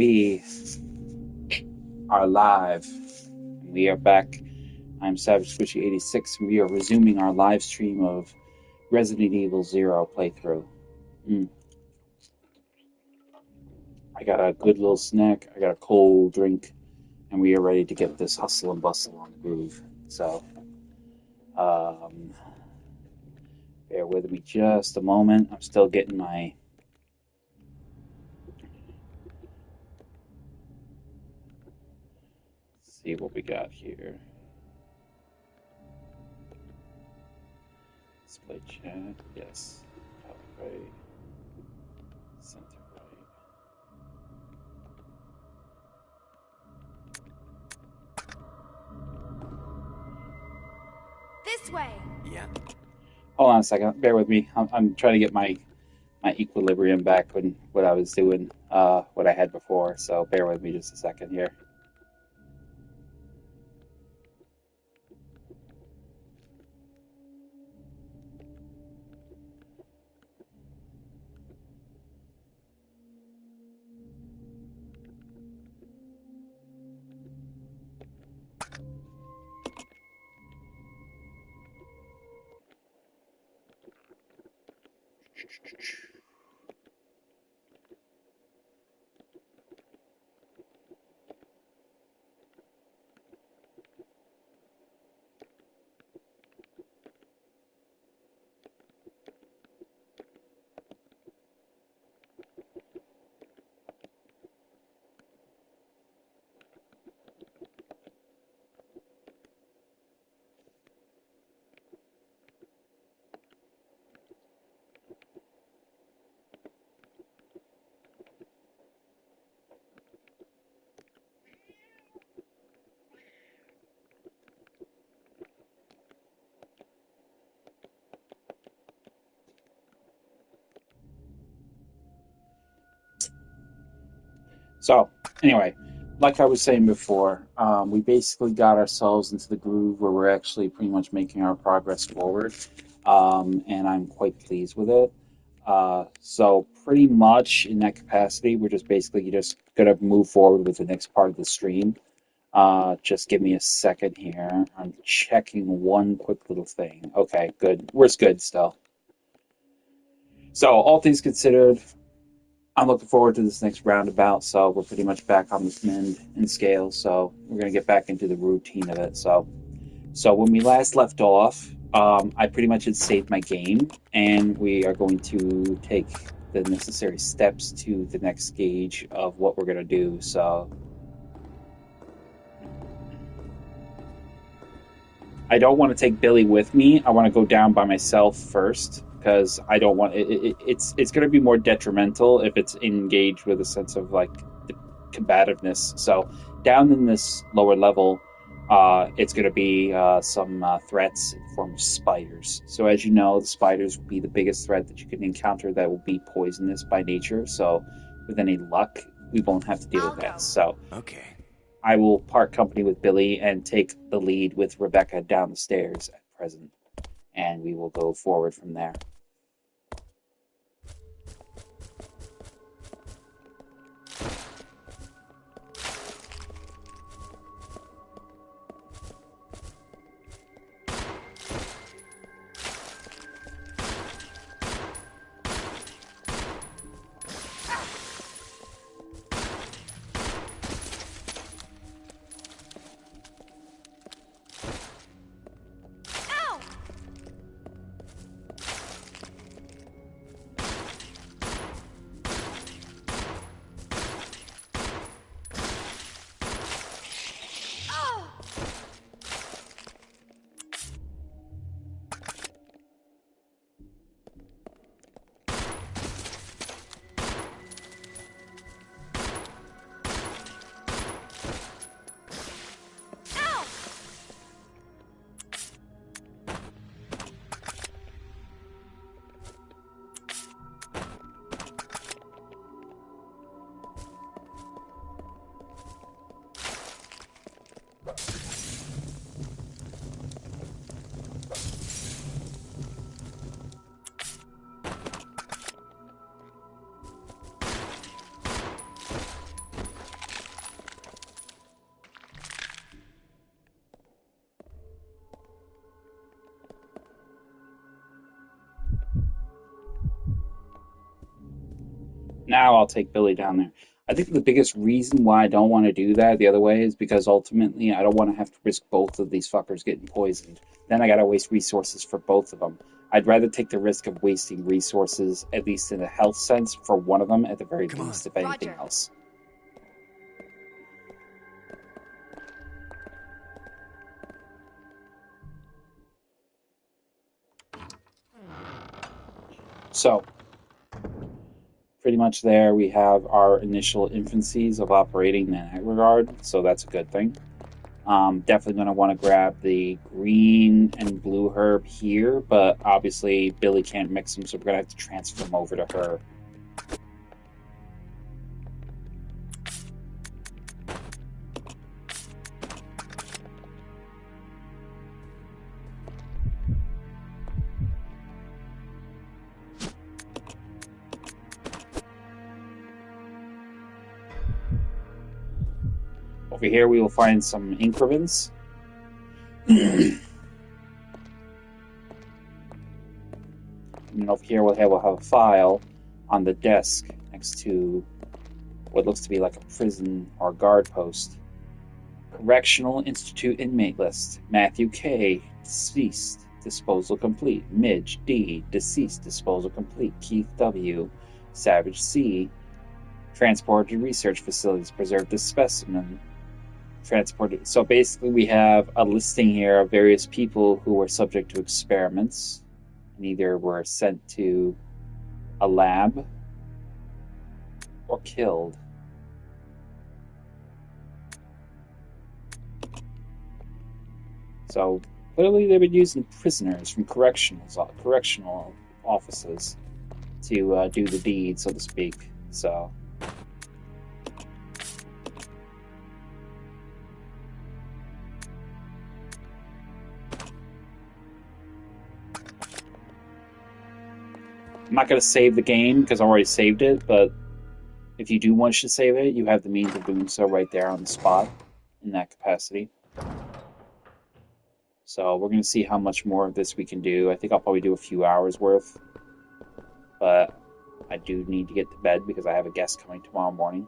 We are live. We are back. I'm Savage Squishy 86, and we are resuming our live stream of Resident Evil Zero playthrough. I got a good little snack, I got a cold drink, and we are ready to get this hustle and bustle on the groove. So, um, bear with me just a moment. I'm still getting my see what we got here. Display chat, yes. Top right, center right. This way. Yeah. Hold on a second. Bear with me. I'm trying to get my equilibrium back when what I was doing, what I had before. So bear with me just a second here. So anyway, like I was saying before, we basically got ourselves into the groove where we're actually pretty much making our progress forward, and I'm quite pleased with it. So pretty much in that capacity, we're just basically just gonna move forward with the next part of the stream. Just give me a second here. I'm checking one quick little thing. Okay, good. We're good still. So all things considered, I'm looking forward to this next roundabout. So we're pretty much back on this mend and scale. So we're gonna get back into the routine of it. So when we last left off, I pretty much had saved my game, and we are going to take the necessary steps to the next stage of what we're gonna do. So I don't want to take Billy with me. I want to go down by myself first because I don't want it's going to be more detrimental if it's engaged with a sense of like the combativeness. So down in this lower level, it's going to be some threats in the form of spiders. So as you know, the spiders will be the biggest threat that you can encounter that will be poisonous by nature. So with any luck, we won't have to deal with that. So Okay. I will part company with Billy and take the lead with Rebecca down the stairs at present, and we will go forward from there. Now I'll take Billy down there. I think the biggest reason why I don't want to do that the other way is because ultimately I don't want to have to risk both of these fuckers getting poisoned. Then I gotta waste resources for both of them. I'd rather take the risk of wasting resources, at least in a health sense, for one of them at the very least, if anything else. So, pretty much there we have our initial infancies of operating in that regard, so that's a good thing. Definitely going to want to grab the green and blue herb here, but obviously Billy can't mix them, so we're going to have to transfer them over to her. Over here we will find some increments. And over here we'll have a file on the desk next to what looks to be like a prison or guard post. Correctional Institute inmate list. Matthew K. Deceased. Disposal complete. Midge D. Deceased. Disposal complete. Keith W. Savage C. Transported to research facilities. Preserved as specimen. Transported. So basically we have a listing here of various people who were subject to experiments and either were sent to a lab or killed. So clearly they've been using prisoners from correctional offices to do the deed, so to speak. So I'm not going to save the game because I already saved it, but if you do want to save it, you have the means of doing so right there on the spot in that capacity. So we're going to see how much more of this we can do. I think I'll probably do a few hours worth, but I do need to get to bed because I have a guest coming tomorrow morning.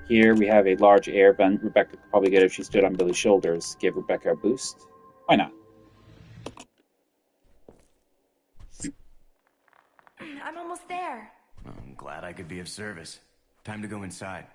Here we have a large air vent. Rebecca could probably get it if she stood on Billy's shoulders. Give Rebecca a boost. Why not? I'm almost there. Well, I'm glad I could be of service. Time to go inside.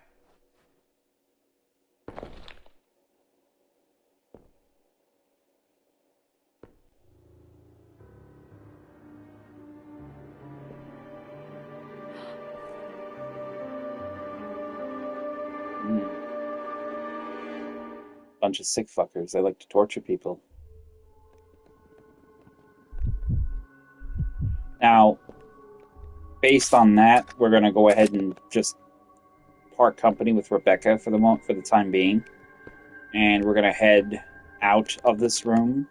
Bunch of sick fuckers. They like to torture people. Now, based on that, we're going to go ahead and just part company with Rebecca for the time being, and we're going to head out of this room.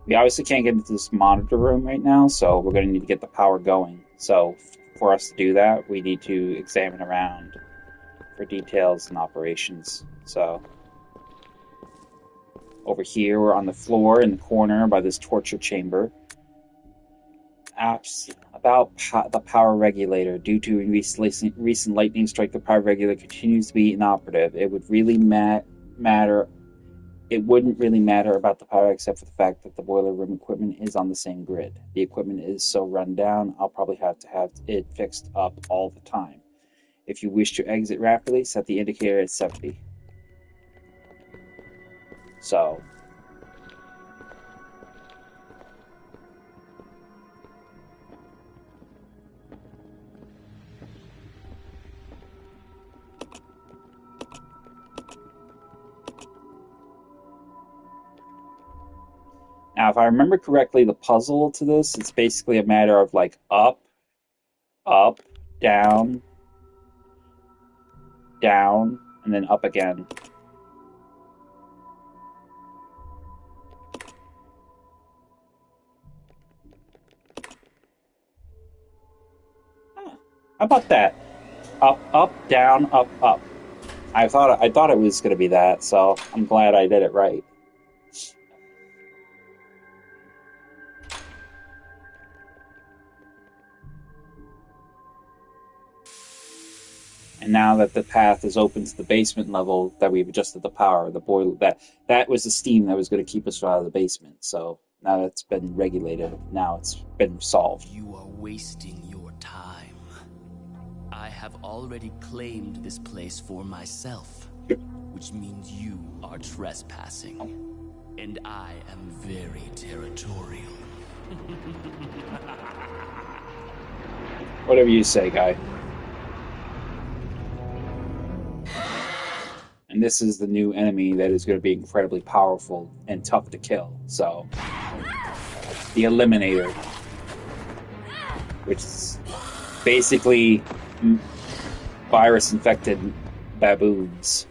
We obviously can't get into this monitor room right now, so we're going to need to get the power going. So for us to do that, we need to examine around for details and operations. So over here, we're on the floor in the corner by this torture chamber. Apps about the power regulator. Due to recent lightning strike, the power regulator continues to be inoperative. It would really matter. It wouldn't really matter about the power except for the fact that the boiler room equipment is on the same grid. The equipment is so run down, I'll probably have to have it fixed up all the time. If you wish to exit rapidly, set the indicator at 70. So, now if I remember correctly, the puzzle to this, it's basically a matter of like up, down, down, and then up again. Huh. How about that? Up, up, down, up, up. I thought it was going to be that, so I'm glad I did it right. And now that the path is open to the basement level, that we've adjusted the power, the boiler, that was the steam that was going to keep us out of the basement. So now that's been regulated. Now it's been solved. You are wasting your time. I have already claimed this place for myself, which means you are trespassing. And I am very territorial. Whatever you say, guy. And this is the new enemy that is going to be incredibly powerful and tough to kill. So, the Eliminator, which is basically virus-infected baboons.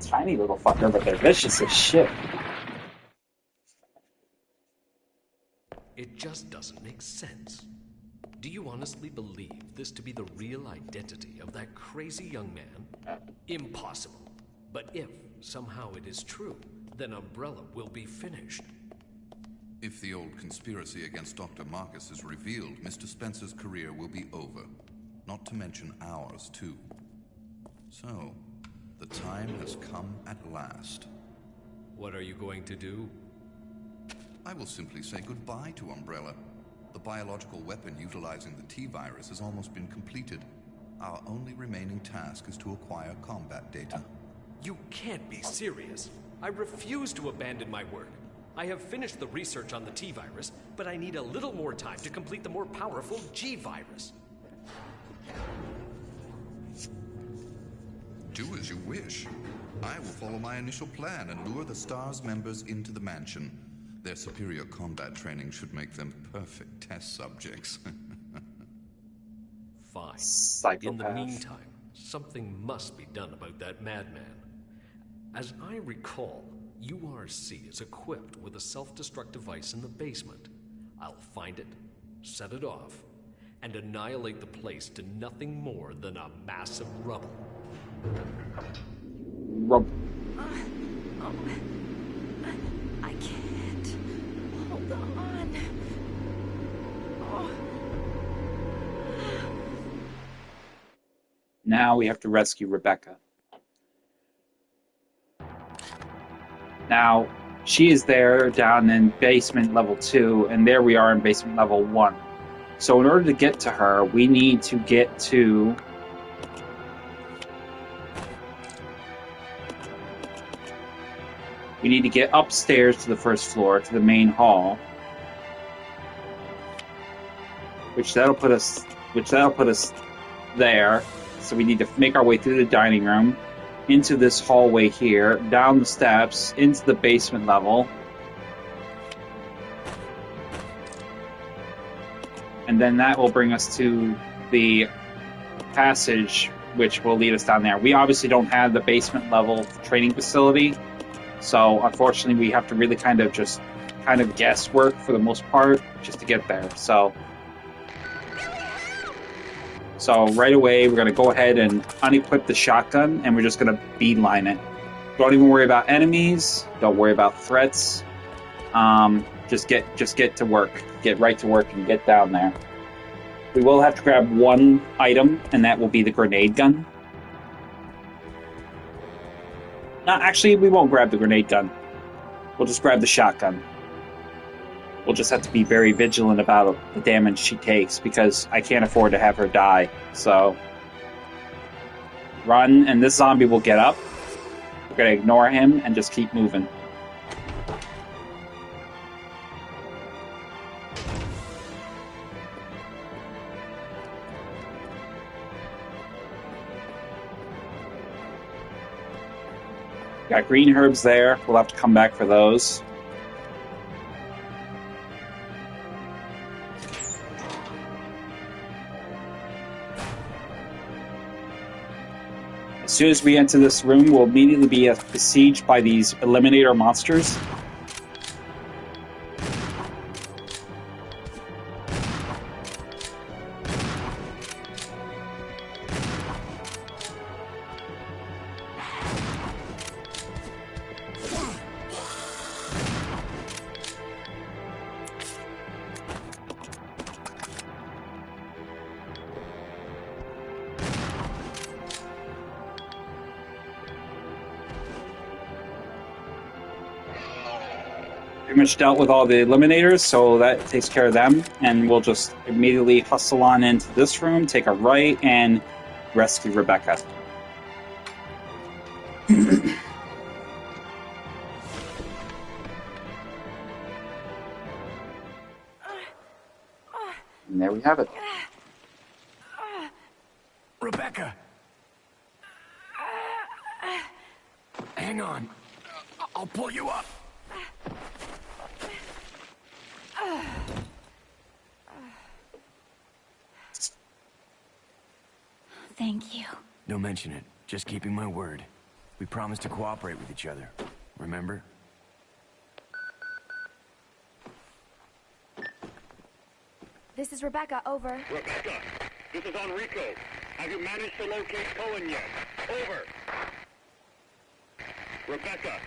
Tiny little fucker, but they're vicious as shit. It just doesn't make sense. Do you honestly believe this to be the real identity of that crazy young man? Impossible. But if somehow it is true, then Umbrella will be finished. If the old conspiracy against Dr. Marcus is revealed, Mr. Spencer's career will be over. Not to mention ours, too. So, the time has come at last. What are you going to do? I will simply say goodbye to Umbrella. The biological weapon utilizing the T-virus has almost been completed. Our only remaining task is to acquire combat data. You can't be serious. I refuse to abandon my work. I have finished the research on the T-virus, but I need a little more time to complete the more powerful G-virus. Do as you wish. I will follow my initial plan and lure the STARS members into the mansion. Their superior combat training should make them perfect test subjects. Fine. Psychopath. In the meantime, something must be done about that madman. As I recall, URC is equipped with a self-destruct device in the basement. I'll find it, set it off, and annihilate the place to nothing more than a mass of rubble. I can't. Hold on. Oh. Now we have to rescue Rebecca. Now, she is there down in basement level 2, and there we are in basement level 1. So in order to get to her, we need to get to... We need to get upstairs to the first floor, to the main hall. Which that'll put us there. So we need to make our way through the dining room, into this hallway here, down the steps, into the basement level. And then that will bring us to the passage, which will lead us down there. We obviously don't have the basement level training facility, so unfortunately we have to really kind of guesswork for the most part just to get there. So right away, we're going to go ahead and unequip the shotgun, and we're just going to beeline it. Don't even worry about enemies. Don't worry about threats. Just get to work. Get right to work and get down there. We will have to grab one item, and that will be the grenade gun. No, actually, we won't grab the grenade gun. We'll just grab the shotgun. We'll just have to be very vigilant about the damage she takes, because I can't afford to have her die. So, run, and this zombie will get up. We're going to ignore him and just keep moving. Got green herbs there. We'll have to come back for those. As soon as we enter this room, we'll immediately be besieged by these Eliminator monsters. Pretty much dealt with all the Eliminators, so that takes care of them, and we'll just immediately hustle on into this room, take a right, and rescue Rebecca. And there we have it. Rebecca! Hang on. I'll pull you up. Thank you. Don't mention it. Just keeping my word. We promised to cooperate with each other. Remember? This is Rebecca, over. Rebecca, this is Enrico. Have you managed to locate Cohen yet? Over. Rebecca,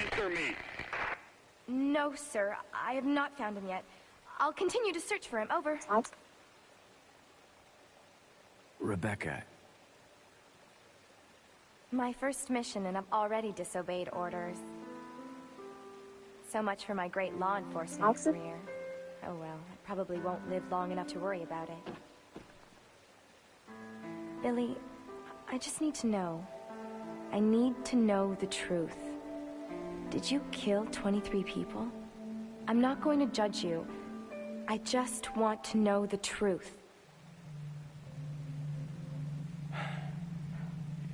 answer me. No, sir. I have not found him yet. I'll continue to search for him, over. Rebecca. My first mission, and I've already disobeyed orders. So much for my great law enforcement career. Oh well, I probably won't live long enough to worry about it. Billy, I just need to know. I need to know the truth. Did you kill 23 people? I'm not going to judge you. I just want to know the truth.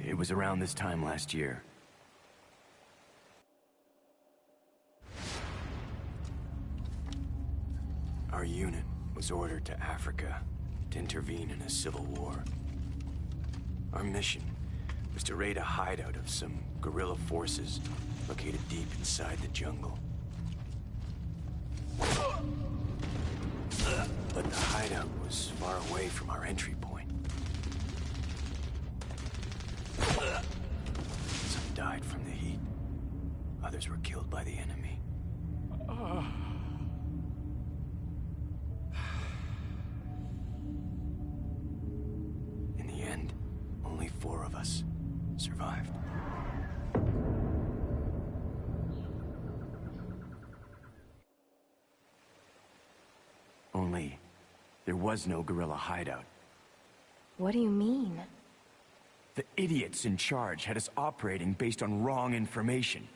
It was around this time last year. Our unit was ordered to Africa to intervene in a civil war. Our mission was to raid a hideout of some guerrilla forces located deep inside the jungle. But the hideout was far away from our entry point. Some died from the heat. Others were killed by the enemy. In the end, only 4 of us survived. Only, there was no guerrilla hideout. What do you mean? The idiots in charge had us operating based on wrong information.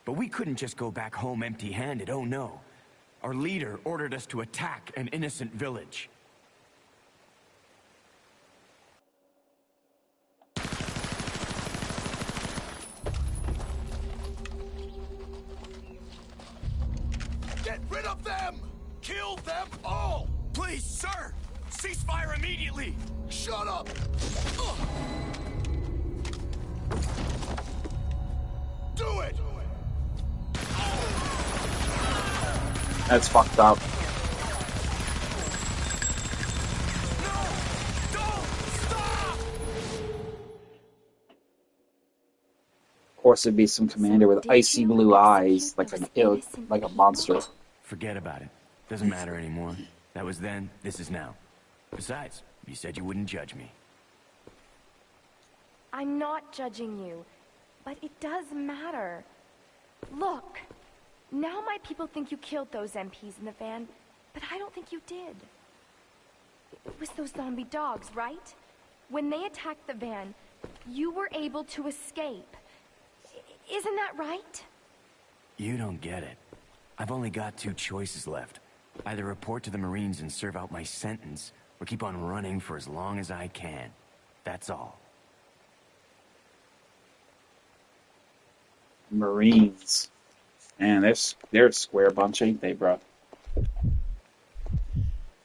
But we couldn't just go back home empty-handed, oh no. Our leader ordered us to attack an innocent village. Get rid of them! Kill them all! Please, sir! Ceasefire immediately! Shut up! Do it! That's fucked up. Of course, it'd be some commander with icy blue eyes, like a monster. Forget about it. Doesn't matter anymore. That was then, this is now. Besides, you said you wouldn't judge me. I'm not judging you, but it does matter. Look, now my people think you killed those MPs in the van, but I don't think you did. It was those zombie dogs, right? When they attacked the van, you were able to escape. Isn't that right? You don't get it. I've only got 2 choices left. Either report to the Marines and serve out my sentence, or keep on running for as long as I can. That's all. Marines. Man, they're a square bunch, ain't they, bro? Of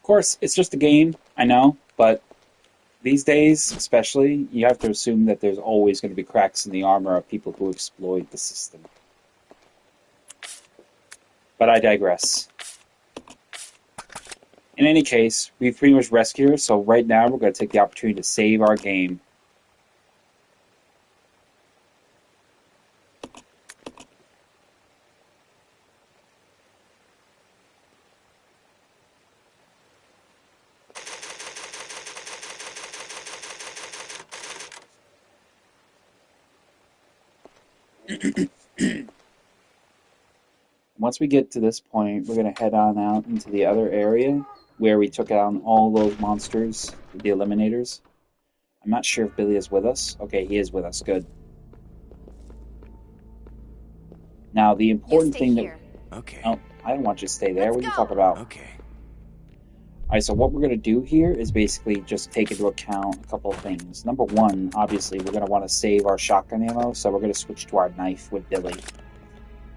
course, it's just a game, I know, but these days, especially, you have to assume that there's always going to be cracks in the armor of people who exploit the system. But I digress. In any case, we've pretty much rescued her, so right now we're going to take the opportunity to save our game. Once we get to this point, we're going to head on out into the other area where we took down all those monsters, the Eliminators. I'm not sure if Billy is with us. Okay, he is with us. Good. Now, the important thing here. Okay. Oh, I don't want you to stay there. Let's What are you go. talking about? Okay. Alright, so what we're going to do here is basically just take into account a couple of things. Number one, obviously, we're going to want to save our shotgun ammo, so we're going to switch to our knife with Billy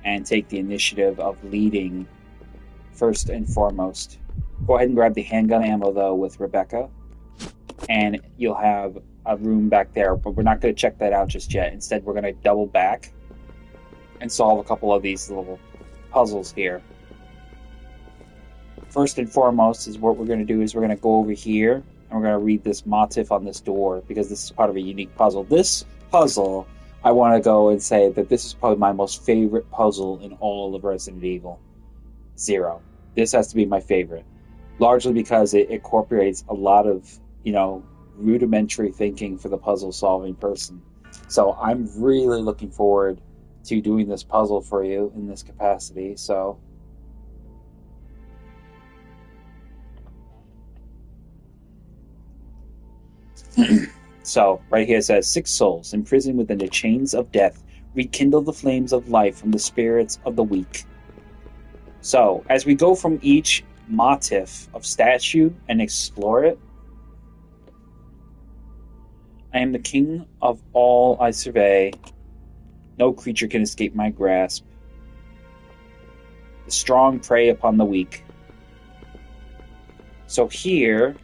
and take the initiative of leading first and foremost. Go ahead and grab the handgun ammo, though, with Rebecca, and you'll have a room back there, but we're not going to check that out just yet. Instead, we're going to double back and solve a couple of these little puzzles here. First and foremost is what we're going to do is we're going to go over here and we're going to read this motif on this door because this is part of a unique puzzle. This puzzle, I want to go and say that this is probably my most favorite puzzle in all of Resident Evil. 0. This has to be my favorite. Largely because it incorporates a lot of, rudimentary thinking for the puzzle solving person. So I'm really looking forward to doing this puzzle for you in this capacity. So So, right here it says, 6 souls imprisoned within the chains of death rekindle the flames of life from the spirits of the weak. So, as we go from each motif of statue and explore it, I am the king of all I survey. No creature can escape my grasp. The strong prey upon the weak. So here,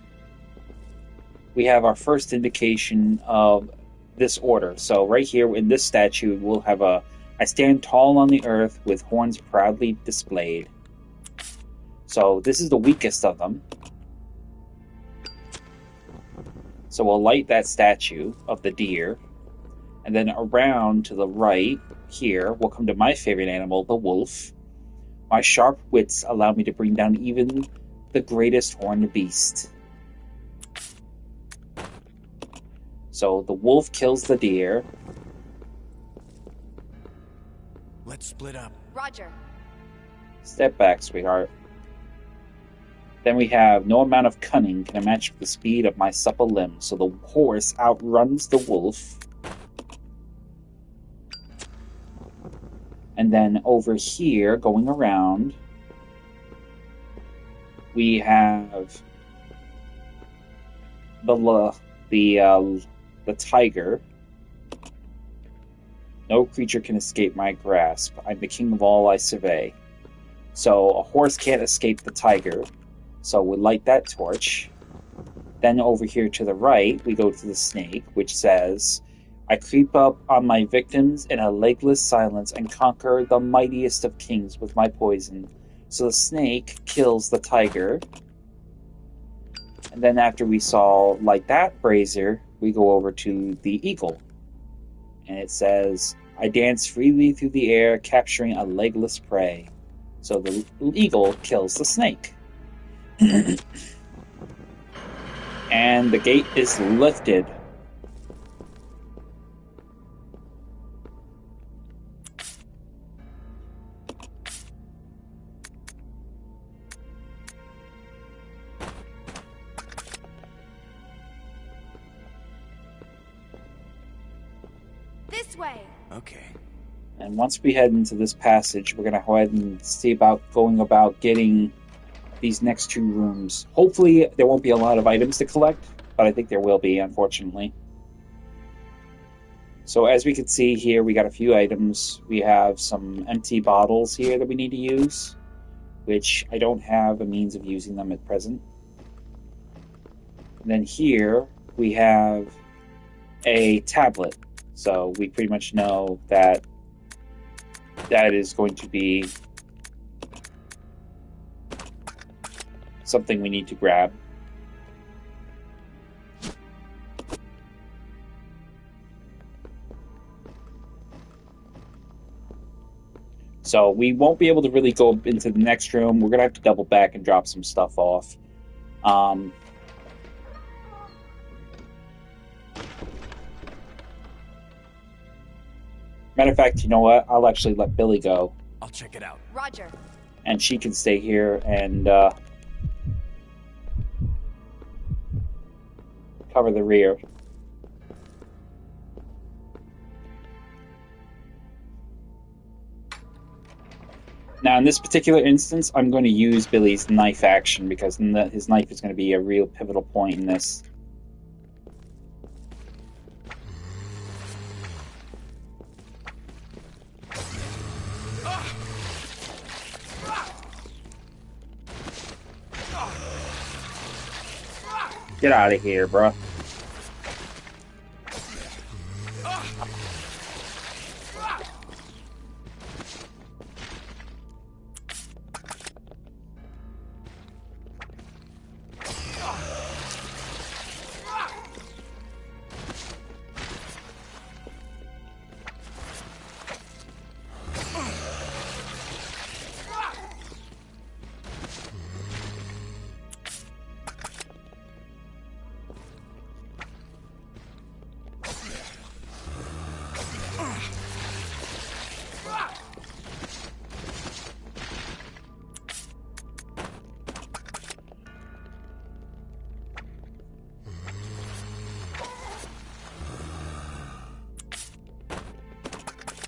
we have our first indication of this order. So right here in this statue, we'll have I stand tall on the earth with horns proudly displayed. So this is the weakest of them. So we'll light that statue of the deer. And then around to the right here, we'll come to my favorite animal, the wolf. My sharp wits allow me to bring down even the greatest horned beast. So the wolf kills the deer. Let's split up. Roger. Step back, sweetheart. Then we have no amount of cunning can match the speed of my supple limbs. So the horse outruns the wolf. And then over here, going around, we have the tiger. No creature can escape my grasp. I'm the king of all I survey. So a horse can't escape the tiger. So we light that torch. Then over here to the right, we go to the snake, which says, I creep up on my victims in a legless silence and conquer the mightiest of kings with my poison. So the snake kills the tiger. And then after we saw light that brazier, we go over to the eagle. And it says, I dance freely through the air, capturing a legless prey. So the eagle kills the snake. And the gate is lifted. This way. Okay. And once we head into this passage, we're going to go ahead and see about going about getting these next 2 rooms. Hopefully there won't be a lot of items to collect, but I think there will be, unfortunately. So as we can see here, we got a few items. We have some empty bottles here that we need to use, which I don't have a means of using them at present. And then here, we have a tablet. So we pretty much know that that is going to be something we need to grab. So we won't be able to really go into the next room. We're going to have to double back and drop some stuff off. Matter of fact, you know what? I'll actually let Billy go. I'll check it out. Roger. And she can stay here and cover the rear. Now, in this particular instance, I'm going to use Billy's knife action because his knife is going to be a real pivotal point in this. Get out of here, bruh.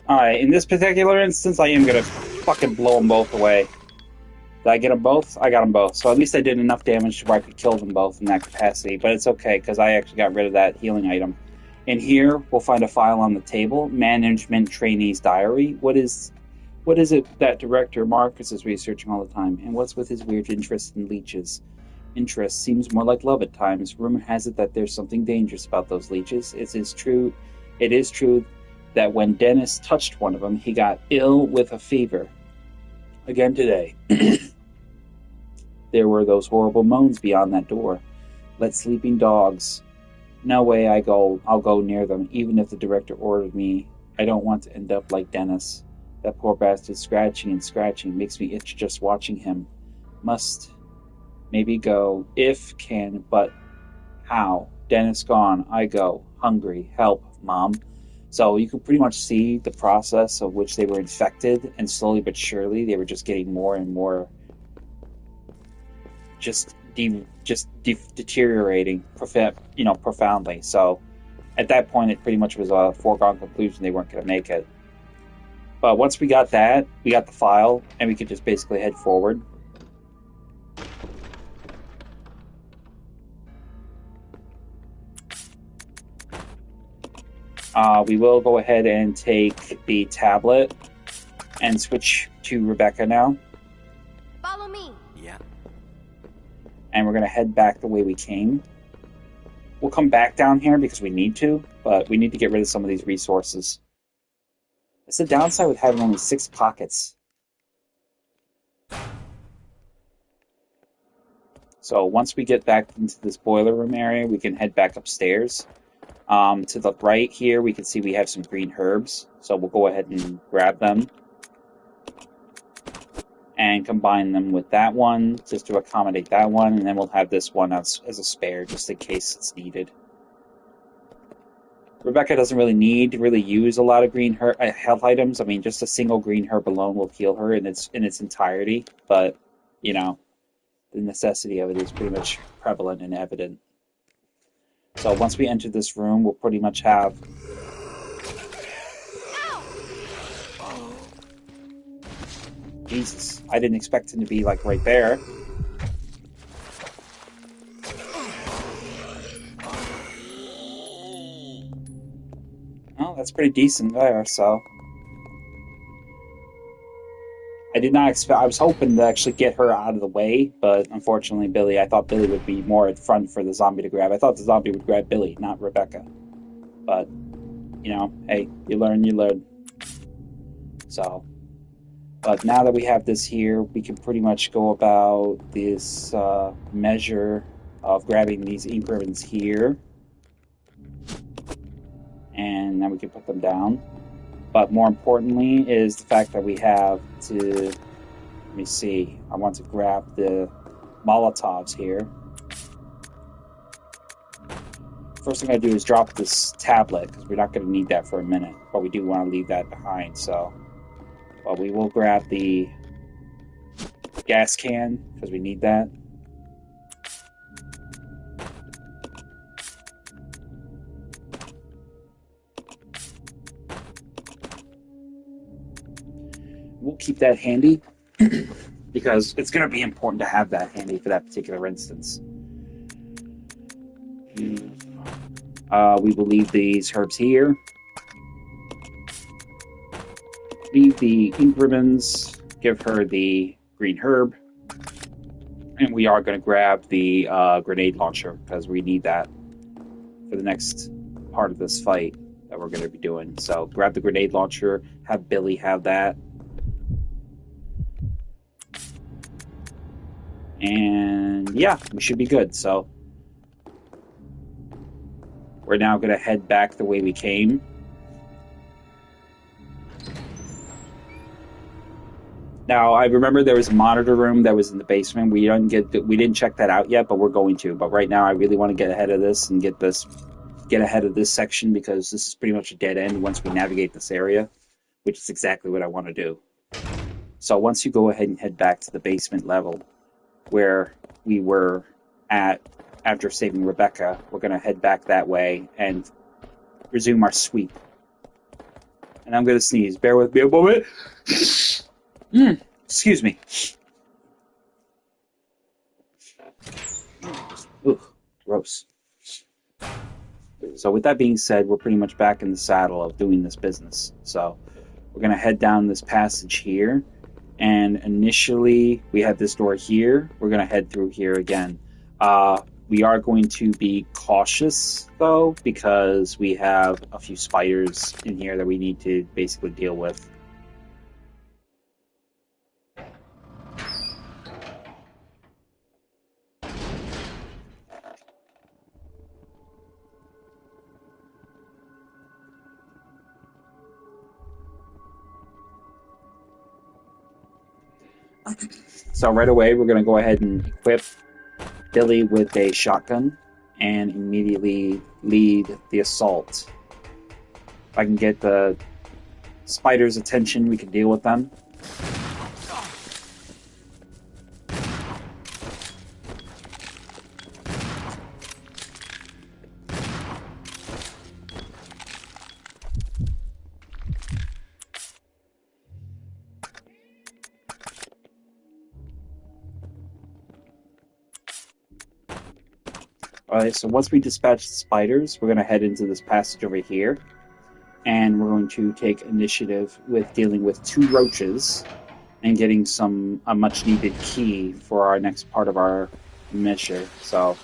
Alright, in this particular instance, I am going to fucking blow them both away. Did I get them both? I got them both. So at least I did enough damage to where I could kill them both in that capacity. But it's okay, because I actually got rid of that healing item. In here, we'll find a file on the table. Management Trainee's Diary. What is it that Director Marcus is researching all the time? And what's with his weird interest in leeches? Interest seems more like love at times. Rumor has it that there's something dangerous about those leeches. It is true that when Dennis touched one of them, he got ill with a fever. Again today. There were those horrible moans beyond that door. Let sleeping dogs. No way I'll go near them, even if the director ordered me. I don't want to end up like Dennis. That poor bastard scratching and scratching makes me itch just watching him. Must maybe go, if can, but how? Dennis gone, I go. Hungry, help, Mom. So you can pretty much see the process of which they were infected, and slowly but surely they were just getting more and more deteriorating, profoundly. So at that point, it pretty much was a foregone conclusion they weren't going to make it. But once we got that, we got the file, and we could just basically head forward. We will go ahead and take the tablet and switch to Rebecca now. Follow me. Yeah. And we're going to head back the way we came. We'll come back down here because we need to, but we need to get rid of some of these resources. That's the downside with having only 6 pockets. So once we get back into this boiler room area, we can head back upstairs. To the right here, we can see we have some green herbs. So we'll go ahead and grab them and combine them with that one just to accommodate that one. And then we'll have this one as a spare just in case it's needed. Rebecca doesn't really need to use a lot of green health items. I mean, just a single green herb alone will heal her in its entirety. But, the necessity of it is pretty much prevalent and evident. So once we enter this room, we'll pretty much have... Jesus, I didn't expect him to be, right there. Well, that's pretty decent there, so... I did not expect. I was hoping to actually get her out of the way, but unfortunately, Billy. I thought Billy would be more at front for the zombie to grab. I thought the zombie would grab Billy, not Rebecca. But you know, hey, you learn, you learn. So, but now that we have this here, we can pretty much go about this measure of grabbing these ink ribbons here, and then we can put them down. But more importantly is the fact that we have to, let me see, I want to grab the Molotovs here. First thing I do is drop this tablet, because we're not going to need that for a minute, but we do want to leave that behind, so. But we will grab the gas can, because we need that. We'll keep that handy, because it's going to be important to have that handy for that particular instance. We will leave these herbs here. Leave the ink ribbons, give her the green herb, and we are going to grab the grenade launcher, because we need that for the next part of this fight that we're going to be doing. So grab the grenade launcher, have Billy have that. And yeah, we should be good. So we're now going to head back the way we came. Now, I remember there was a monitor room that was in the basement. We didn't check that out yet, but we're going to. But right now, I really want to get ahead of this and get ahead of this section, because this is pretty much a dead end once we navigate this area, which is exactly what I want to do. So once you go ahead and head back to the basement level where we were at after saving Rebecca, we're going to head back that way and resume our sweep. And I'm going to sneeze. Bear with me a moment. Excuse me. Ugh, gross. So with that being said, we're pretty much back in the saddle of doing this business. So we're going to head down this passage here. And initially, we had this door here. We're going to head through here again. We are going to be cautious, though, because we have a few spiders in here that we need to basically deal with. So right away, we're going to go ahead and equip Billy with a shotgun and immediately lead the assault. If I can get the spiders' attention, we can deal with them. Alright, so once we dispatch the spiders, we're going to head into this passage over here. And we're going to take initiative with dealing with 2 roaches and getting a much needed key for our next part of our mission. So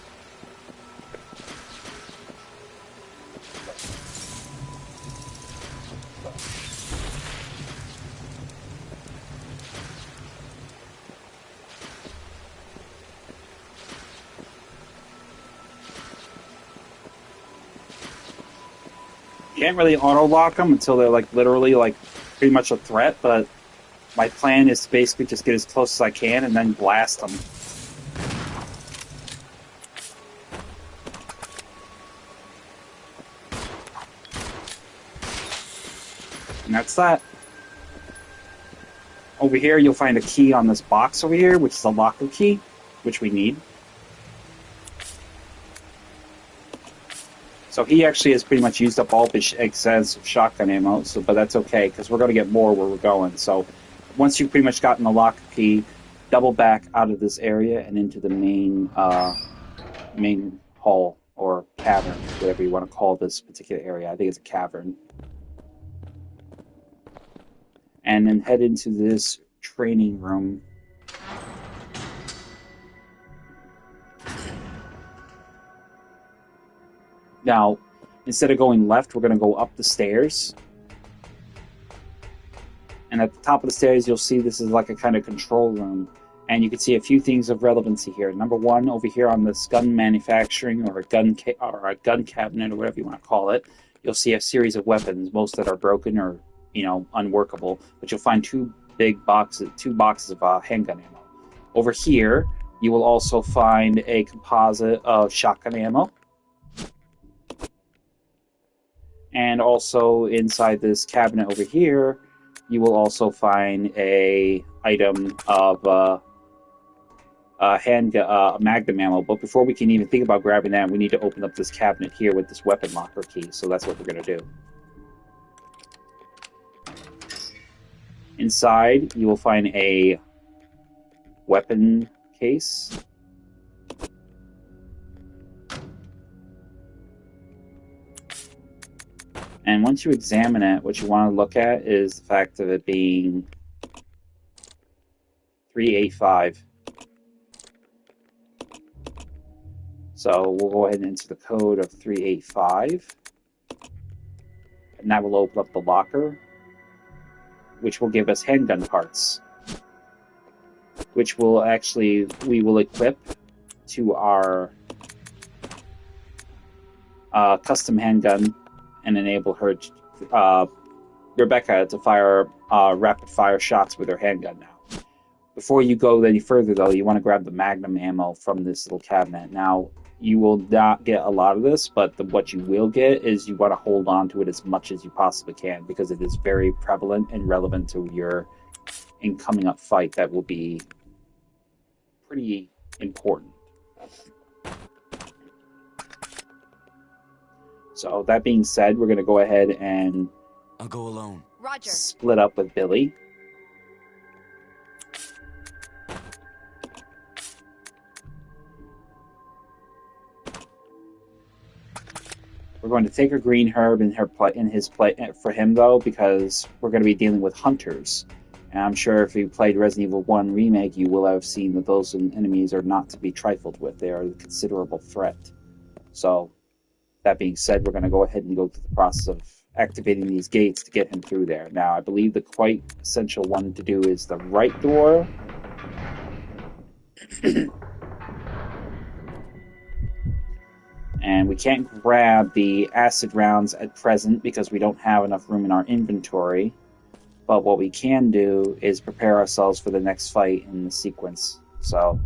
can't really auto lock them until they're like literally like pretty much a threat, but my plan is to basically just get as close as I can and then blast them. And that's that. Over here, you'll find a key on this box over here, which is a locker key, which we need. So he actually has pretty much used up all of his excess shotgun ammo, but that's okay, because we're going to get more where we're going. So once you've pretty much gotten the locker key, double back out of this area and into the main hall, or cavern, whatever you want to call this particular area. I think it's a cavern. And then head into this training room. Now, instead of going left, we're going to go up the stairs. And at the top of the stairs, you'll see this is like a kind of control room. And you can see a few things of relevancy here. Number one, over here on this gun manufacturing or a gun cabinet or whatever you want to call it, you'll see a series of weapons, most that are broken or unworkable. But you'll find two boxes of handgun ammo. Over here, you will also find a composite of shotgun ammo. And also inside this cabinet over here, you will also find a item of magnum ammo. But before we can even think about grabbing that, we need to open up this cabinet here with this weapon locker key. So that's what we're going to do. Inside, you will find a weapon case. And once you examine it, what you want to look at is the fact of it being 385. So we'll go ahead and enter the code of 385. And that will open up the locker, which will give us handgun parts, which we will equip to our custom handgun and enable her, Rebecca, to fire rapid fire shots with her handgun now. Before you go any further, though, you want to grab the magnum ammo from this little cabinet. Now, you will not get a lot of this, but what you will get is you want to hold on to it as much as you possibly can, because it is very prevalent and relevant to your incoming up fight. That will be pretty important. So that being said, we're going to go ahead and I'll go alone. Roger. Split up with Billy. We're going to take a green herb in his play for him, though, because we're going to be dealing with hunters. And I'm sure if you played Resident Evil 1 Remake, you will have seen that those enemies are not to be trifled with. They are a considerable threat. So, that being said, we're going to go ahead and go through the process of activating these gates to get him through there. Now, I believe the quite essential one to do is the right door. And we can't grab the acid rounds at present because we don't have enough room in our inventory. But what we can do is prepare ourselves for the next fight in the sequence. So,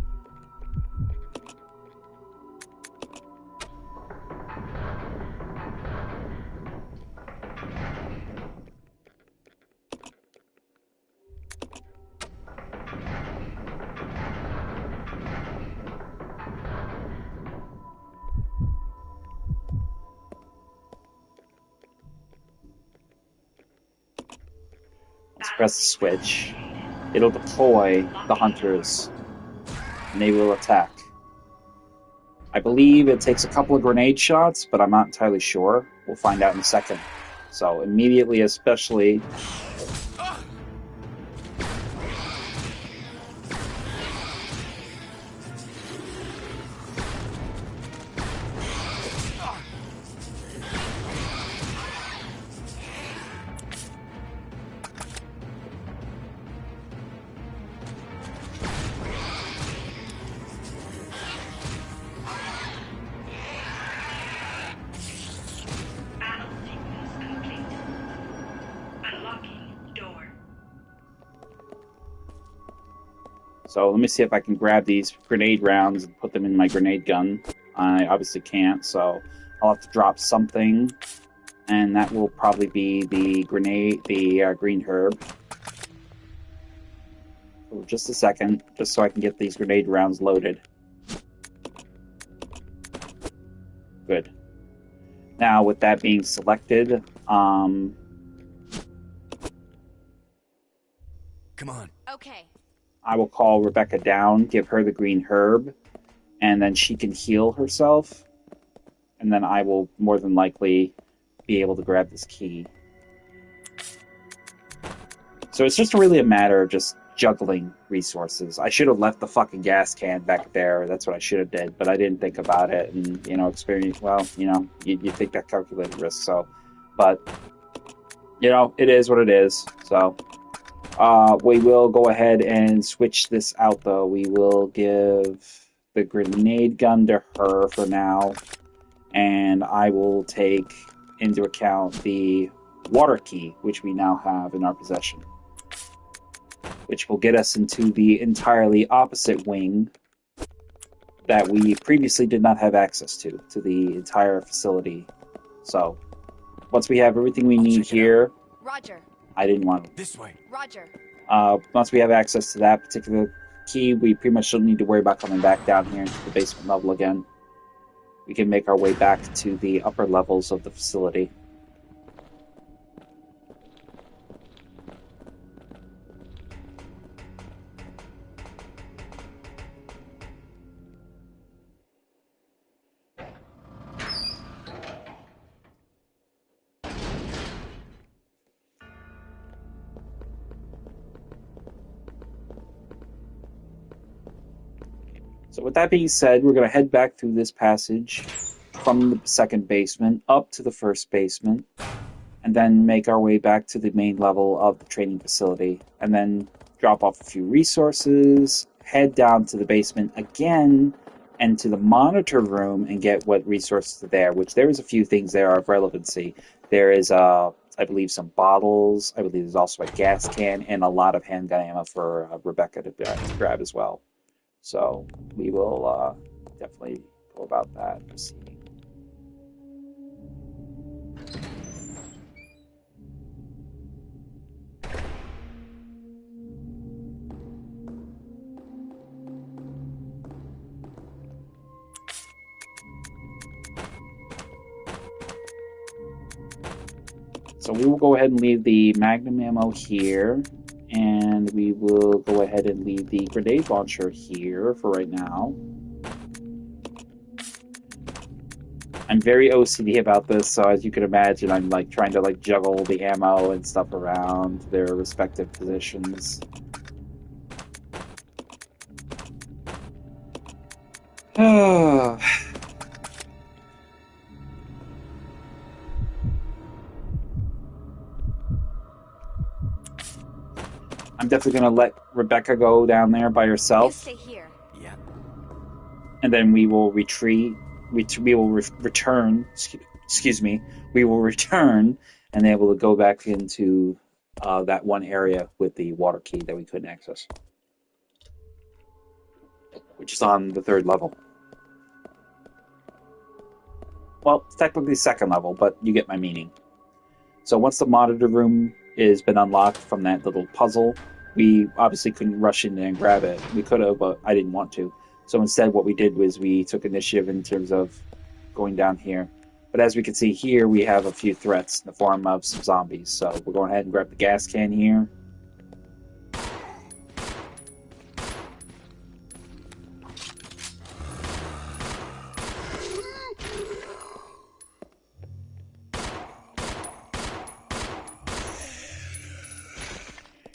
let's press the switch. It'll deploy the hunters, and they will attack. I believe it takes a couple of grenade shots, but I'm not entirely sure. We'll find out in a second. So immediately, especially... So let me see if I can grab these grenade rounds and put them in my grenade gun. I obviously can't, so I'll have to drop something, and that will probably be the green herb. So just a second, just so I can get these grenade rounds loaded. Good. Now, with that being selected, Come on. Okay. I will call Rebecca down, give her the green herb, and then she can heal herself. And then I will more than likely be able to grab this key. So it's just really a matter of just juggling resources. I should have left the fucking gas can back there. That's what I should have did, but I didn't think about it. And experience. Well, you take that calculated risk. So, but it is what it is. So, we will go ahead and switch this out, though. We will give the grenade gun to her for now, and I will take into account the water key, which we now have in our possession, which will get us into the entirely opposite wing that we previously did not have access to the entire facility. So, once we have everything we need here... Roger. I didn't want to. This way. Roger. Once we have access to that particular key, we pretty much don't need to worry about coming back down here into the basement level again. We can make our way back to the upper levels of the facility. So with that being said, we're going to head back through this passage from the second basement up to the first basement, and then make our way back to the main level of the training facility, and then drop off a few resources, head down to the basement again, and to the monitor room and get what resources are there, which there is a few things there of relevancy. There is, I believe, some bottles. I believe there's also a gas can and a lot of handgun ammo for Rebecca to grab as well. So we will definitely go about that proceeding. So we will go ahead and leave the Magnum ammo here, and we will go ahead and leave the grenade launcher here for right now. I'm very OCD about this, so as you can imagine, I'm like trying to like juggle the ammo and stuff around their respective positions. I'm definitely going to let Rebecca go down there by herself. You stay here. Yeah. And then we will retreat. We will return. Excuse me. We will return and able to go back into that one area with the water key that we couldn't access, which is on the third level. Well, it's technically second level, but you get my meaning. So once the monitor room has been unlocked from that little puzzle, we obviously couldn't rush in and grab it. We could have, but I didn't want to. So instead what we did was we took initiative in terms of going down here. But as we can see here, we have a few threats in the form of some zombies. So we're going ahead and grab the gas can here.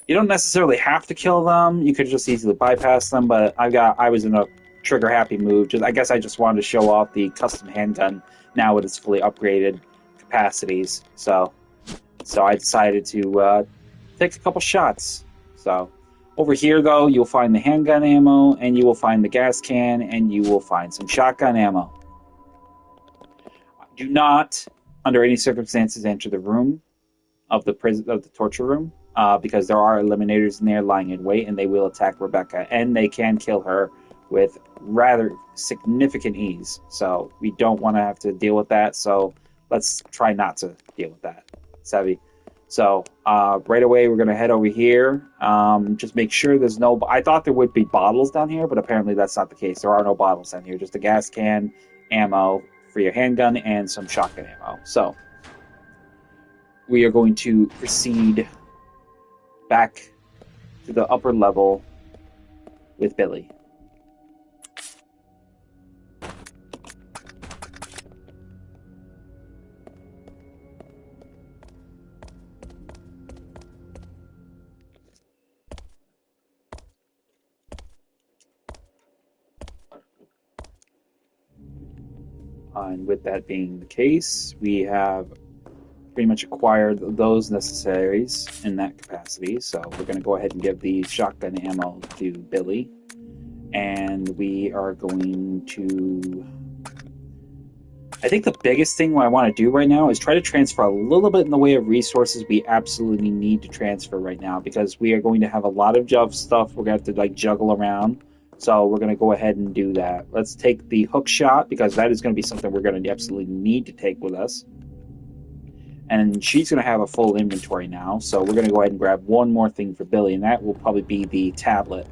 You don't necessarily have to kill them. You could just easily bypass them, but I was in a trigger-happy mood. I guess I just wanted to show off the custom handgun now with its fully upgraded capacities. So I decided to take a couple shots. So over here, though, you'll find the handgun ammo, and you will find the gas can, and you will find some shotgun ammo. Do not, under any circumstances, enter the room of the torture room. Because there are eliminators in there lying in wait, and they will attack Rebecca, and they can kill her with rather significant ease. So we don't want to have to deal with that, so let's try not to deal with that. Savvy. So right away, we're going to head over here. Just make sure there's no... I thought there would be bottles down here, but apparently that's not the case. There are no bottles down here, just a gas can, ammo for your handgun, and some shotgun ammo. So we are going to proceed back to the upper level with Billy. And with that being the case, we have pretty much acquired those necessaries in that capacity. So we're going to go ahead and give the shotgun ammo to Billy. And we are going to... I think the biggest thing what I want to do right now is try to transfer a little bit in the way of resources we absolutely need to transfer right now, because we are going to have a lot of job stuff we're going to have to juggle around. So we're going to go ahead and do that. Let's take the hook shot, because that is going to be something we're going to absolutely need to take with us. And she's going to have a full inventory now, so we're going to go ahead and grab one more thing for Billy, and that will probably be the tablet.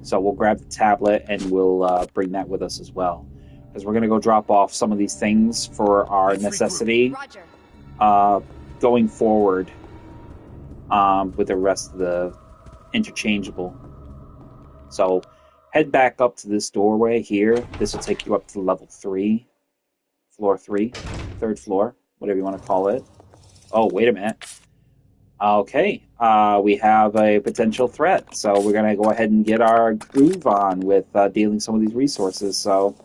So we'll grab the tablet and we'll bring that with us as well, because we're going to go drop off some of these things for our necessity going forward with the rest of the interchangeable. So head back up to this doorway here. This will take you up to level 3, floor 3, third floor, whatever you want to call it. Oh, wait a minute. Okay, we have a potential threat, so we're going to go ahead and get our groove on with dealing some of these resources. So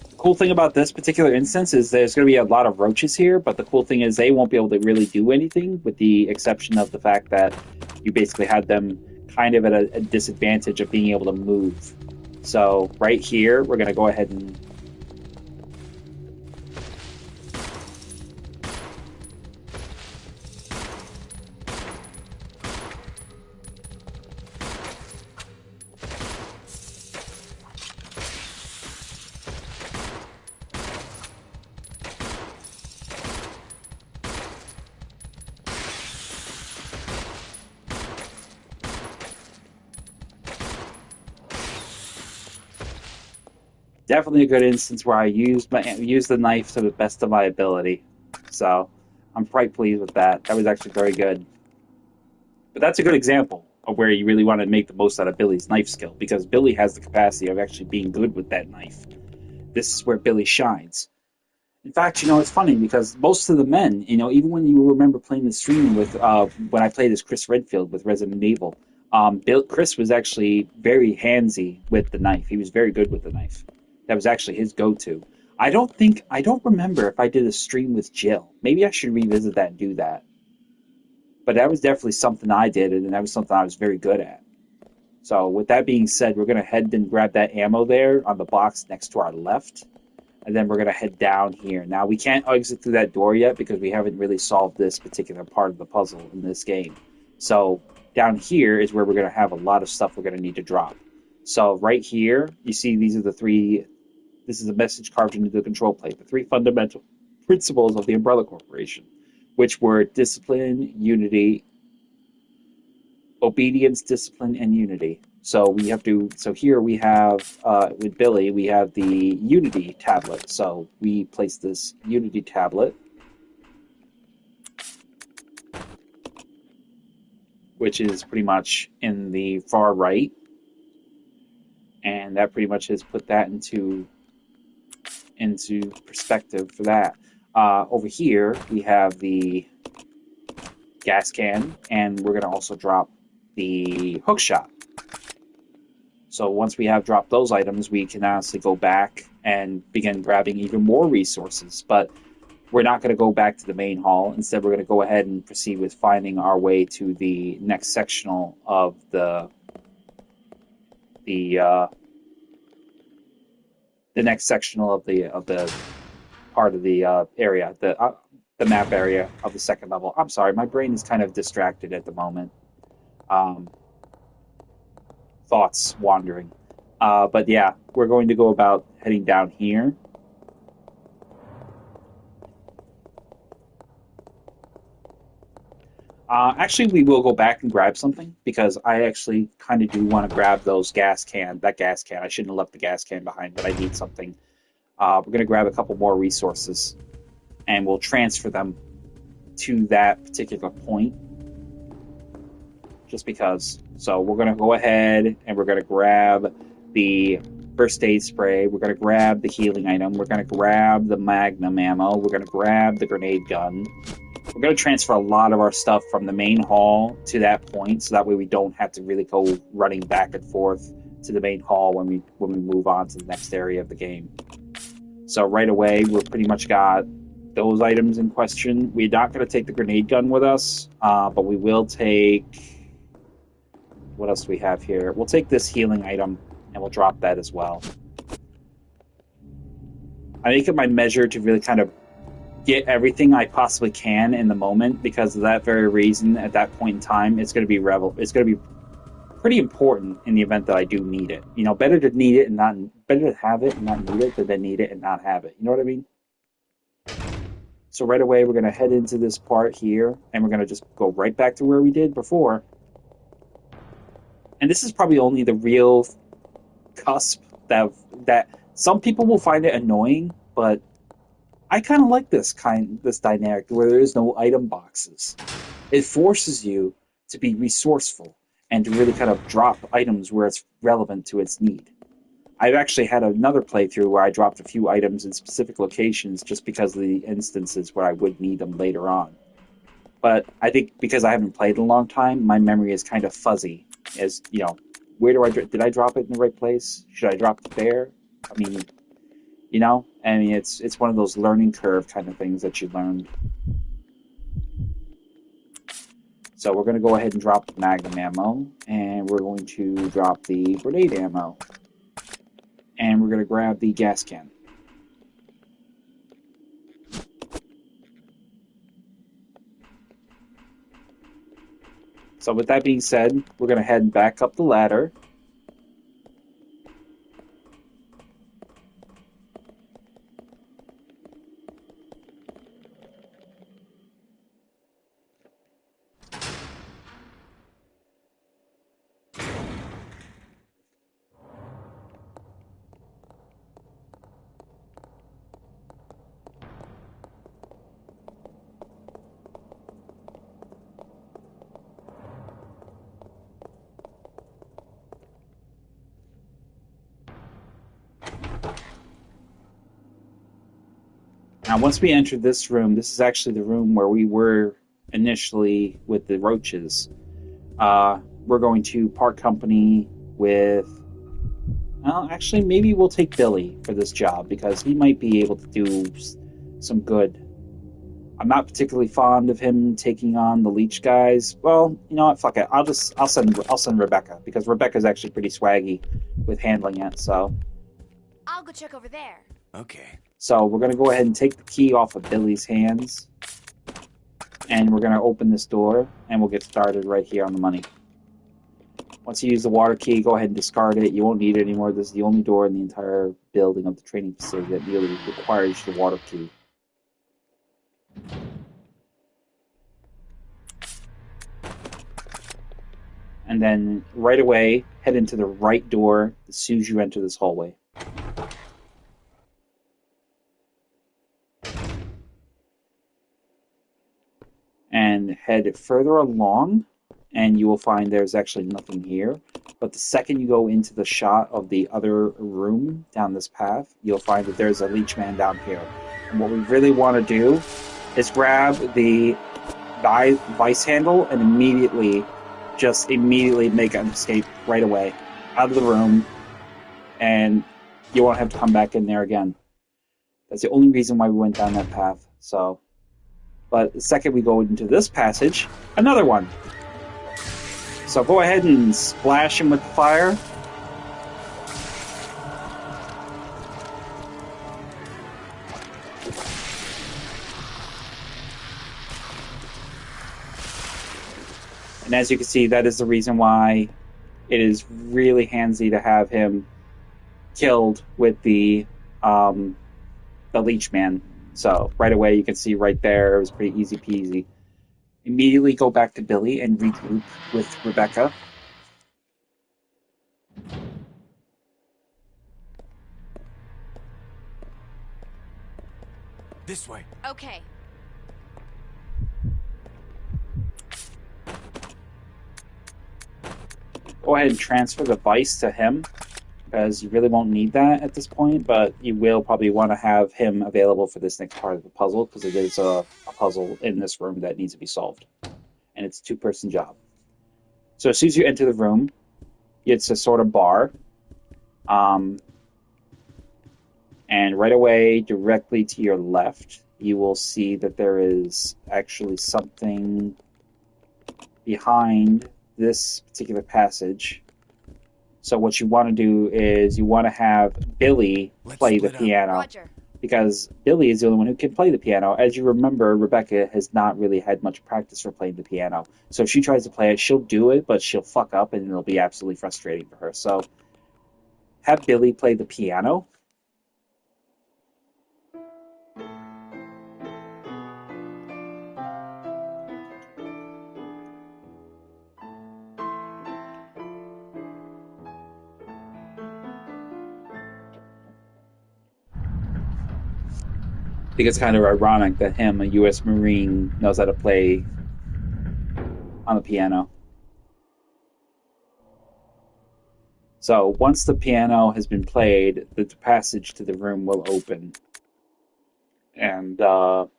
the cool thing about this particular instance is there's going to be a lot of roaches here, but the cool thing is they won't be able to really do anything, with the exception of the fact that you basically had them kind of at a disadvantage of being able to move. So right here, we're going to go ahead and definitely a good instance where I used the knife to the best of my ability. So I'm quite pleased with that. That was actually very good. But that's a good example of where you really want to make the most out of Billy's knife skill, because Billy has the capacity of actually being good with that knife. This is where Billy shines. In fact, it's funny because most of the men, even when you remember playing the stream with, when I played as Chris Redfield with Resident Evil, Chris was actually very handsy with the knife. He was very good with the knife. That was actually his go-to. I don't remember if I did a stream with Jill. Maybe I should revisit that and do that. But that was definitely something I did, and that was something I was very good at. So with that being said, we're going to head and grab that ammo there on the box next to our left. And then we're going to head down here. Now, we can't exit through that door yet because we haven't really solved this particular part of the puzzle in this game. So down here is where we're going to have a lot of stuff we're going to need to drop. So right here, you see these are the three... This is a message carved into the control plate. The 3 fundamental principles of the Umbrella Corporation, which were discipline, unity, obedience, discipline, and unity. So here we have, with Billy, we have the Unity tablet. So we place this Unity tablet, which is pretty much in the far right. And that pretty much has put that into perspective for that. Over here, we have the gas can, and we're going to also drop the hook shot. So once we have dropped those items, we can honestly go back and begin grabbing even more resources. But we're not going to go back to the main hall. Instead, we're going to go ahead and proceed with finding our way to the next sectional of the next sectional of the part of the area, the map area of the second level. I'm sorry, my brain is kind of distracted at the moment. Thoughts wandering. But yeah, we're going to go about heading down here. Actually, we will go back and grab something, because I actually kind of do want to grab that gas can. I shouldn't have left the gas can behind, but I need something. We're going to grab a couple more resources, and we'll transfer them to that particular point, just because. So we're going to go ahead and we're going to grab the first aid spray. We're going to grab the healing item. We're going to grab the magnum ammo. We're going to grab the grenade gun. We're going to transfer a lot of our stuff from the main hall to that point, so that way we don't have to really go running back and forth to the main hall when we move on to the next area of the game. So right away, we're pretty much got those items in question. We're not going to take the grenade gun with us, but we will take... What else do we have here? We'll take this healing item, and we'll drop that as well. I make it my measure to really kind of get everything I possibly can in the moment, because of that very reason. At that point in time, it's going to be It's going to be pretty important in the event that I do need it. You know, better to need it and not better to have it and not need it than need it and not have it. You know what I mean? So right away, we're going to head into this part here, and we're going to just go right back to where we did before. And this is probably only the real cusp that some people will find it annoying, but I kind of like this dynamic where there is no item boxes. It forces you to be resourceful and to really kind of drop items where it's relevant to its need. I've actually had another playthrough where I dropped a few items in specific locations just because of the instances where I would need them later on. But I think because I haven't played in a long time, my memory is kind of fuzzy. As you know, did I drop it in the right place? Should I drop it there? I mean, it's one of those learning curve kind of things that you learn. So we're going to go ahead and drop the magnum ammo, and we're going to drop the grenade ammo, and we're going to grab the gas can. So with that being said, we're going to head back up the ladder. Now, once we enter this room, this is actually the room where we were initially with the roaches. We're going to part company with... Well, actually, maybe we'll take Billy for this job, because he might be able to do some good. I'm not particularly fond of him taking on the leech guys. Well, you know what? Fuck it. I'll send Rebecca, because Rebecca's actually pretty swaggy with handling it. So I'll go check over there. Okay. So we're going to go ahead and take the key off of Billy's hands, and we're going to open this door, and we'll get started right here on the money. Once you use the water key, go ahead and discard it. You won't need it anymore. This is the only door in the entire building of the training facility that really requires the water key. And then right away, head into the right door as soon as you enter this hallway. And head further along, and you will find there's actually nothing here. But the second you go into the shot of the other room down this path, you'll find that there's a leech man down here. And what we really want to do is grab the vice handle and immediately make an escape right away out of the room, and you won't have to come back in there again. That's the only reason why we went down that path. But the second we go into this passage, another one. So go ahead and splash him with fire. And as you can see, that is the reason why it is really handsy to have him killed with the leech man. So right away, you can see right there, it was pretty easy peasy. Immediately go back to Billy and regroup with Rebecca. This way. Okay. Go ahead and transfer the vice to him, because you really won't need that at this point, but you will probably want to have him available for this next part of the puzzle, because it is a puzzle in this room that needs to be solved. And it's a two-person job. So as soon as you enter the room, it's a sort of bar. And right away, directly to your left, you will see that there is actually something behind this particular passage. So what you want to do is you want to have Billy play the piano. Roger. Because Billy is the only one who can play the piano. As you remember, Rebecca has not really had much practice for playing the piano. So if she tries to play it, she'll do it, but she'll fuck up and it'll be absolutely frustrating for her. So have Billy play the piano. I think it's kind of ironic that him, a U.S. Marine, knows how to play on the piano. So once the piano has been played, the passage to the room will open. And a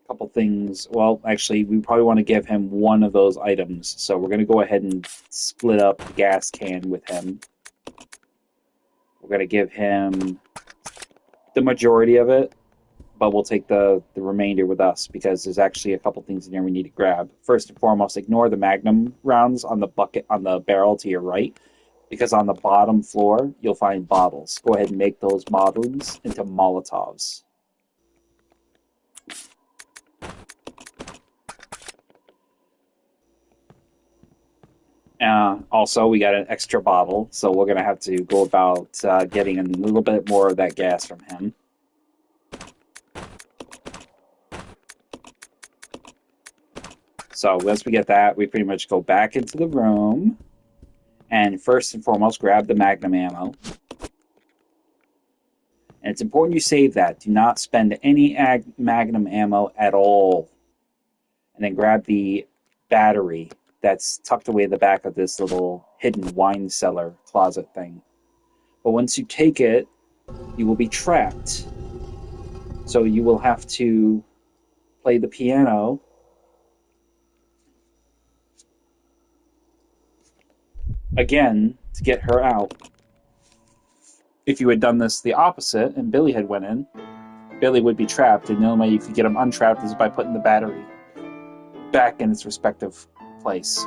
couple things. Well, actually, we probably want to give him one of those items. So we're going to go ahead and split up the gas can with him. We're going to give him the majority of it, but we'll take the remainder with us because there's actually a couple things in there we need to grab. First and foremost, ignore the Magnum rounds on the bucket on the barrel to your right, because on the bottom floor you'll find bottles. Go ahead and make those bottles into Molotovs. Also, we got an extra bottle, so we're going to have to go about getting a little bit more of that gas from him. So once we get that, we pretty much go back into the room, and first and foremost, grab the Magnum ammo. And it's important you save that. Do not spend any Magnum ammo at all. And then grab the battery that's tucked away in the back of this little hidden wine cellar closet thing. But once you take it, you will be trapped. So you will have to play the piano again to get her out. If you had done this the opposite and Billy had went in, Billy would be trapped, and the only way you could get him untrapped is by putting the battery back in its respective place.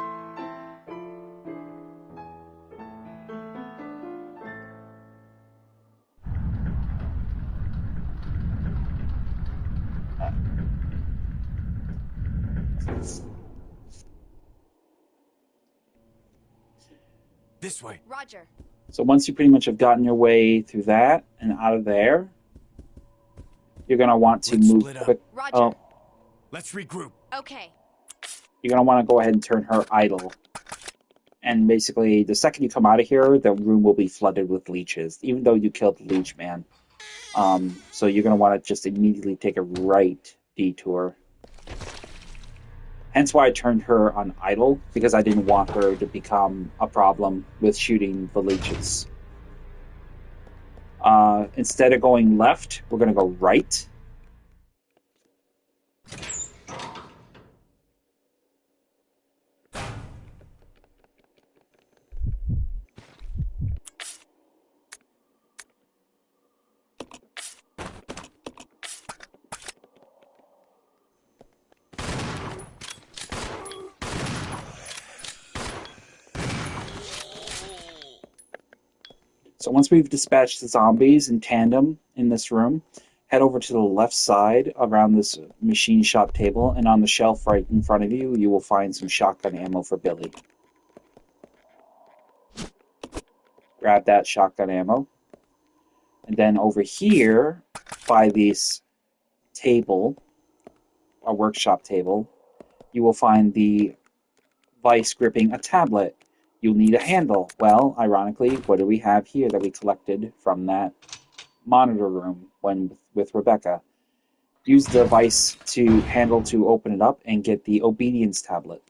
This way. Roger. So once you pretty much have gotten your way through that and out of there, you're going to want to move quick. Roger. Oh, Let's regroup. Okay. you're going to want to go ahead and turn her idle. And basically, the second you come out of here, the room will be flooded with leeches, even though you killed the leech man. So you're going to want to just immediately take a right detour. Hence why I turned her on idle, because I didn't want her to become a problem with shooting the leeches. Instead of going left, we're going to go right. So once we've dispatched the zombies in tandem in this room, head over to the left side around this machine shop table, and on the shelf right in front of you, you will find some shotgun ammo for Billy. Grab that shotgun ammo. And then over here, by this table, a workshop table, you will find the vice gripping a tablet. You'll need a handle. Well, ironically, what do we have here that we collected from that monitor room with Rebecca? Use the vice to handle to open it up and get the obedience tablet.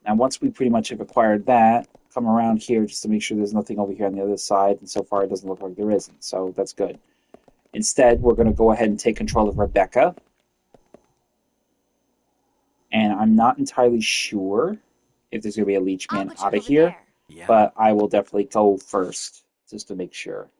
Now, once we pretty much have acquired that, come around here just to make sure there's nothing over here on the other side, and so far it doesn't look like there isn't, so that's good. Instead, we're going to go ahead and take control of Rebecca. And I'm not entirely sure if there's going to be a leech man out of here, Yeah. but I will definitely go first just to make sure.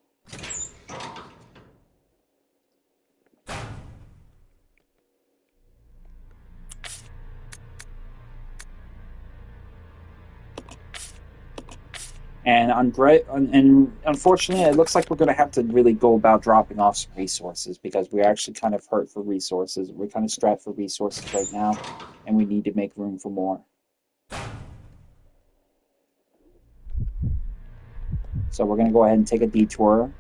And unfortunately, it looks like we're going to have to really go about dropping off some resources because we're actually kind of hurt for resources. We're kind of strapped for resources right now, and we need to make room for more. So we're going to go ahead and take a detour.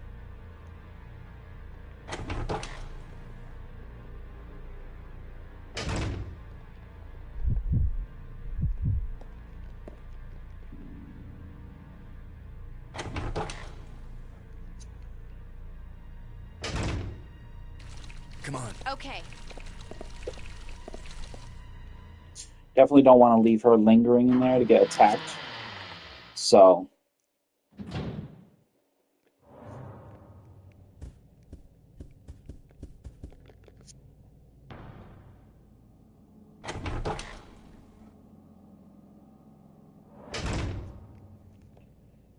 Come on. Okay. Definitely don't want to leave her lingering in there to get attacked. So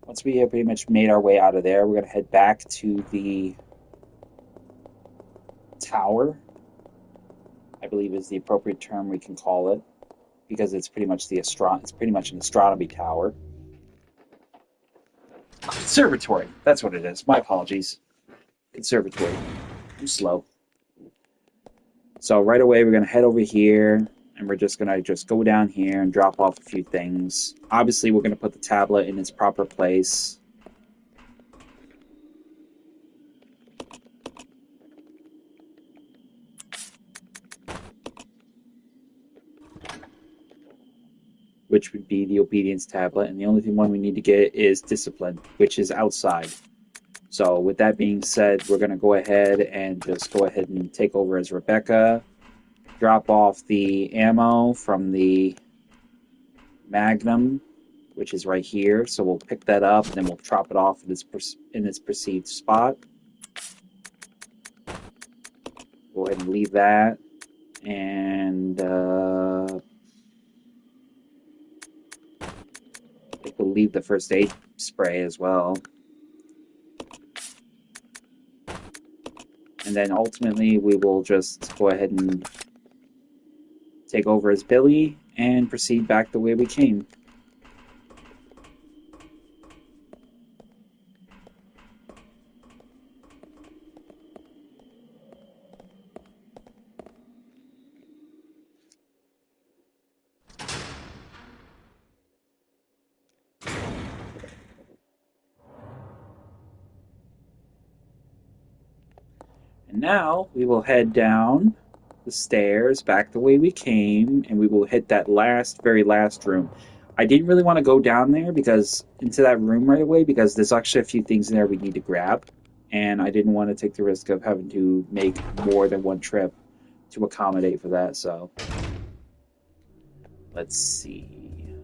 once we have pretty much made our way out of there, we're going to head back to the tower, I believe is the appropriate term we can call it, because it's pretty much it's pretty much an astronomy tower. Conservatory, that's what it is. My apologies. Conservatory. I'm slow. So right away we're going to head over here, and we're just going to go down here and drop off a few things. Obviously we're going to put the tablet in its proper place. Which would be the obedience tablet, and the only one we need to get is discipline, which is outside. So with that being said, we're going to go ahead and take over as Rebecca, drop off the ammo from the Magnum, which is right here. So we'll pick that up, and then we'll drop it off in its perceived spot. Go ahead and leave that, and I think we'll leave the first aid spray as well. And then ultimately, we will just go ahead and take over as Billy and proceed back the way we came. And now we will head down the stairs back the way we came, and we will hit that very last room. I didn't really want to go down there into that room right away because there's actually a few things in there we need to grab, and I didn't want to take the risk of having to make more than one trip to accommodate for that. So let's see.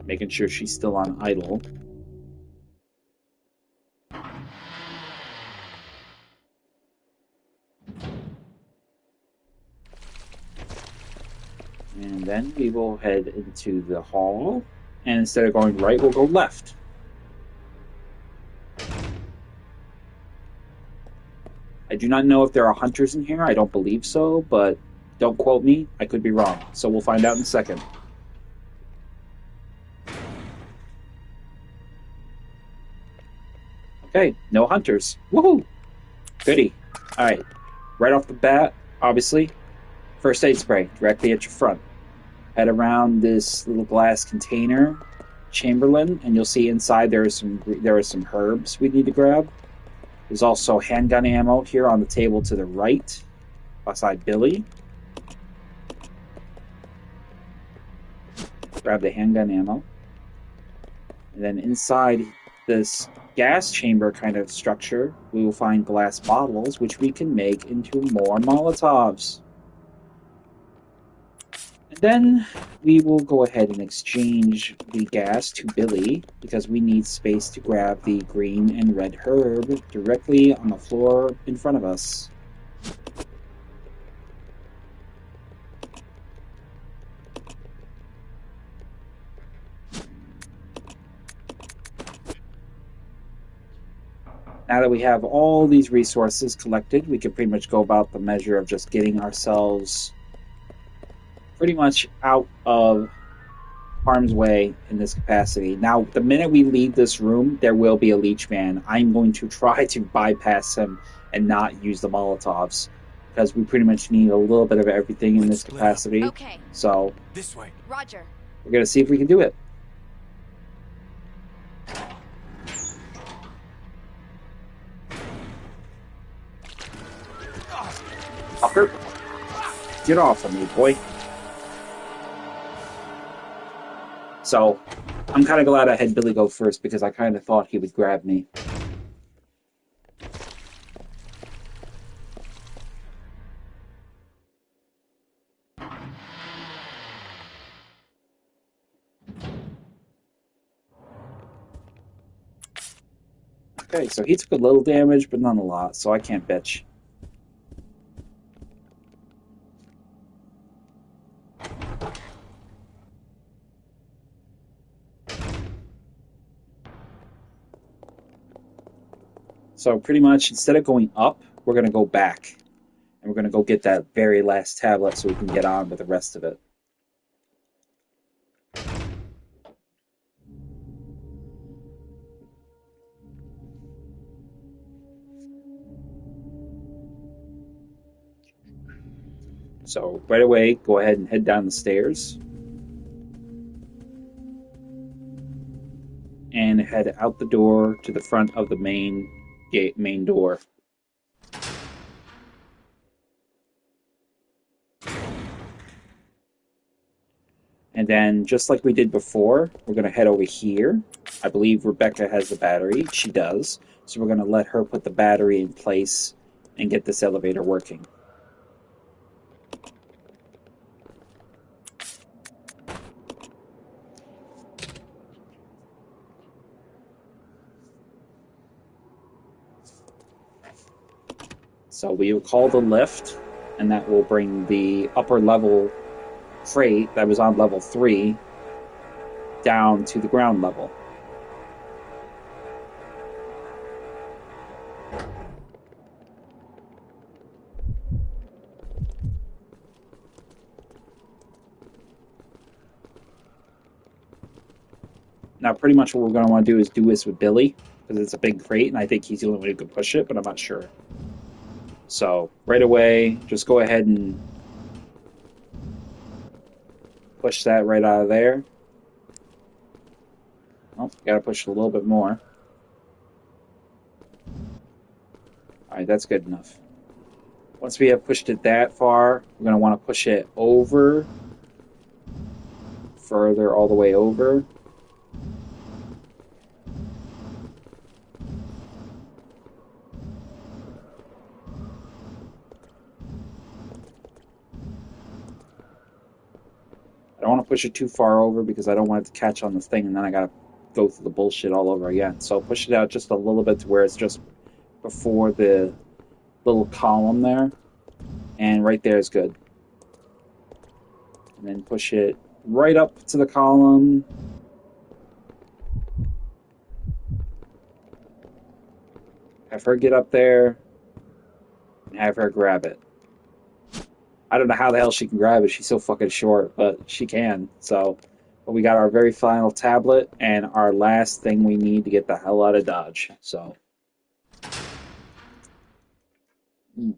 Making sure she's still on idle. And then we will head into the hall, and instead of going right, we'll go left. I do not know if there are hunters in here. I don't believe so, but don't quote me. I could be wrong. So we'll find out in a second. Okay, no hunters. Woohoo! Goody. Alright, right off the bat, obviously, first aid spray directly at your front. Head around this little glass container, Chamberlain, and you'll see inside there are some herbs we need to grab. There's also handgun ammo here on the table to the right, beside Billy. Grab the handgun ammo. And then inside this gas chamber kind of structure, we will find glass bottles, which we can make into more Molotovs. And Then we will go ahead and exchange the gas to Billy because we need space to grab the green and red herb directly on the floor in front of us. Now that we have all these resources collected, we can pretty much go about the measure of just getting ourselves pretty much out of harm's way in this capacity. Now, the minute we leave this room, there will be a leech man. I'm going to try to bypass him and not use the Molotovs because we pretty much need a little bit of everything in this capacity. Okay. So, This way. Roger. we're going to see if we can do it. Fucker. Get off of me, boy. So, I'm kind of glad I had Billy go first because I kind of thought he would grab me. Okay, so he took a little damage, but not a lot, so I can't bitch. So pretty much, instead of going up, we're going to go back. And we're going to go get that very last tablet so we can get on with the rest of it. So right away, go ahead and head down the stairs. And head out the door to the front of the main gate, main door. And then, just like we did before, we're going to head over here. I believe Rebecca has the battery. She does. So we're going to let her put the battery in place and get this elevator working. So we will call the lift, and that will bring the upper level freight that was on level 3 down to the ground level. Now, pretty much what we're going to want to do is do this with Billy, because it's a big crate, and I think he's the only one who can push it, but I'm not sure. So, right away, just go ahead and push that right out of there. Oh, got to push it a little bit more. Alright, that's good enough. Once we have pushed it that far, we're going to want to push it over, further all the way over. I don't want to push it too far over because I don't want it to catch on the thing and then I got to go through the bullshit all over again. So push it out just a little bit to where it's just before the little column there. And right there is good. And then push it right up to the column. Have her get up there and have her grab it. I don't know how the hell she can grab it. She's so fucking short, but she can. So, but we got our very final tablet and our last thing we need to get the hell out of Dodge. So, we're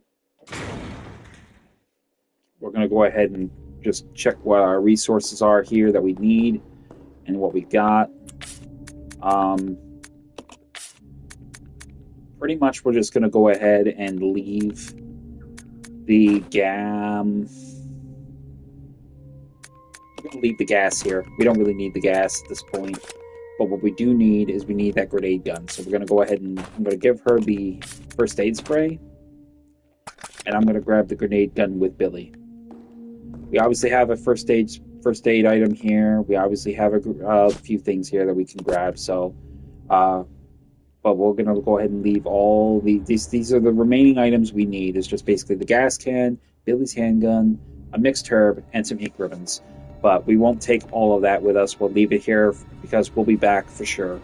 going to go ahead and just check what our resources are here that we need and what we got. Pretty much we're just going to go ahead and leave the leave the gas here. We don't really need the gas at this point. But what we do need is we need that grenade gun. So we're going to go ahead and I'm going to give her the first aid spray. And I'm going to grab the grenade gun with Billy. We obviously have a first aid item here. We obviously have a few things here that we can grab. So, but we're gonna go ahead and leave all these are the remaining items we need. It's just basically the gas can, Billy's handgun, a mixed herb, and some ink ribbons. But we won't take all of that with us. We'll leave it here because we'll be back for sure,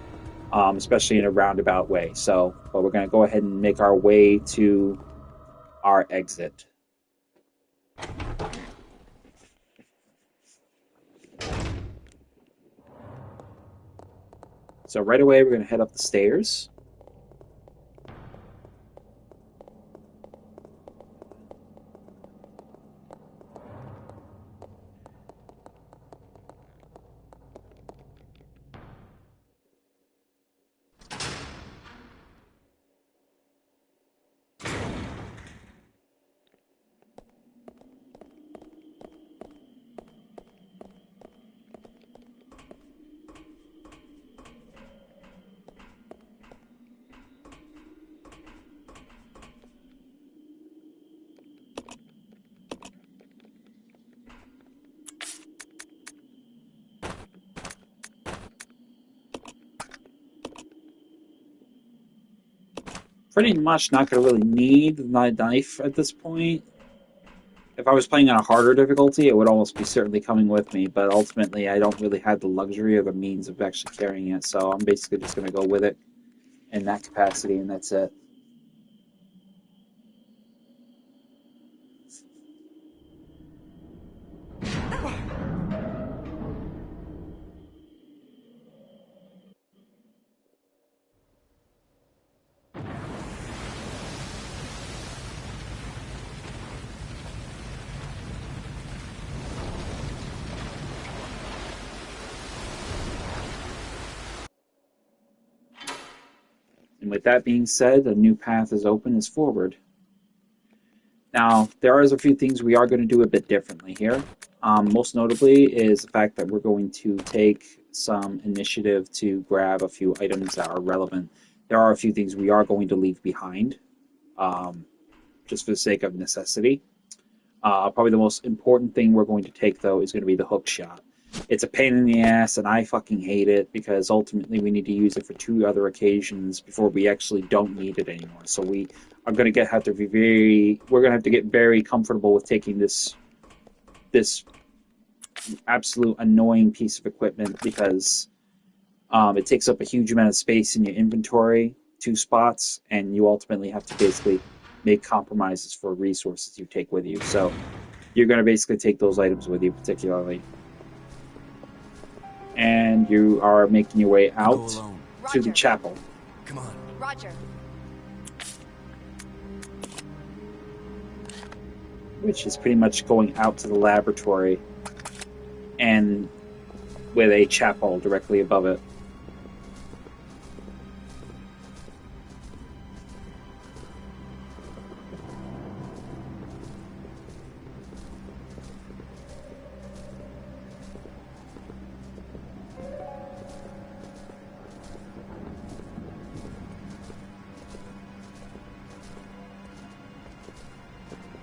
especially in a roundabout way. So, but we're gonna go ahead and make our way to our exit. So right away, we're going to head up the stairs. Pretty much not going to really need my knife at this point. If I was playing on a harder difficulty, it would almost be certainly coming with me, but ultimately I don't really have the luxury or the means of actually carrying it, so I'm basically just going to go with it in that capacity, and that's it. And with that being said, a new path is open is forward. Now, there is a few things we are going to do a bit differently here. Most notably is the fact that we're going to take some initiative to grab a few items that are relevant. There are a few things we are going to leave behind, just for the sake of necessity. Probably the most important thing we're going to take, though, is going to be the hook shot. It's a pain in the ass, and I fucking hate it because ultimately we need to use it for 2 other occasions before we actually don't need it anymore. So we are going to have to we're going to have to get very comfortable with taking this absolute annoying piece of equipment because it takes up a huge amount of space in your inventory, 2 spots, and you ultimately have to basically make compromises for resources you take with you. So you're going to basically take those items with you particularly. And you are making your way out to the chapel. Come on. Roger. Which is pretty much going out to the laboratory and with a chapel directly above it.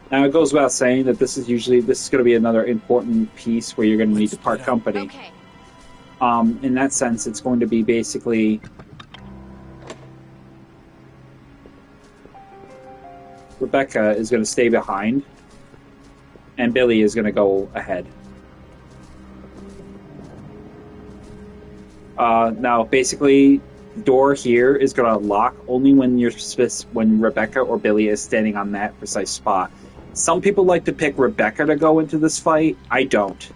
Now, it goes without saying that this is going to be another important piece where you're going to need to part company. Okay. In that sense, it's going to be basically Rebecca is going to stay behind, and Billy is going to go ahead. Now, basically, the door here is going to lock only when Rebecca or Billy is standing on that precise spot. Some people like to pick Rebecca to go into this fight. I don't.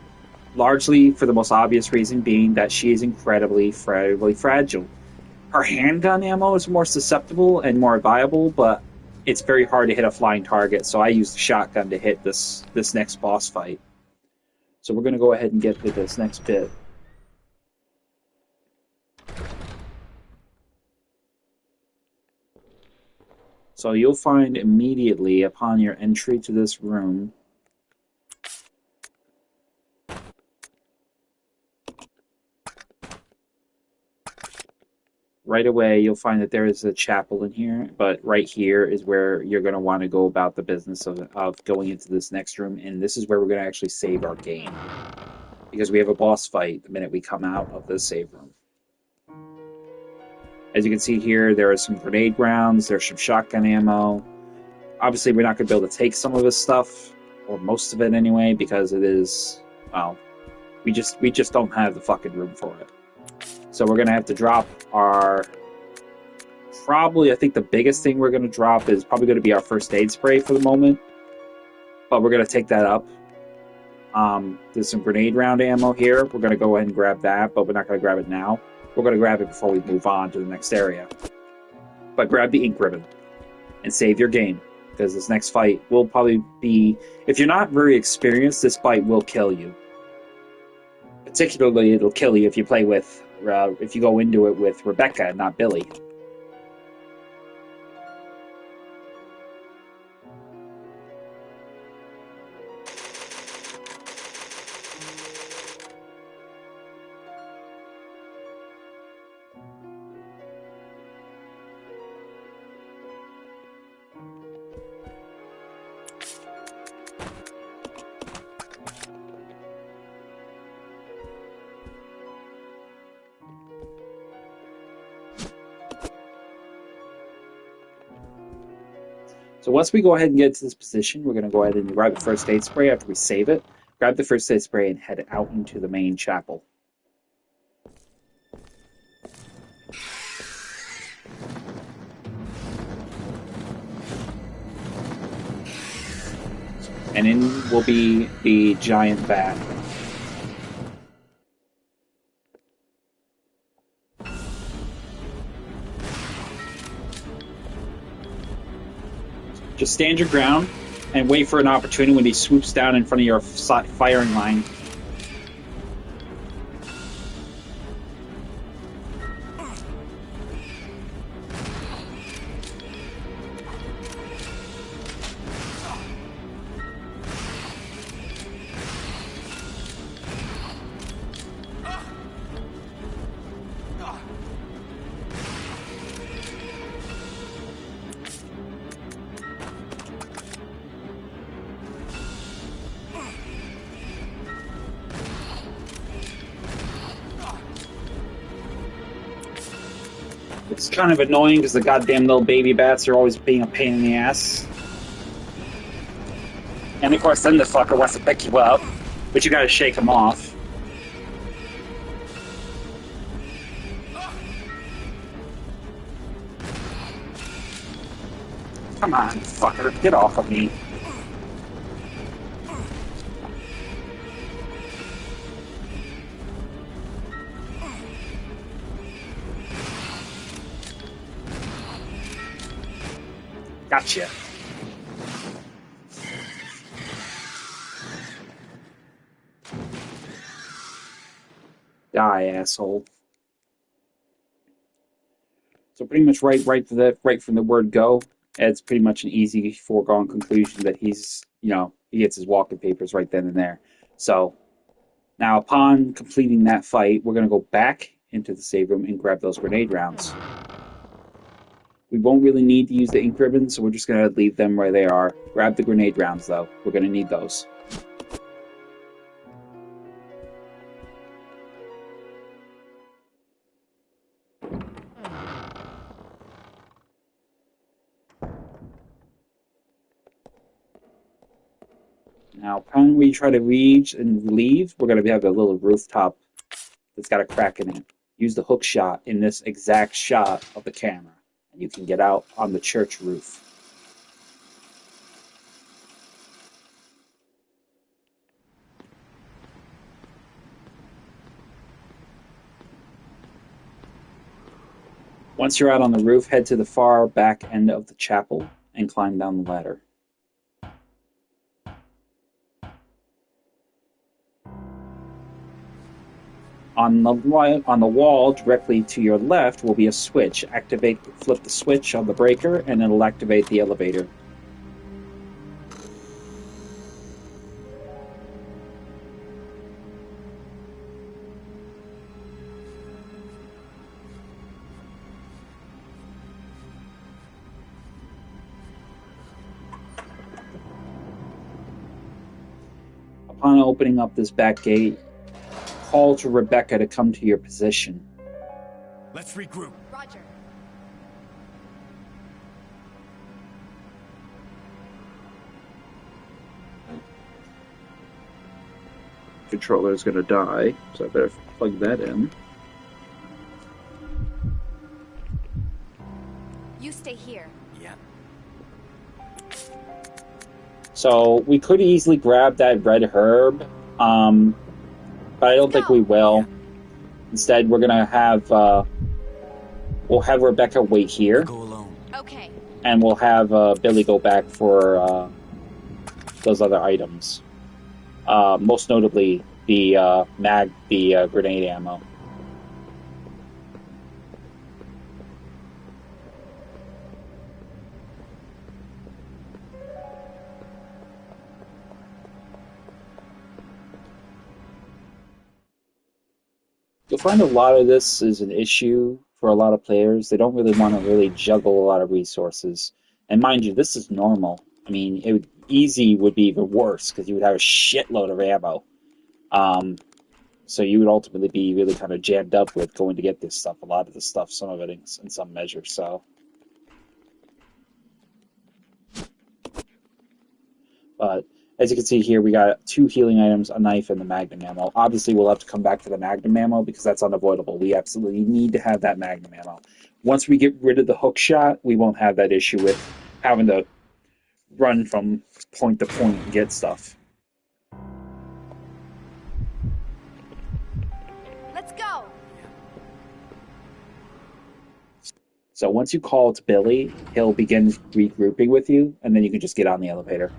Largely for the most obvious reason being that she is incredibly fragile. Her handgun ammo is more susceptible and more viable, but it's very hard to hit a flying target, so I use the shotgun to hit this next boss fight. So we're going to go ahead and get to this next bit. So you'll find immediately upon your entry to this room right away you'll find that there is a chapel in here, but right here is where you're going to want to go about the business of going into this next room, and this is where we're going to actually save our game. Because we have a boss fight the minute we come out of the save room. As you can see here, there are some grenade rounds, there's some shotgun ammo. Obviously, we're not going to be able to take some of this stuff, or most of it anyway, because it is, well, we just don't have the fucking room for it. So we're going to have to drop our... Probably, I think the biggest thing we're going to drop is probably going to be our first aid spray for the moment. But we're going to take that up. There's some grenade round ammo here. We're going to go ahead and grab that, but we're not going to grab it now. We're going to grab it before we move on to the next area. But grab the ink ribbon and save your game, because this next fight will probably be... If you're not very experienced, this fight will kill you. Particularly, it'll kill you if you play with... if you go into it with Rebecca and not Billy. So once we go ahead and get to this position, we're going to go ahead and grab the first aid spray after we save it. Grab the first aid spray and head out into the main chapel. And in will be the giant bat. Just stand your ground and wait for an opportunity when he swoops down in front of your firing line. It's kind of annoying because the goddamn little baby bats are always being a pain in the ass. And of course, then the fucker wants to pick you up, but you gotta shake him off. Come on, fucker, get off of me. Gotcha. Die, asshole. So pretty much right from the word go, it's pretty much an easy foregone conclusion that he's, he gets his walking papers right then and there. So now upon completing that fight, we're going to go back into the save room and grab those grenade rounds. We won't really need to use the ink ribbon, so we're just going to leave them where they are. Grab the grenade rounds, though. We're going to need those. Now, upon we try to reach and leave, we're going to have a little rooftop that's got a crack in it. Use the hook shot in this exact shot of the camera, and you can get out on the church roof. Once you're out on the roof, head to the far back end of the chapel and climb down the ladder. On the wall directly to your left will be a switch. Flip the switch on the breaker, and it'll activate the elevator. Upon opening up this back gate, call to Rebecca to come to your position. Let's regroup. Roger. Controller is going to die, so I better plug that in. You stay here. Yeah. So we could easily grab that red herb, but I don't think we will. Instead, we're going to have we'll have Rebecca wait here. I'll go alone. Okay. And we'll have Billy go back for those other items. Most notably, the grenade ammo. You'll find a lot of this is an issue for a lot of players. They don't really want to really juggle a lot of resources. And mind you, this is normal. I mean, easy would be even worse because you would have a shitload of ammo. So you would ultimately be really kind of jammed up with going to get this stuff. A lot of the stuff, some of it in some measure. So, but as you can see here, we got 2 healing items, a knife, and the magnum ammo. Obviously, we'll have to come back to the magnum ammo because that's unavoidable. We absolutely need to have that magnum ammo. Once we get rid of the hook shot, we won't have that issue with having to run from point to point and get stuff. Let's go. So once you call to Billy, he'll begin regrouping with you, and then you can just get on the elevator.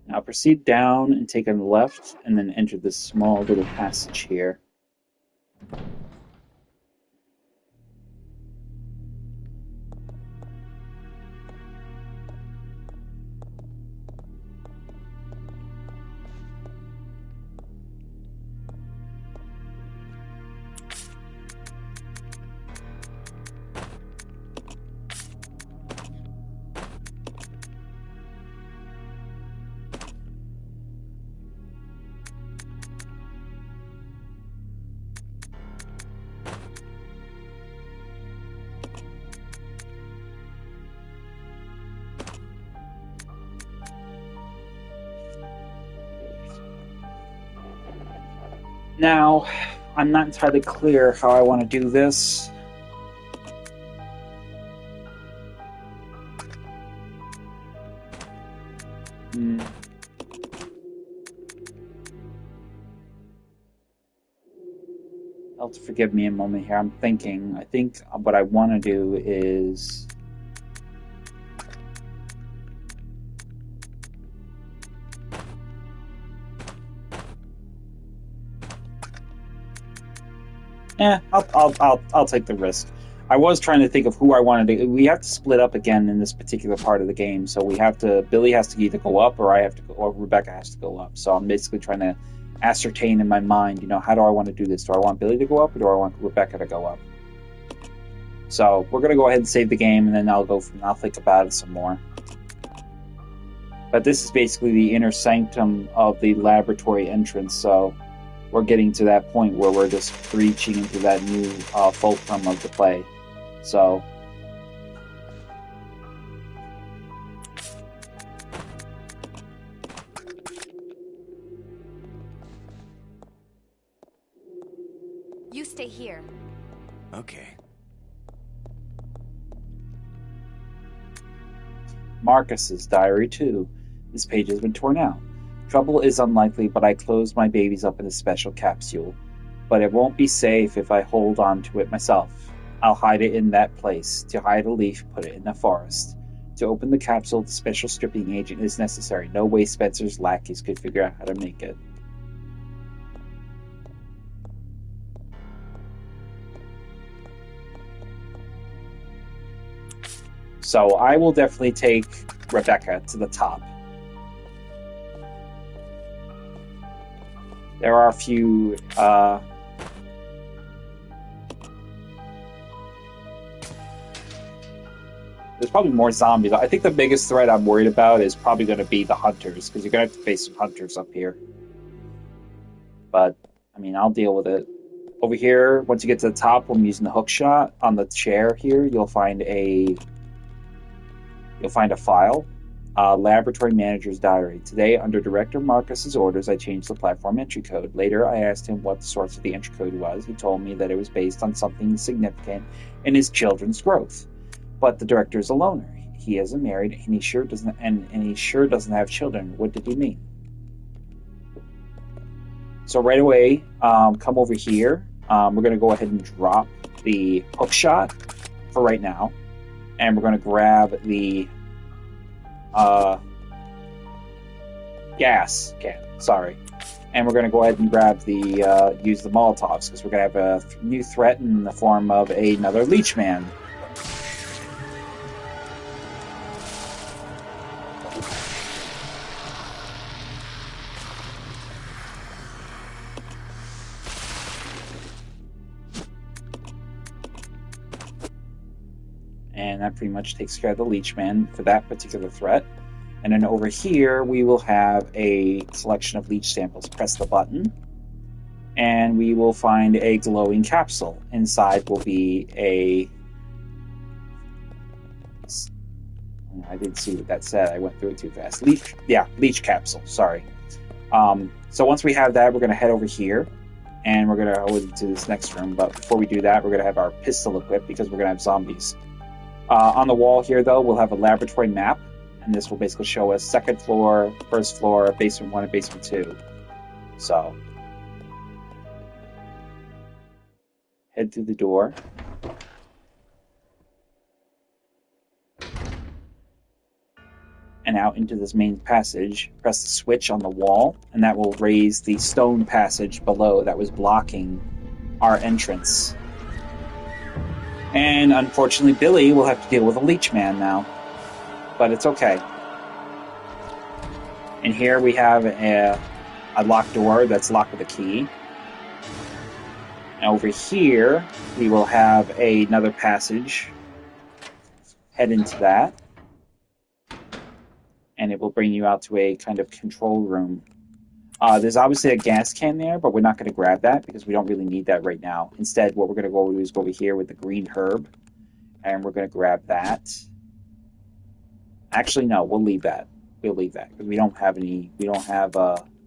Now proceed down and take on the left, and then enter this small little passage here. Now, I'm not entirely clear how I want to do this. I'll have to forgive me a moment here. I'm thinking. I think what I want to do is... I'll take the risk. I was trying to think of who I wanted to. We have to split up again in this particular part of the game, so we have to. Billy has to either go up, or I have to go, or Rebecca has to go up. So I'm basically trying to ascertain in my mind, how do I want to do this? Do I want Billy to go up, or do I want Rebecca to go up? So we're gonna go ahead and save the game, and then I'll think about it some more. But this is basically the inner sanctum of the laboratory entrance, so we're getting to that point where we're just reaching into that new fulcrum of the play. So, You stay here. Okay. Marcus's diary 2. This page has been torn out. Trouble is unlikely, but I closed my babies up in a special capsule. But it won't be safe if I hold on to it myself. I'll hide it in that place. To hide a leaf, put it in the forest. To open the capsule, the special stripping agent is necessary. No way Spencer's lackeys could figure out how to make it. So I will definitely take Rebecca to the top. There are a few there's probably more zombies. I think the biggest threat I'm worried about is probably going to be the hunters, because you're going to have to face some hunters up here. But, I mean, I'll deal with it. Over here, once you get to the top, when I'm using the hook shot on the chair here, you'll find a file. Laboratory Manager's Diary. Today, under Director Marcus's orders, I changed the platform entry code. Later, I asked him what the source of the entry code was. He told me that it was based on something significant in his children's growth. But the director is a loner. He isn't married, and he sure doesn't have children. What did he mean? So right away, come over here. We're going to go ahead and drop the hook shot for right now, and we're going to grab the gas can. Sorry, and we're going to go ahead and grab the use the Molotovs, because we're going to have a new threat in the form of another Leechman. And that pretty much takes care of the Leechman for that particular threat. And then over here, we will have a selection of leech samples. Press the button, and we will find a glowing capsule. Inside will be a... I didn't see what that said. I went through it too fast. Leech capsule, sorry. So once we have that, we're going to head over here, and we're going to go into this next room. But before we do that, we're going to have our pistol equipped, because we're going to have zombies. On the wall here, though, we'll have a laboratory map, and this will basically show us second floor, first floor, basement 1, and basement 2. So, head through the door. And out into this main passage. Press the switch on the wall, and that will raise the stone passage below that was blocking our entrance. And unfortunately, Billy will have to deal with a Leechman now. But it's okay. And here we have a locked door that's locked with a key. And over here, we will have another passage. Head into that. And it will bring you out to a kind of control room. There's obviously a gas can there, but we're not going to grab that because we don't really need that right now. Instead, what we're going to go do is go over here with the green herb, and we're going to grab that. Actually, no, we'll leave that. We'll leave that because we don't have any. We don't have.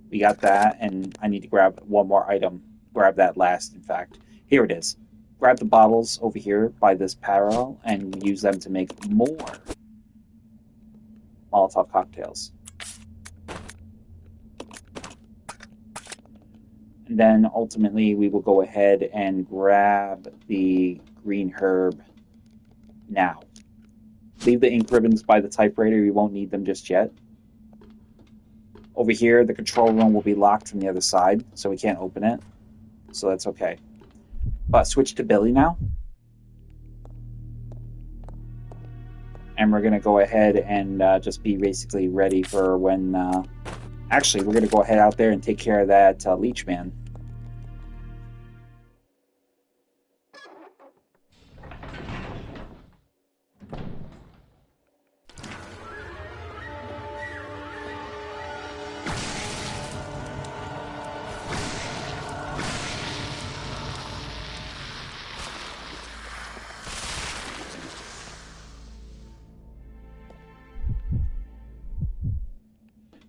We got that, and I need to grab one more item. Grab that last. In fact, here it is. Grab the bottles over here by this parallel and use them to make more Molotov cocktails. And then ultimately we will go ahead and grab the green herb now. Leave the ink ribbons by the typewriter. We won't need them just yet. Over here, the control room will be locked from the other side, so we can't open it. So that's okay. But switch to Billy now. And we're going to go ahead and just be basically ready for when... Actually, we're going to go ahead out there and take care of that Leechman.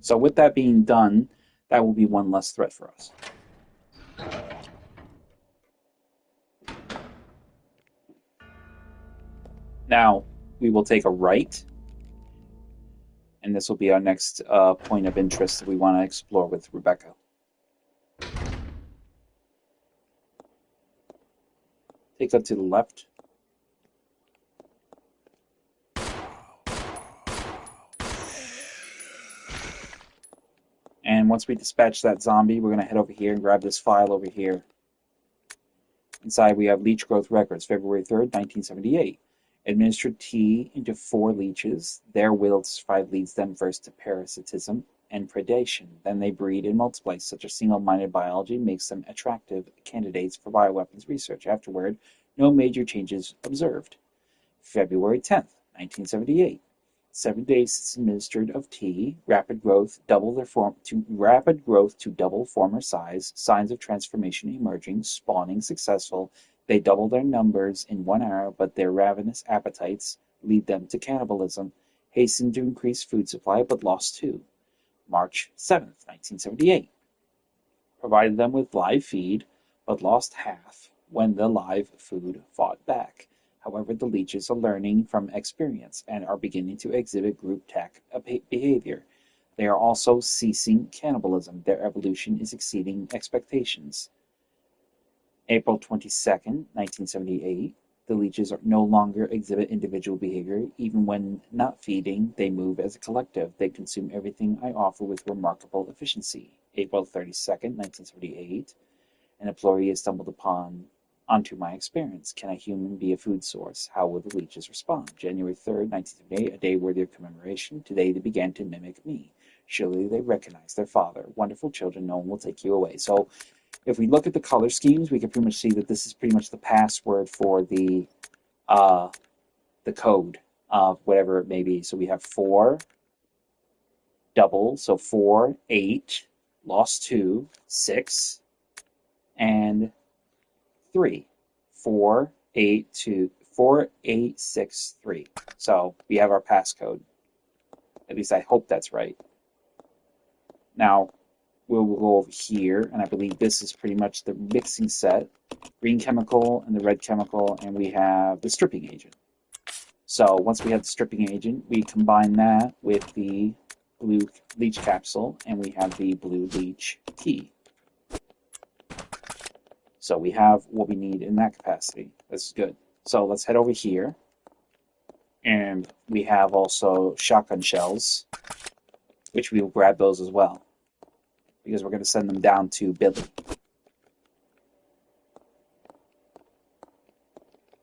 So with that being done, that will be one less threat for us. Now, we will take a right, and this will be our next point of interest that we want to explore with Rebecca. Take that to the left. And once we dispatch that zombie, we're going to head over here and grab this file over here. Inside, we have Leech Growth Records, February 3rd, 1978. Administer T into 4 leeches. Their will to survive leads them first to parasitism and predation. Then they breed and multiply. Such a single-minded biology makes them attractive candidates for bioweapons research. Afterward, no major changes observed. February 10th, 1978. 7 days since administered of T, rapid growth to double former size, signs of transformation emerging, spawning successful. They double their numbers in 1 hour, but their ravenous appetites lead them to cannibalism. Hastened to increase food supply, but lost 2. March 7th, 1978. Provided them with live feed, but lost half when the live food fought back. However, the leeches are learning from experience and are beginning to exhibit group attack behavior. They are also ceasing cannibalism. Their evolution is exceeding expectations. April 22nd, 1978. The leeches no longer exhibit individual behavior. Even when not feeding, they move as a collective. They consume everything I offer with remarkable efficiency. April 32nd, 1978. An employee has stumbled onto my experience. Can a human be a food source? How will the leeches respond? January 3rd, 1978, a day worthy of commemoration. Today they began to mimic me. Surely they recognize their father. Wonderful children, no one will take you away. So if we look at the color schemes, we can pretty much see that this is pretty much the password for the code of whatever it may be. So we have 4, double, so 4, 8, lost 2, 6, and 3. 4, 8, 2, 4, 8, 6, 3. So we have our passcode. At least I hope that's right. Now, we'll go over here, and I believe this is pretty much the mixing set. Green chemical and the red chemical, and we have the stripping agent. So once we have the stripping agent, we combine that with the blue leech capsule, and we have the blue leech key. So we have what we need in that capacity. This is good. So let's head over here. And we have also shotgun shells, which we will grab those as well, because we're going to send them down to Billy.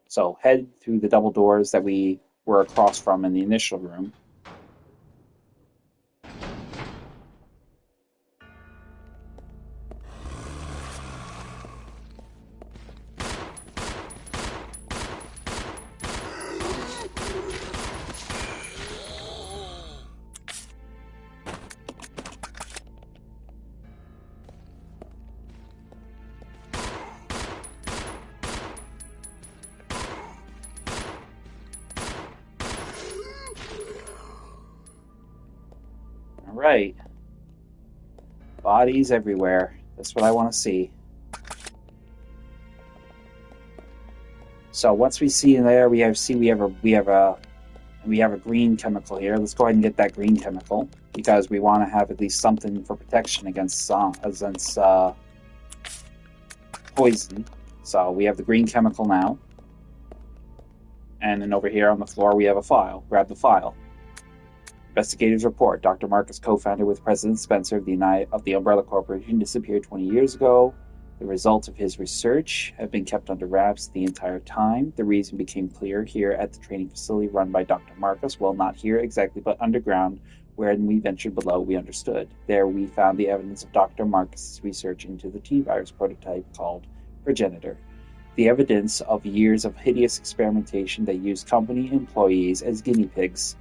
So head through the double doors that we were across from in the initial room. All right. Bodies everywhere. That's what I want to see. So once we see in there, we have a green chemical here. Let's go ahead and get that green chemical because we want to have at least something for protection against poison. So we have the green chemical now. And then over here on the floor, we have a file. Grab the file. Investigators report Dr. Marcus, co-founder with President Spencer of the Umbrella Corporation, disappeared 20 years ago. The results of his research have been kept under wraps the entire time. The reason became clear here at the training facility run by Dr. Marcus. Well, not here exactly, but underground, where we ventured below, we understood. There we found the evidence of Dr. Marcus's research into the T-virus prototype called Progenitor. The evidence of years of hideous experimentation that used company employees as guinea pigs.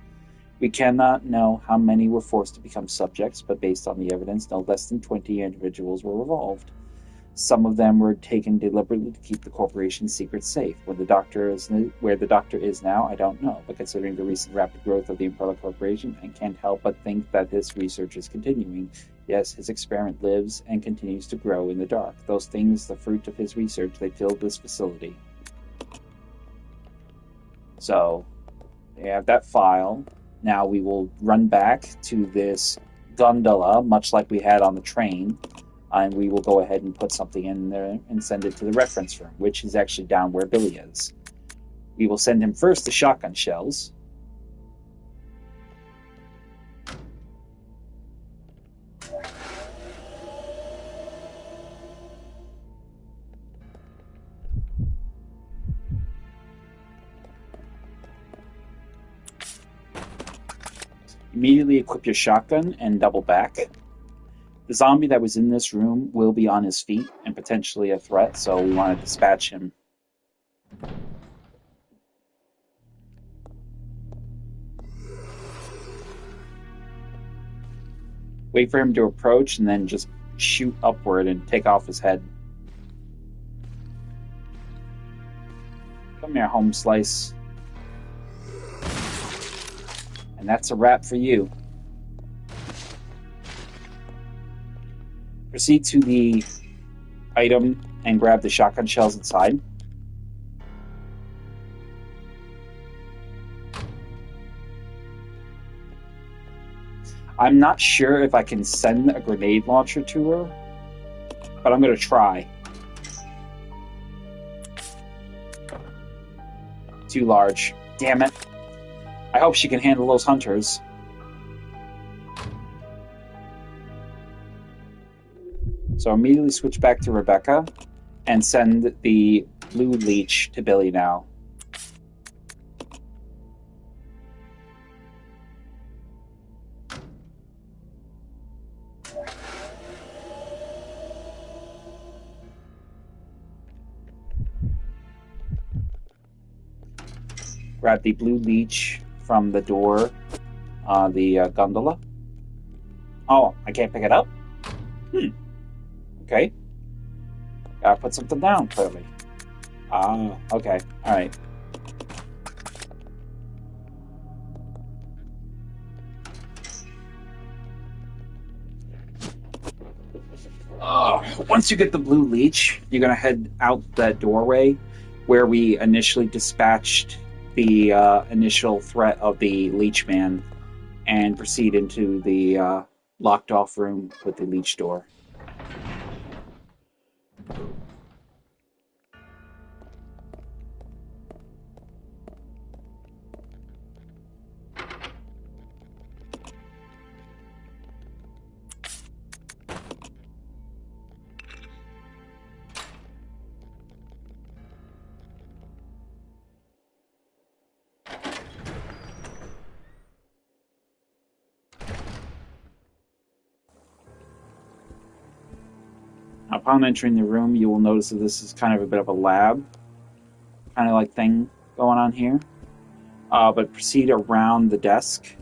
We cannot know how many were forced to become subjects, but based on the evidence, no less than 20 individuals were involved. Some of them were taken deliberately to keep the corporation's secrets safe. Where the doctor is now, I don't know. But considering the recent rapid growth of the Umbrella Corporation, I can't help but think that this research is continuing. Yes, his experiment lives and continues to grow in the dark. Those things, the fruit of his research, they filled this facility. So, they have that file. Now we will run back to this gondola, much like we had on the train, and we will go ahead and put something in there and send it to the reference room, which is actually down where Billy is. We will send him first the shotgun shells. Immediately equip your shotgun and double back. The zombie that was in this room will be on his feet and potentially a threat, so we want to dispatch him. Wait for him to approach and then just shoot upward and take off his head. Come here, home slice. And that's a wrap for you. Proceed to the item and grab the shotgun shells inside. I'm not sure if I can send a grenade launcher to her, but I'm going to try. Too large. Damn it. I hope she can handle those hunters. So immediately switch back to Rebecca and send the blue leech to Billy now. Grab the blue leech from the door, the gondola. Oh, I can't pick it up? Okay. Gotta put something down, clearly. Ah, okay. Alright. Once you get the blue leech, you're gonna head out that doorway where we initially dispatched the initial threat of the leech man and proceed into the locked off room with the leech door. Upon entering the room, you will notice that this is kind of a bit of a lab kind of like thing going on here. But proceed around the desk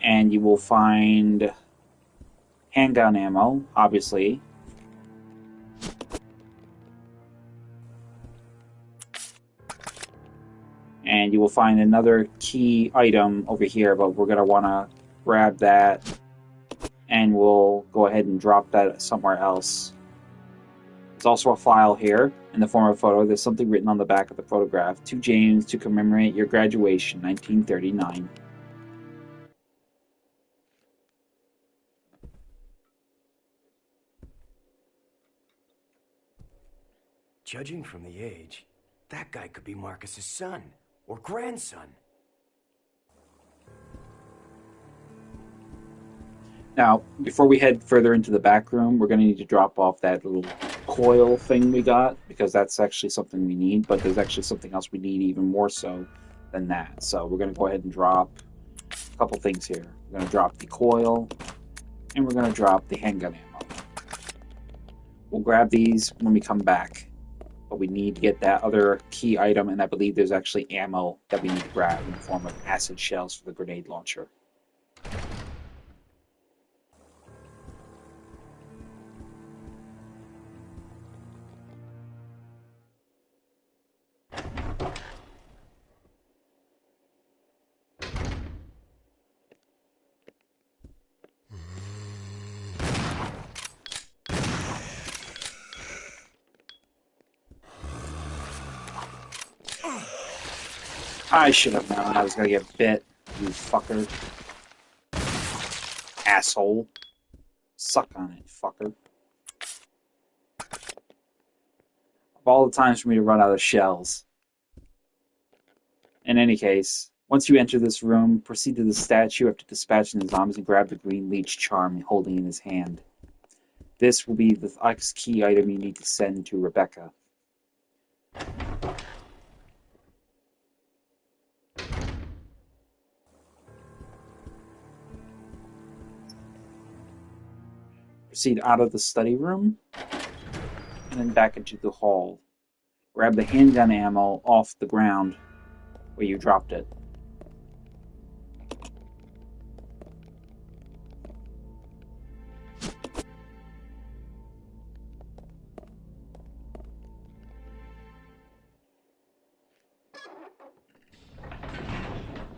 and you will find handgun ammo, obviously. And you will find another key item over here, but we're going to want to grab that and we'll go ahead and drop that somewhere else. There's also a file here in the form of a photo. There's something written on the back of the photograph. To James, to commemorate your graduation, 1939. Judging from the age, that guy could be Marcus's son or grandson. Now, before we head further into the back room, we're going to need to drop off that little coil thing we got, because that's actually something we need, but there's actually something else we need even more so than that. So we're going to go ahead and drop a couple things here. We're going to drop the coil, and we're going to drop the handgun ammo. We'll grab these when we come back, but we need to get that other key item, and I believe there's actually ammo that we need to grab in the form of acid shells for the grenade launcher. I should have known I was going to get bit, you fucker. Asshole. Suck on it, fucker. Of all the times for me to run out of shells. In any case, once you enter this room, proceed to the statue after dispatching the zombies and grab the green leech charm holding in his hand. This will be the X key item you need to send to Rebecca. proceed out of the study room and then back into the hall. Grab the handgun ammo off the ground where you dropped it.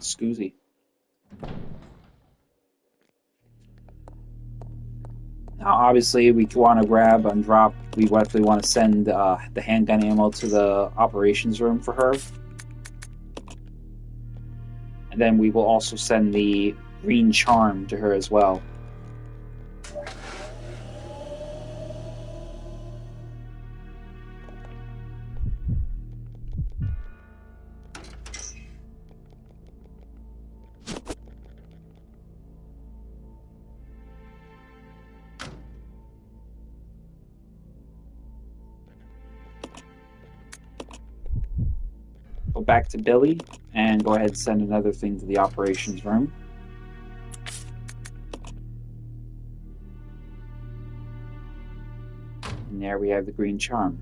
Scoozy. Now, obviously, we want to grab and drop. We definitely want to send the handgun ammo to the operations room for her. And then we will also send the green charm to her as well. Go back to Billy and go ahead and send another thing to the operations room. And there we have the green charm.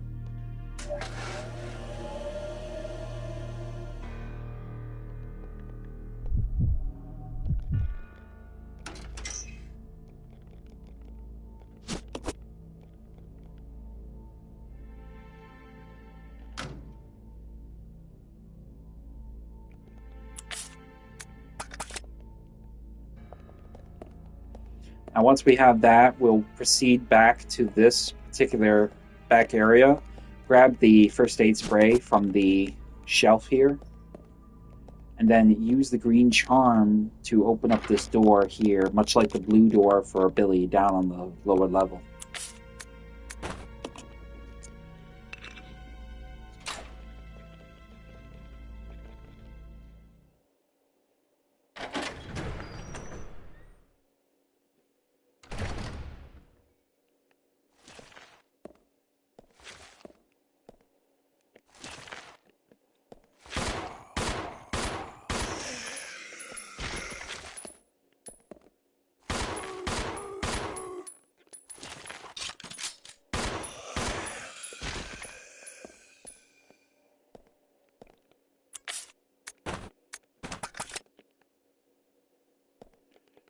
Now, once we have that, we'll proceed back to this particular back area. Grab the first aid spray from the shelf here, and then use the green charm to open up this door here, much like the blue door for Billy down on the lower level.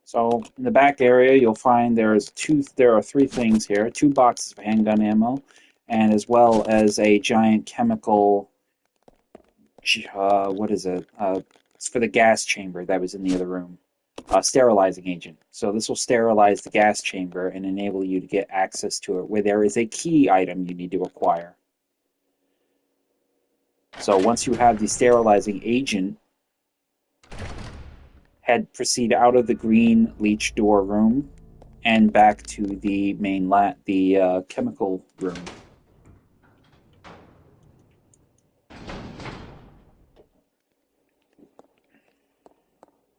So in the back area, you'll find there are three things here: 2 boxes of handgun ammo, and as well as a giant chemical. What is it? It's for the gas chamber that was in the other room. Sterilizing agent. So this will sterilize the gas chamber and enable you to get access to it, where there is a key item you need to acquire. So once you have the sterilizing agent, proceed out of the green leech door room and back to the main chemical room.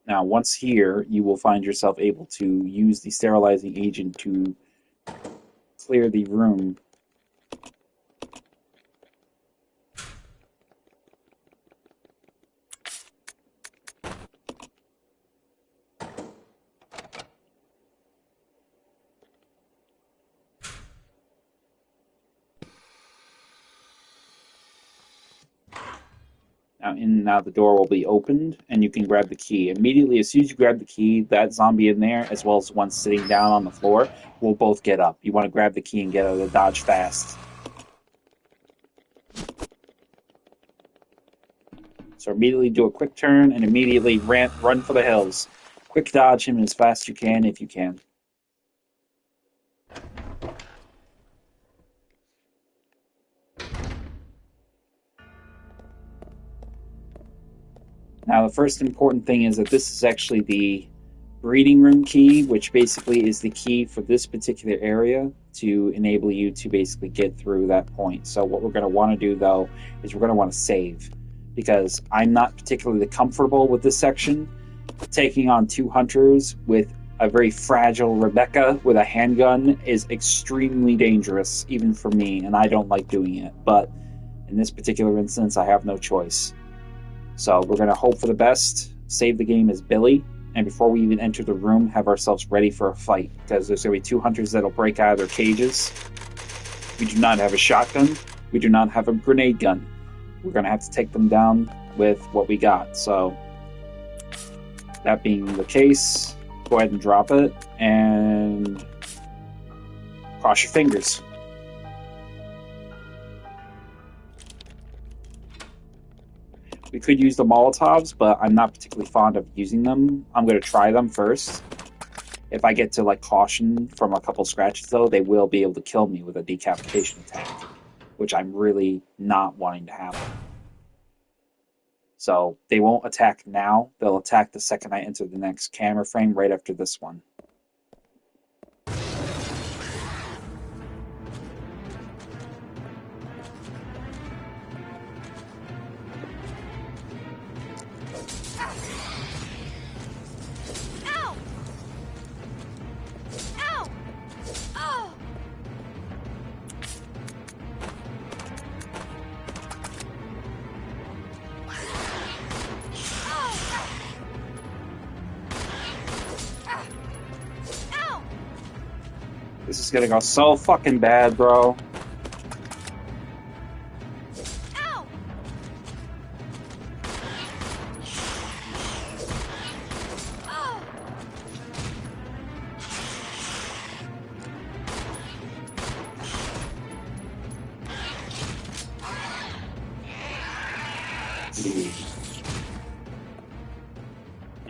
Now, once here, you will find yourself able to use the sterilizing agent to clear the room. Now the door will be opened, and you can grab the key. Immediately, as soon as you grab the key, that zombie in there, as well as the one sitting down on the floor, will both get up. You want to grab the key and get out of the dodge fast. So immediately do a quick turn and immediately run for the hills. Quick dodge him as fast as you can if you can. Now, the first important thing is that this is actually the breeding room key, which basically is the key for this particular area to enable you to basically get through that point. So what we're going to want to do, though, is we're going to want to save, because I'm not particularly comfortable with this section. Taking on 2 hunters with a very fragile Rebecca with a handgun is extremely dangerous, even for me, and I don't like doing it. But in this particular instance, I have no choice. So we're going to hope for the best, save the game as Billy, and before we even enter the room, have ourselves ready for a fight, because there's going to be 2 hunters that'll break out of their cages. We do not have a shotgun. We do not have a grenade gun. We're going to have to take them down with what we got. So, that being the case, go ahead and drop it, and cross your fingers. We could use the Molotovs, but I'm not particularly fond of using them. I'm going to try them first. If I get to like caution from a couple scratches, though, they will be able to kill me with a decapitation attack, which I'm really not wanting to happen. So they won't attack now. They'll attack the second I enter the next camera frame right after this one. This is gonna go so fucking bad, bro.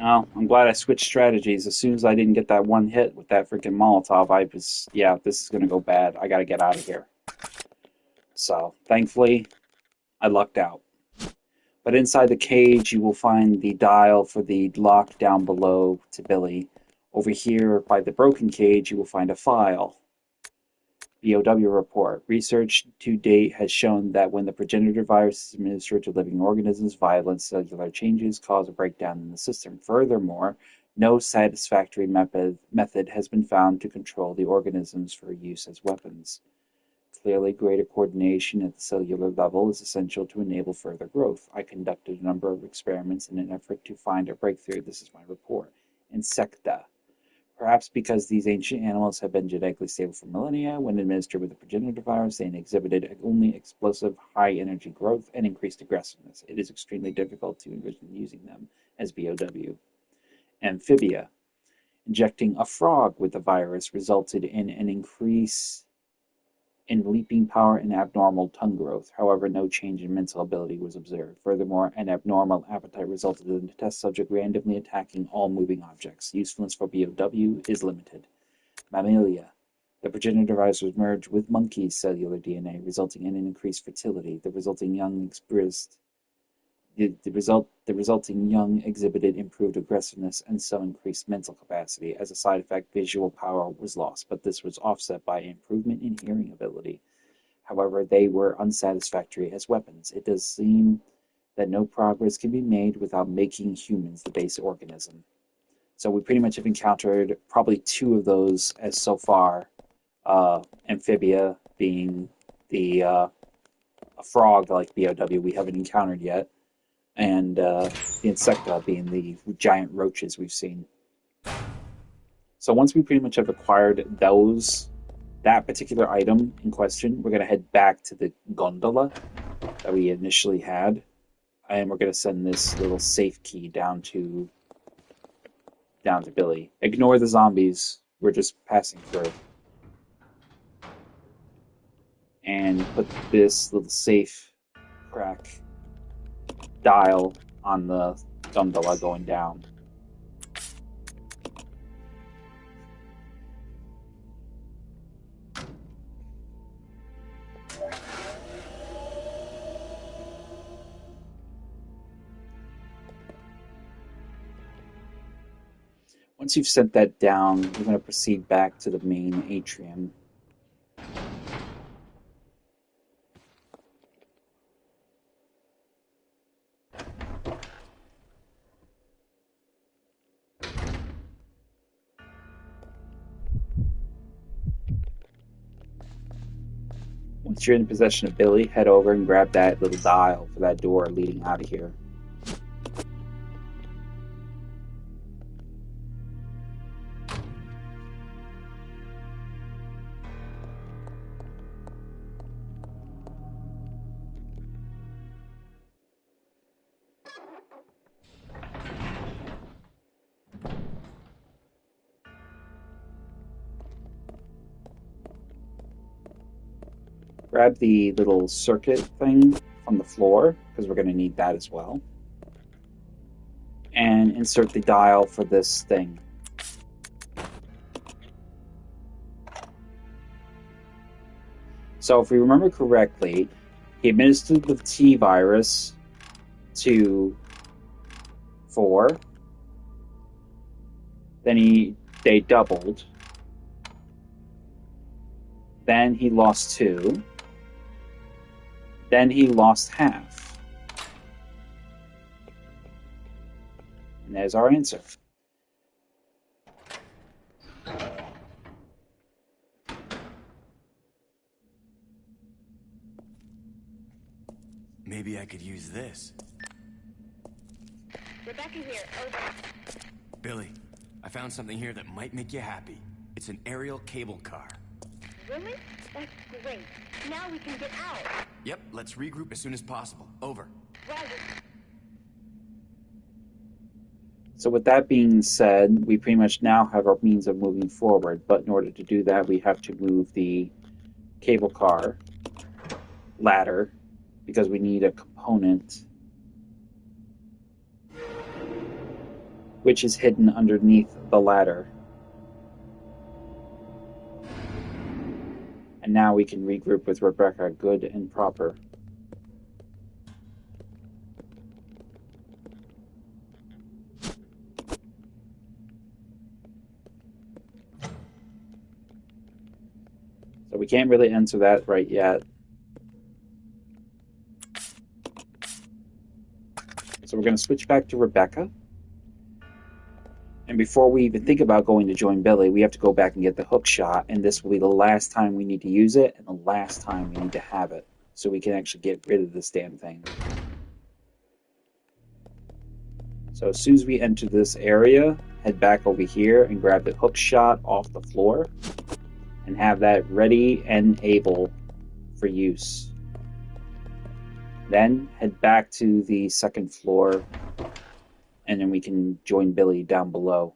Oh, I'm glad I switched strategies. As soon as I didn't get that one hit with that freaking Molotov, I was, yeah, this is gonna go bad. I gotta get out of here. So, thankfully, I lucked out. But inside the cage, you will find the dial for the lock down below to Billy. Over here, by the broken cage, you will find a file. BOW report. Research to date has shown that when the progenitor virus is administered to living organisms, violent cellular changes cause a breakdown in the system. Furthermore, no satisfactory method has been found to control the organisms for use as weapons. Clearly, greater coordination at the cellular level is essential to enable further growth. I conducted a number of experiments in an effort to find a breakthrough. This is my report. Insecta. Perhaps because these ancient animals have been genetically stable for millennia, when administered with the progenitor virus, they exhibited only explosive, high-energy growth and increased aggressiveness. It is extremely difficult to envision using them as BOW. Amphibia. Injecting a frog with the virus resulted in an increase in leaping power and abnormal tongue growth. However, no change in mental ability was observed. Furthermore, an abnormal appetite resulted in the test subject randomly attacking all moving objects. Usefulness for BOW is limited. Mammalia. The progenitor virus was merged with monkey's cellular DNA, resulting in an increased fertility. The resulting young exhibited improved aggressiveness and some increased mental capacity. As a side effect, visual power was lost, but this was offset by improvement in hearing ability. However, they were unsatisfactory as weapons. It does seem that no progress can be made without making humans the base organism. So we pretty much have encountered probably 2 of those as so far. Amphibia being the a frog like BOW we haven't encountered yet, and the Insecta being the giant roaches we've seen. So once we pretty much have acquired that particular item in question, we're going to head back to the gondola that we initially had, and we're going to send this little safe key down to Billy. Ignore the zombies. We're just passing through. And put this little safe crack dial on the gondola going down. Once you've sent that down, we're going to proceed back to the main atrium. Once you're in possession of Billy, head over and grab that little dial for that door leading out of here. grab the little circuit thing from the floor, because we're going to need that as well, and insert the dial for this thing. So if we remember correctly, he administered the T virus to 4. Then they doubled. Then he lost 2. Then he lost half. And there's our answer. Maybe I could use this. Rebecca here, over. Billy, I found something here that might make you happy. It's an aerial cable car. Really? That's great. Now we can get out. Yep, let's regroup as soon as possible. Over. Roger. So with that being said, we pretty much now have our means of moving forward, but in order to do that, we have to move the cable car ladder, because we need a component which is hidden underneath the ladder. And now we can regroup with Rebecca good and proper. So we can't really answer that right yet. So we're going to switch back to Rebecca. And before we even think about going to join Billy, we have to go back and get the hook shot, and this will be the last time we need to use it, and the last time we need to have it, so we can actually get rid of this damn thing. So as soon as we enter this area, head back over here and grab the hook shot off the floor, and have that ready and able for use. Then head back to the second floor, and then we can join Billy down below.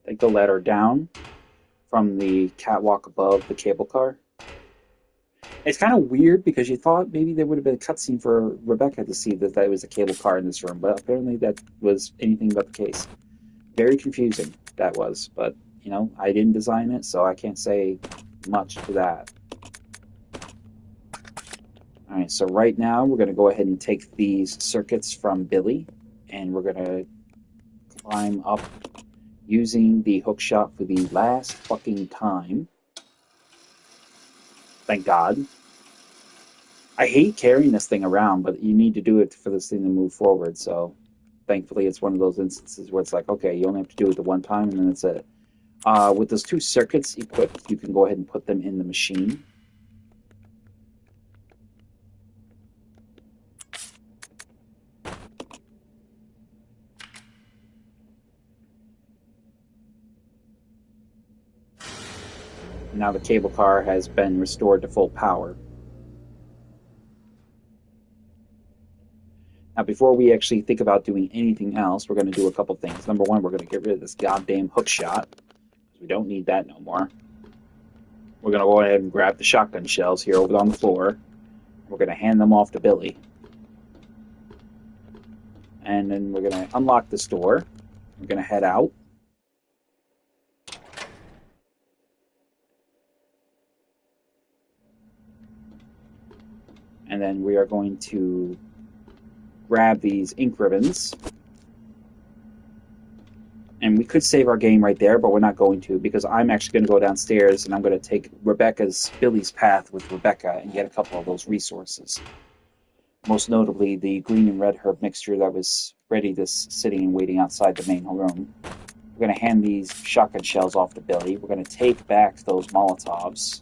Take the ladder down from the catwalk above the cable car. It's kind of weird because you thought maybe there would have been a cutscene for Rebecca to see that there was a cable car in this room, but apparently that was anything but the case. Very confusing, that was, but, you know, I didn't design it, so I can't say much to that. Alright, so right now we're going to go ahead and take these circuits from Billy, and we're going to climb up using the hook shot for the last fucking time. Thank God. I hate carrying this thing around, but you need to do it for this thing to move forward, so thankfully it's one of those instances where it's like, okay, you only have to do it the one time, and then that's it. With those 2 circuits equipped, you can go ahead and put them in the machine. Now the cable car has been restored to full power. Now, before we actually think about doing anything else, we're going to do a couple things. Number one, we're going to get rid of this goddamn hook shot, because we don't need that no more. We're going to go ahead and grab the shotgun shells here over on the floor. We're going to hand them off to Billy. And then we're going to unlock this door. We're going to head out. And then we are going to grab these ink ribbons. And we could save our game right there, but we're not going to, because I'm actually going to go downstairs and I'm going to take Billy's path with Rebecca and get a couple of those resources. Most notably, the green and red herb mixture that was ready, sitting and waiting outside the main room. We're going to hand these shotgun shells off to Billy. We're going to take back those Molotovs.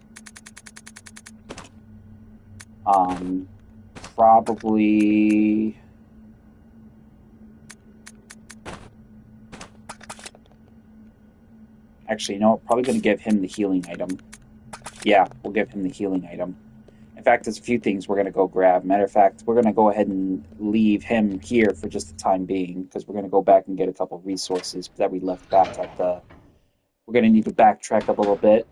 Probably... Actually, you know what? Probably going to give him the healing item. Yeah, we'll give him the healing item. In fact, there's a few things we're going to go grab. Matter of fact, we're going to go ahead and leave him here for just the time being, because we're going to go back and get a couple resources that we left back at the... We're going to need to backtrack a little bit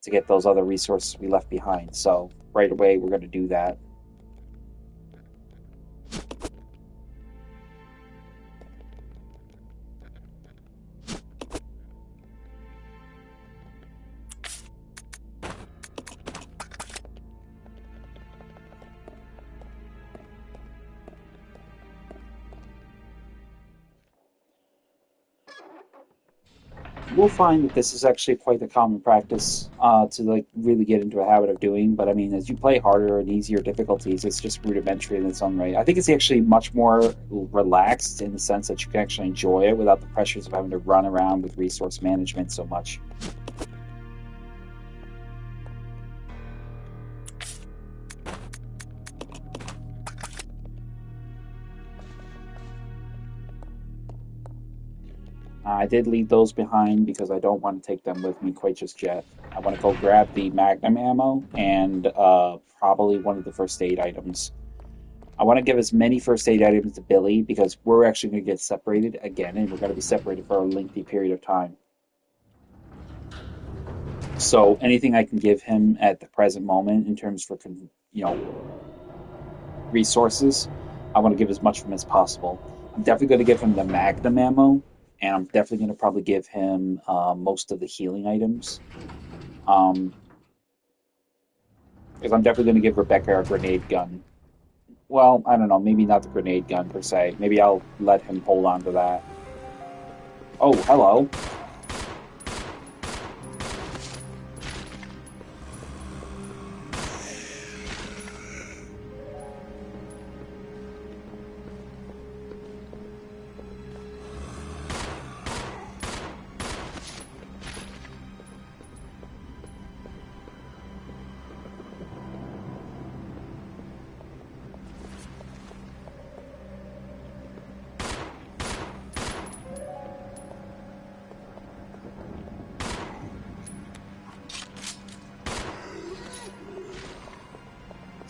to get those other resources we left behind. So right away, we're going to do that. We'll find that this is actually quite a common practice to like really get into a habit of doing. But I mean, as you play harder and easier difficulties, it's just rudimentary in its own right. I think it's actually much more relaxed in the sense that you can actually enjoy it without the pressures of having to run around with resource management so much. I did leave those behind because I don't want to take them with me quite just yet. I want to go grab the Magnum ammo and probably one of the first aid items. I want to give as many first aid items to Billy because we're actually going to get separated again, and we're going to be separated for a lengthy period of time. So anything I can give him at the present moment in terms for resources, I want to give as much of him as possible. I'm definitely going to give him the Magnum ammo, and I'm definitely going to probably give him most of the healing items. Because I'm definitely going to give Rebecca a grenade gun. Well, I don't know, maybe not the grenade gun per se. Maybe I'll let him hold on to that. Oh, hello.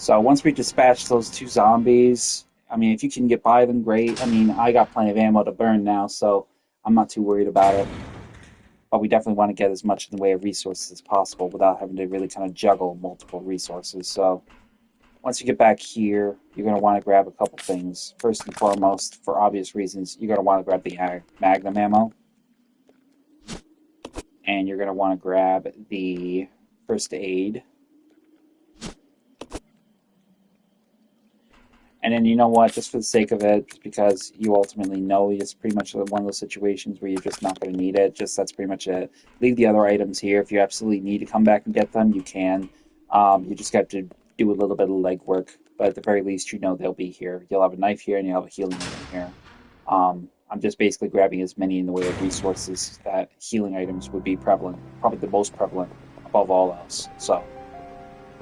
So once we dispatch those two zombies, I mean, if you can get by them, great. I mean, I got plenty of ammo to burn now, so I'm not too worried about it. But we definitely want to get as much in the way of resources as possible without having to really kind of juggle multiple resources. So once you get back here, you're going to want to grab a couple things. First and foremost, for obvious reasons, you're going to want to grab the Magnum ammo. And you're going to want to grab the first aid. And then you know what, just for the sake of it, because you ultimately know it's pretty much one of those situations where you're just not going to need it, just that's pretty much it. Leave the other items here. If you absolutely need to come back and get them, you can. You just got to do a little bit of legwork, but at the very least, you know they'll be here. You'll have a knife here and you'll have a healing item here. I'm just basically grabbing as many in the way of resources that healing items would be prevalent, probably the most prevalent above all else. So,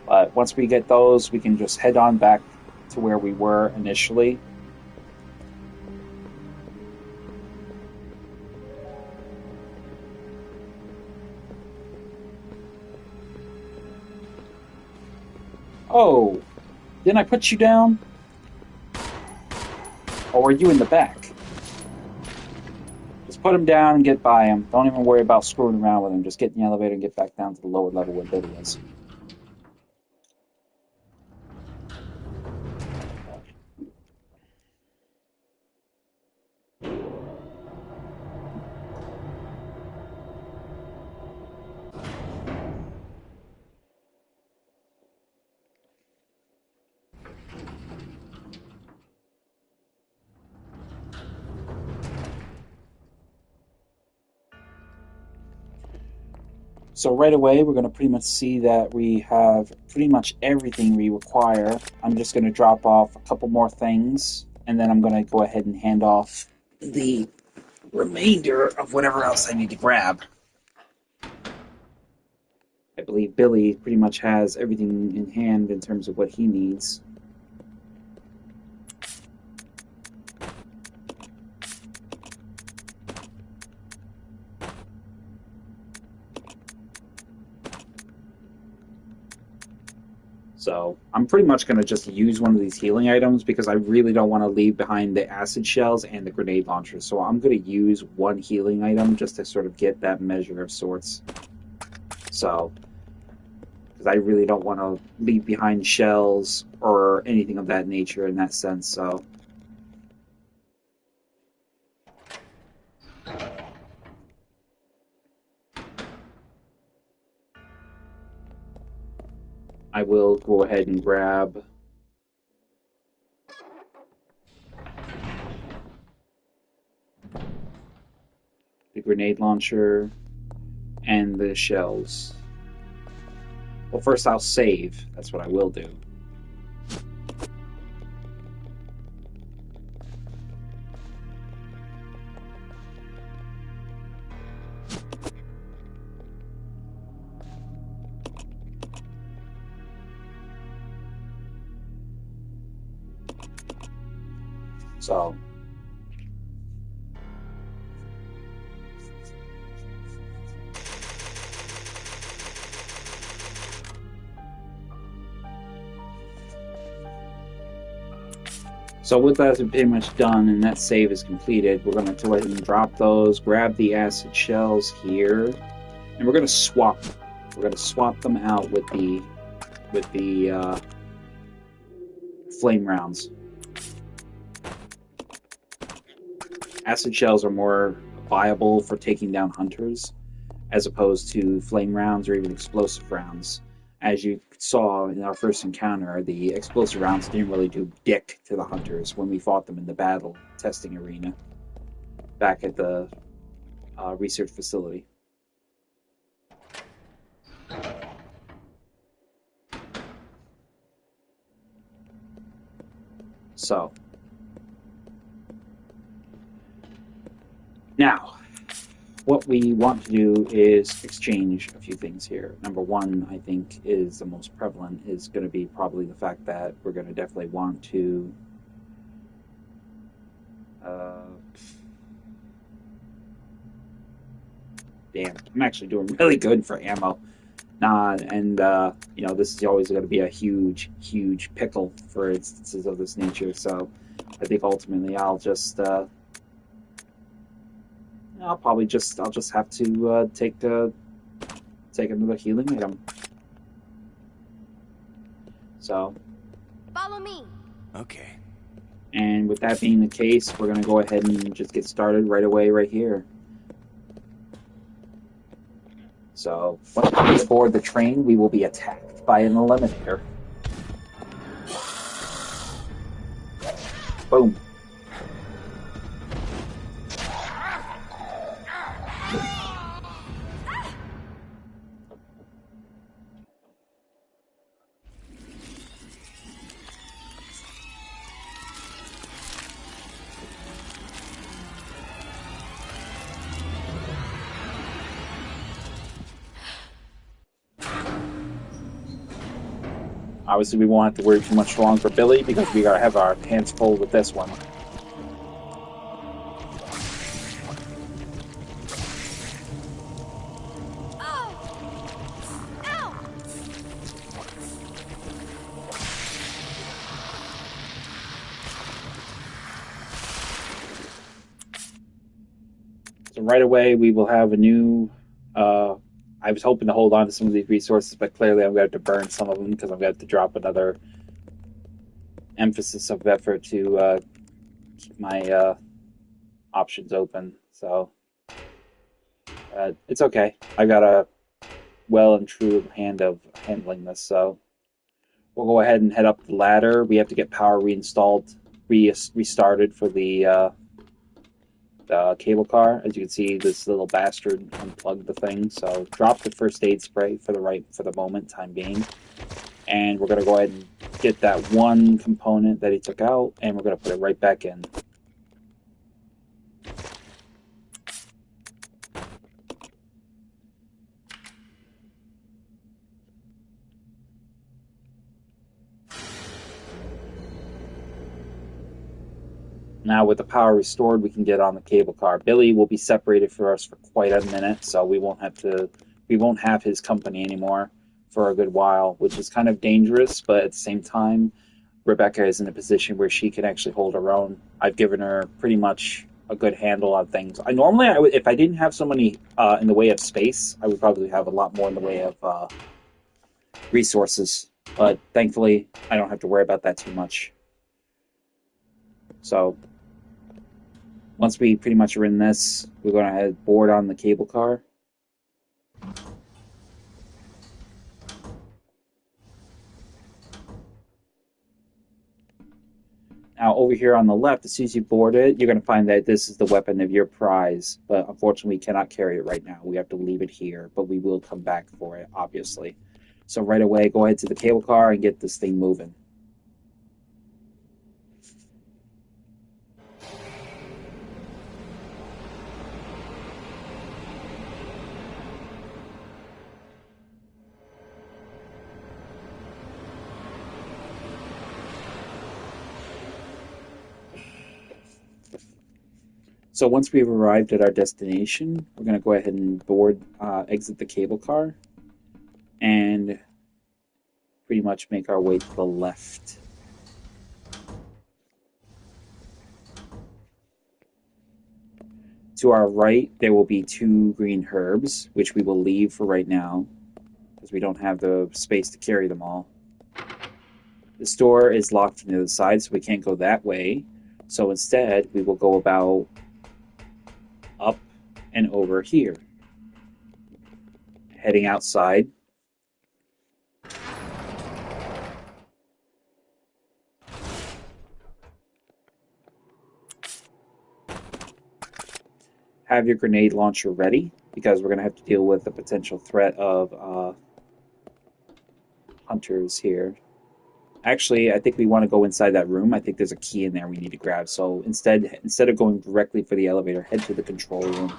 but once we get those, we can just head on back to where we were initially. Oh, didn't I put you down? Or were you in the back? Just put him down and get by him. Don't even worry about screwing around with him. Just get in the elevator and get back down to the lower level where Billy is. So right away, we're going to pretty much see that we have pretty much everything we require. I'm just going to drop off a couple more things, and then I'm going to go ahead and hand off the remainder of whatever else I need to grab. I believe Billy pretty much has everything in hand in terms of what he needs. So I'm pretty much going to just use one of these healing items because I really don't want to leave behind the acid shells and the grenade launcher. So I'm going to use one healing item just to sort of get that measure of sorts. So, because I really don't want to leave behind shells or anything of that nature in that sense. So, I will go ahead and grab the grenade launcher and the shells. Well, first I'll save. That's what I will do. So, with that pretty much done and that save is completed, we're going to go ahead and drop those, grab the acid shells here, and we're going to swap them. We're going to swap them out with the flame rounds. Acid shells are more viable for taking down hunters as opposed to flame rounds or even explosive rounds. As you saw in our first encounter, the explosive rounds didn't really do dick to the hunters when we fought them in the battle testing arena back at the research facility. So, now, what we want to do is exchange a few things here. Number one, I think, is the most prevalent, is going to be probably the fact that we're going to definitely want to damn, I'm actually doing really good for ammo. This is always going to be a huge, huge pickle for instances of this nature. So I think ultimately I'll just I'll just have to take another healing item. So Follow me. Okay. And with that being the case, we're going to go ahead and just get started right away right here. So, once we board the train, we will be attacked by an eliminator. Boom. Obviously, we won't have to worry too much long for Billy because we gotta have our hands full with this one. So right away, we will have a new. I was hoping to hold on to some of these resources, but clearly I'm going to have to burn some of them because I'm going to have to drop another emphasis of effort to keep my options open. So it's okay. I got a well and true hand of handling this. So we'll go ahead and head up the ladder. We have to get power restarted for the cable car. As you can see, this little bastard unplugged the thing. So drop the first aid spray for the moment, time being. And we're going to go ahead and get that one component that he took out, and we're going to put it right back in. Now with the power restored, we can get on the cable car. Billy will be separated from us for quite a minute, so we won't have his company anymore for a good while, which is kind of dangerous, but at the same time, Rebecca is in a position where she can actually hold her own. I've given her pretty much a good handle on things. I normally, if I didn't have so many in the way of space, I would probably have a lot more in the way of resources. But thankfully, I don't have to worry about that too much. So once we pretty much are in this, we're going to head board on the cable car. Now, over here on the left, as soon as you board it, you're going to find that this is the weapon of your prize. But unfortunately, we cannot carry it right now. We have to leave it here, but we will come back for it, obviously. So right away, go ahead to the cable car and get this thing moving. So once we've arrived at our destination, we're going to go ahead and exit the cable car, and pretty much make our way to the left. To our right, there will be 2 green herbs, which we will leave for right now, because we don't have the space to carry them all. The store is locked from the other side, so we can't go that way. So instead, we will go about up and over here. Heading outside. Have your grenade launcher ready, because we're going to have to deal with the potential threat of hunters here. Actually, I think we want to go inside that room. I think there's a key in there we need to grab. So instead of going directly for the elevator, head to the control room.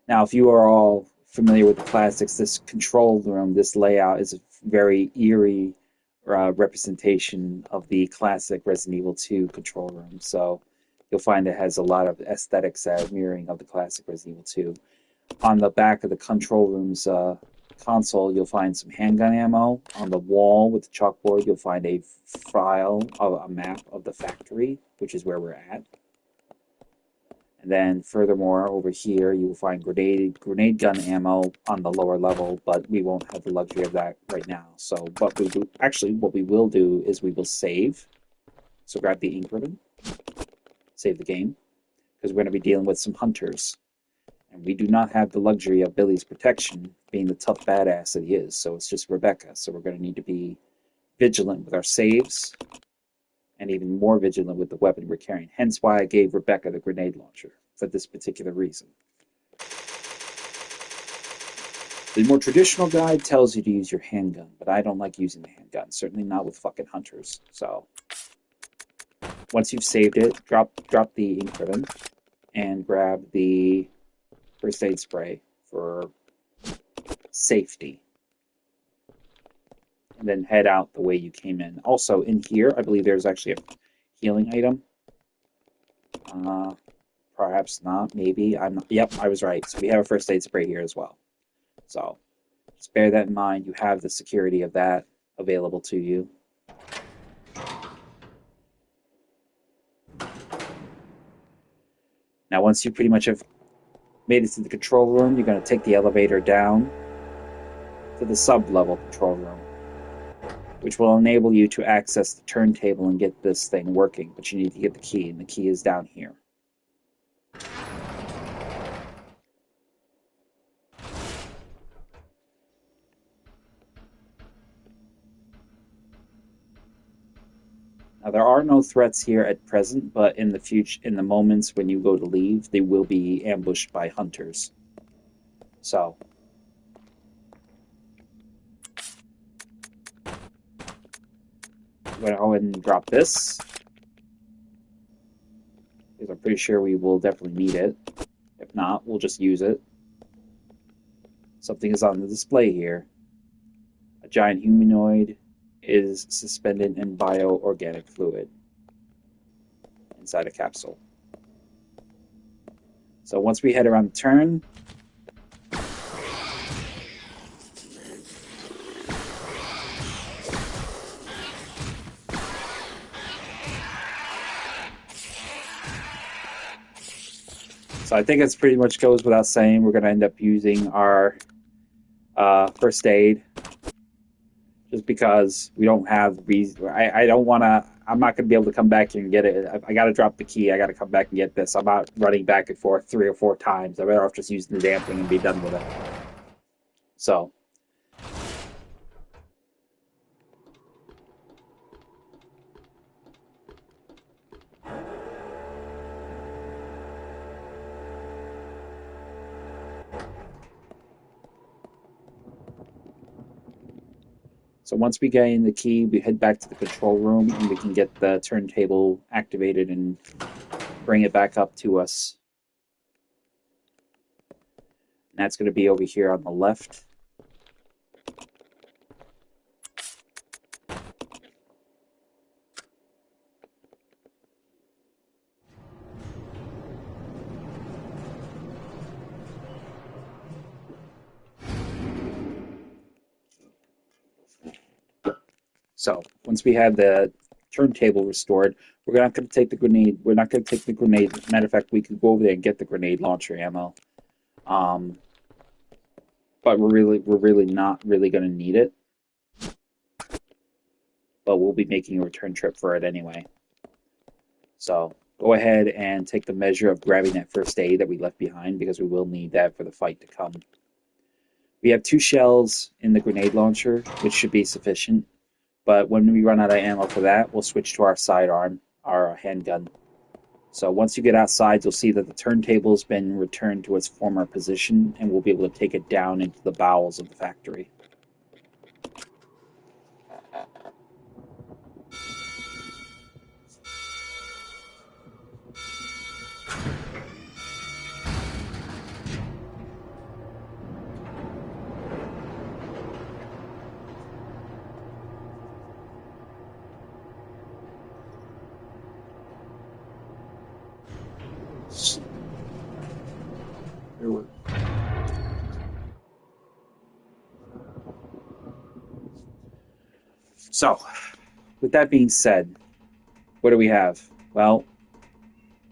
Now, if you are all familiar with the classics, this control room, this layout is a very eerie representation of the classic Resident Evil 2 control room. So you'll find it has a lot of aesthetics mirroring of the classic Resident Evil 2. On the back of the control room's console, you'll find some handgun ammo. On the wall with the chalkboard, you'll find a file of a map of the factory, which is where we're at. And then furthermore, over here, you will find grenade gun ammo on the lower level, but we won't have the luxury of that right now. So what we will do is we will save. So grab the ink ribbon, save the game, because we're going to be dealing with some hunters. And we do not have the luxury of Billy's protection, being the tough badass that he is. So it's just Rebecca. So we're going to need to be vigilant with our saves, and even more vigilant with the weapon we're carrying. Hence why I gave Rebecca the grenade launcher, for this particular reason. The more traditional guide tells you to use your handgun, but I don't like using the handgun. Certainly not with fucking hunters. So once you've saved it, drop the ink ribbon and grab the first aid spray for safety. And then head out the way you came in. Also, in here, I believe there's actually a healing item. Perhaps not, maybe. Yep, I was right. So we have a first aid spray here as well. So just bear that in mind. You have the security of that available to you. Now, once you pretty much have made it to the control room, you're going to take the elevator down to the sub-level control room, which will enable you to access the turntable and get this thing working. But you need to get the key, and the key is down here. Now, there are no threats here at present, but in the future, in the moments when you go to leave, they will be ambushed by hunters. So I'm going to go ahead and drop this, because I'm pretty sure we will definitely need it. If not, we'll just use it. Something is on the display here. A giant humanoid is suspended in bioorganic fluid inside a capsule. So once we head around the turn, So I think it's pretty much goes without saying we're going to end up using our first aid, just because we don't have reason. I don't want to. I'm not going to be able to come back here and get it. I got to drop the key. I got to come back and get this. I'm not running back and forth 3 or 4 times. I better off just using the damn thing and be done with it. So. So once we gain the key, we head back to the control room and we can get the turntable activated and bring it back up to us. And that's going to be over here on the left. So once we have the turntable restored, we're not going to take the grenade. We're not going to take the grenade. Matter of fact, we could go over there and get the grenade launcher ammo. But we're really not really going to need it. But we'll be making a return trip for it anyway. So go ahead and take the measure of grabbing that first aid that we left behind, because we will need that for the fight to come. We have 2 shells in the grenade launcher, which should be sufficient. But when we run out of ammo for that, we'll switch to our sidearm, our handgun. So once you get outside, you'll see that the turntable has been returned to its former position, and we'll be able to take it down into the bowels of the factory. So, with that being said, what do we have? Well,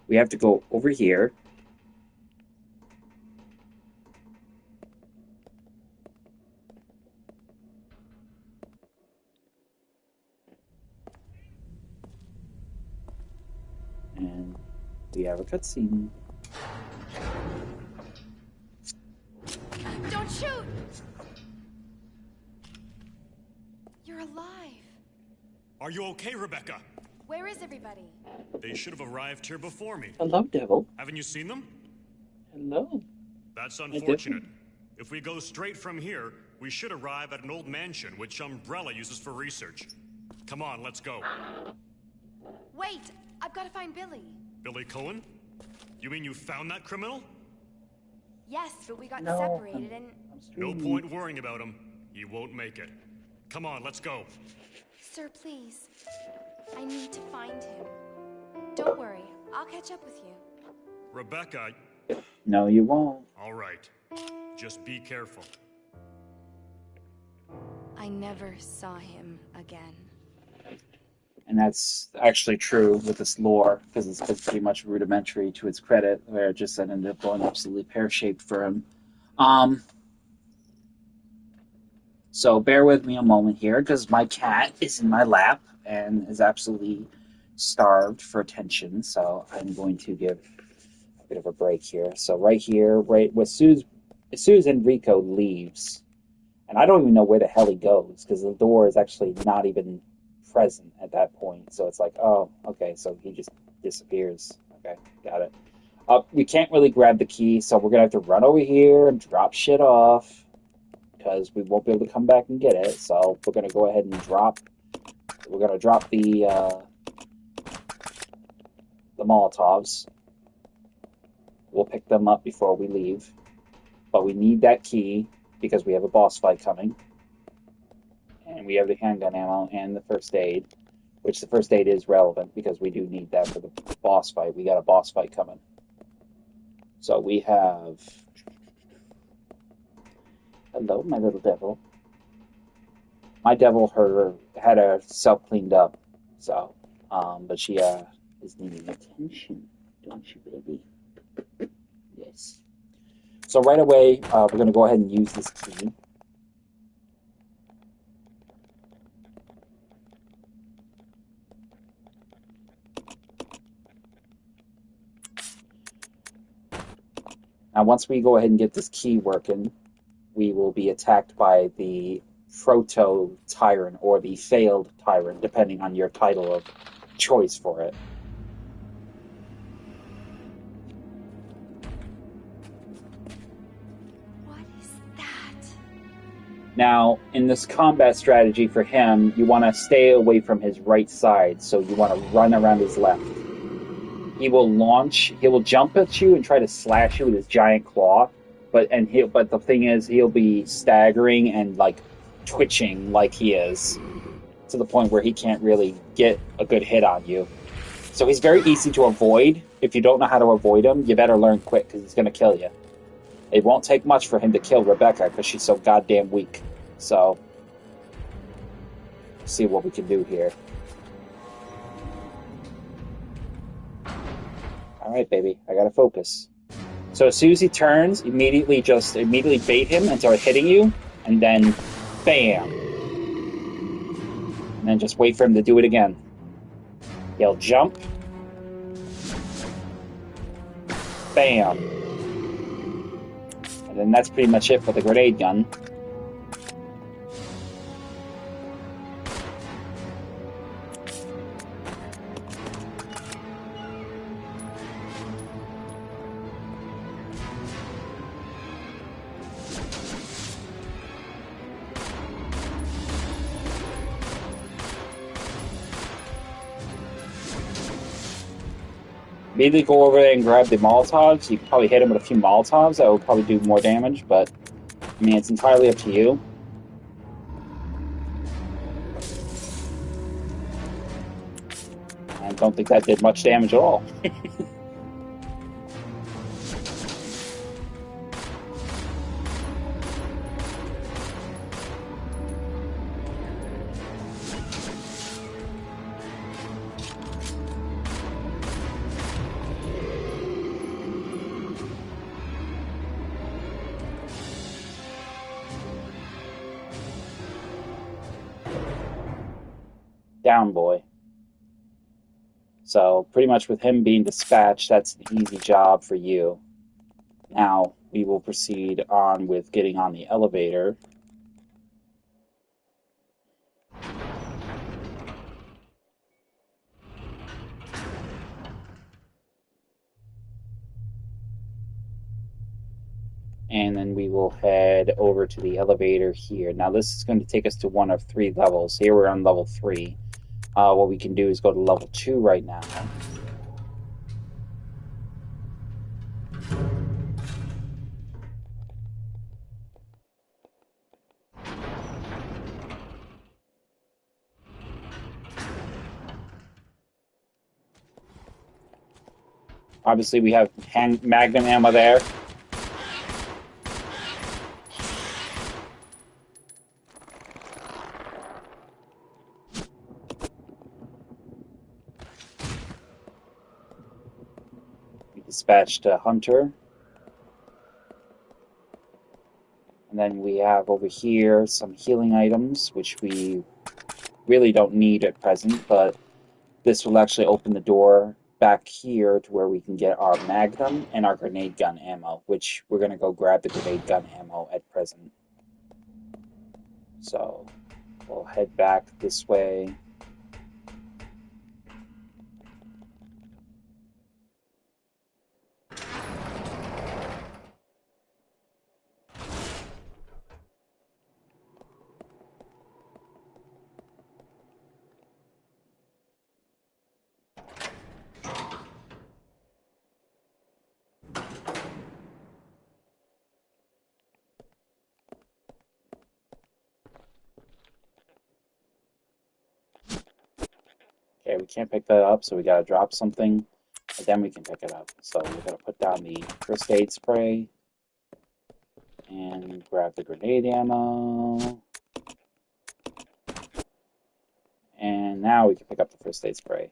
we have to go over here. And we have a cutscene. Don't shoot! You're alive. Are you okay, Rebecca? Where is everybody? They should have arrived here before me. Hello, Devil. Haven't you seen them? Hello. That's unfortunate. If we go straight from here, we should arrive at an old mansion which Umbrella uses for research. Come on, let's go. Wait! I've got to find Billy. Billy Cohen? You mean you found that criminal? Yes, but we got separated and... No point worrying about him. He won't make it. Come on, let's go. Sir, please. I need to find him. Don't worry. I'll catch up with you. Rebecca... No, you won't. All right. Just be careful. I never saw him again. And that's actually true with this lore, because it's been pretty much rudimentary to its credit, where it just ended up going absolutely pear-shaped for him. So bear with me a moment here, because my cat is in my lap and is absolutely starved for attention, so I'm going to give a bit of a break here. So right here, right as soon as Enrico leaves, and I don't even know where the hell he goes, because the door is actually not even present at that point. So it's like, oh, okay, so he just disappears. Okay, got it. We can't really grab the key, so we're gonna have to run over here and drop shit off, because we won't be able to come back and get it. So we're gonna go ahead and drop. We're gonna drop the Molotovs. We'll pick them up before we leave, but we need that key because we have a boss fight coming. And we have the handgun ammo and the first aid, which the first aid is relevant because we do need that for the boss fight. We got a boss fight coming. So we have... Hello, my little devil. My devil had herself cleaned up, so, but she is needing attention, don't you, baby? So right away, we're going to go ahead and use this key. Now, once we go ahead and get this key working, we will be attacked by the proto-tyrant or the failed tyrant, depending on your title of choice for it. What is that? Now, in this combat strategy for him, you want to stay away from his right side, so you want to run around his left. He will jump at you and try to slash you with his giant claw, but the thing is, he'll be staggering and like twitching like he is, to the point where he can't really get a good hit on you. So he's very easy to avoid. If you don't know how to avoid him, you better learn quick, because he's going to kill you. It won't take much for him to kill Rebecca, because she's so goddamn weak. So, see what we can do here. Alright, baby, I gotta focus. So as soon as he turns, immediately bait him and start hitting you, and then bam. And then just wait for him to do it again. He'll jump. Bam. And then that's pretty much it for the grenade gun. Immediately go over there and grab the Molotovs. You can probably hit him with a few Molotovs. That will probably do more damage, but I mean, it's entirely up to you. I don't think that did much damage at all. Down, boy. So pretty much with him being dispatched, that's an easy job for you. Now we will proceed on with getting on the elevator. And then we will head over to the elevator here. Now this is going to take us to one of 3 levels. Here we're on level 3. What we can do is go to level 2 right now. Obviously we have magnum ammo there. We dispatched a hunter. And then we have over here some healing items, which we really don't need at present, but this will actually open the door back here to where we can get our magnum and our grenade gun ammo, which we're going to go grab the grenade gun ammo at present. So we'll head back this way. Okay, we can't pick that up, so we gotta drop something, and then we can pick it up. So we're gonna put down the first aid spray, and grab the grenade ammo. And now we can pick up the first aid spray.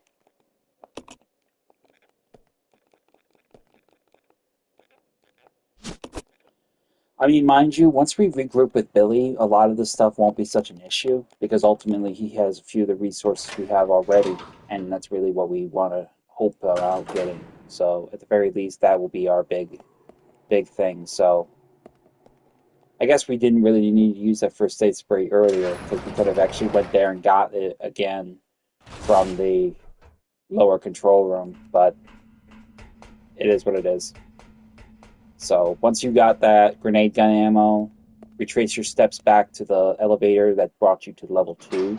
I mean, mind you, once we regroup with Billy, a lot of this stuff won't be such an issue because ultimately he has a few of the resources we have already, and that's really what we want to hope about getting. So, at the very least, that will be our big thing. So, I guess we didn't really need to use that first aid spray earlier because we could have actually went there and got it again from the lower control room, but it is what it is. So once you got that grenade gun ammo, retrace your steps back to the elevator that brought you to level 2.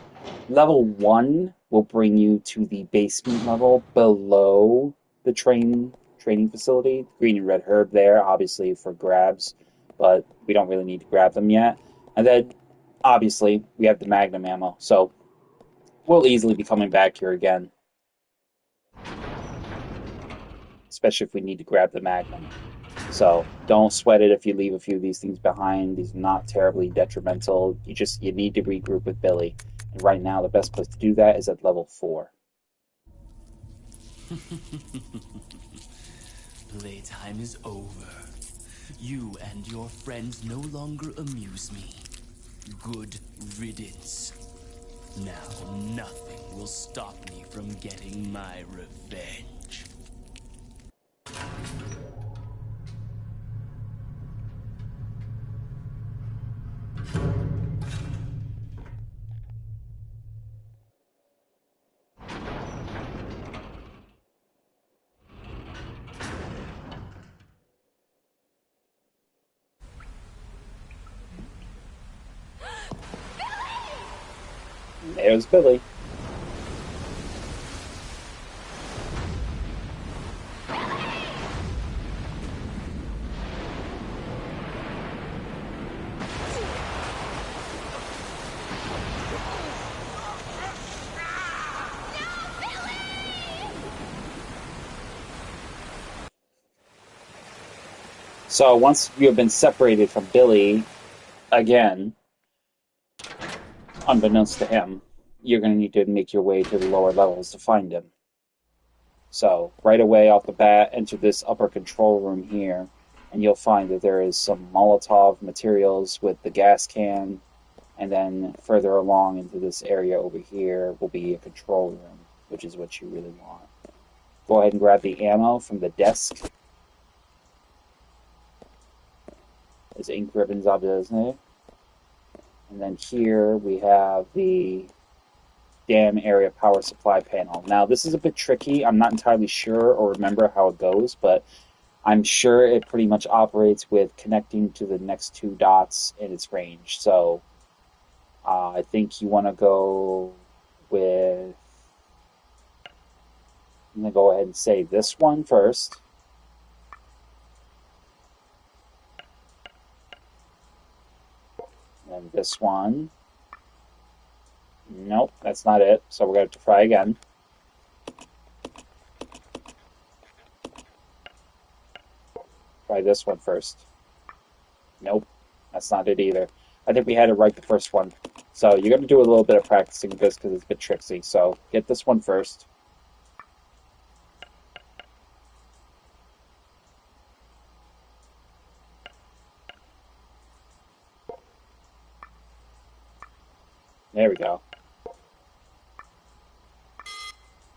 Level 1 will bring you to the basement level below the training facility. Green and red herb there, obviously for grabs, but we don't really need to grab them yet. And then, obviously, we have the magnum ammo, so we'll easily be coming back here again. Especially if we need to grab the magnum. So don't sweat it if you leave a few of these things behind. These are not terribly detrimental. You need to regroup with Billy. And right now the best place to do that is at level 4. Playtime is over. You and your friends no longer amuse me. Good riddance. Now nothing will stop me from getting my revenge. There's Billy. So once you have been separated from Billy, again, unbeknownst to him, you're going to need to make your way to the lower levels to find him. So right away off the bat, enter this upper control room here, and you'll find that there is some Molotov materials with the gas can, and then further along into this area over here will be a control room, which is what you really want. Go ahead and grab the ammo from the desk. There's ink ribbons, obviously. And then here we have the dam area power supply panel. Now, this is a bit tricky. I'm not entirely sure or remember how it goes, but I'm sure it pretty much operates with connecting to the next 2 dots in its range. So I think you want to go with... I'm going to go ahead and say this one first. And this one. Nope, that's not it. So we're going to have to try again. Try this one first. Nope, that's not it either. I think we had it right the first one. So you're going to do a little bit of practicing with this because it's a bit tricksy. So get this one first. There we go.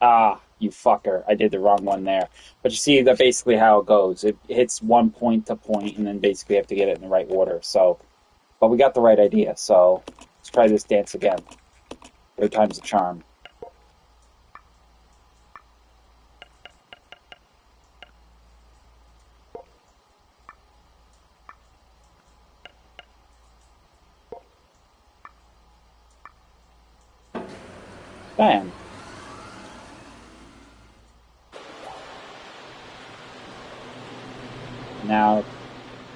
Ah, you fucker. I did the wrong one there. But you see, that's basically how it goes. It hits one point to point, and then basically have to get it in the right order. So, but we got the right idea. So let's try this dance again. 3 times the charm. Bam. Now,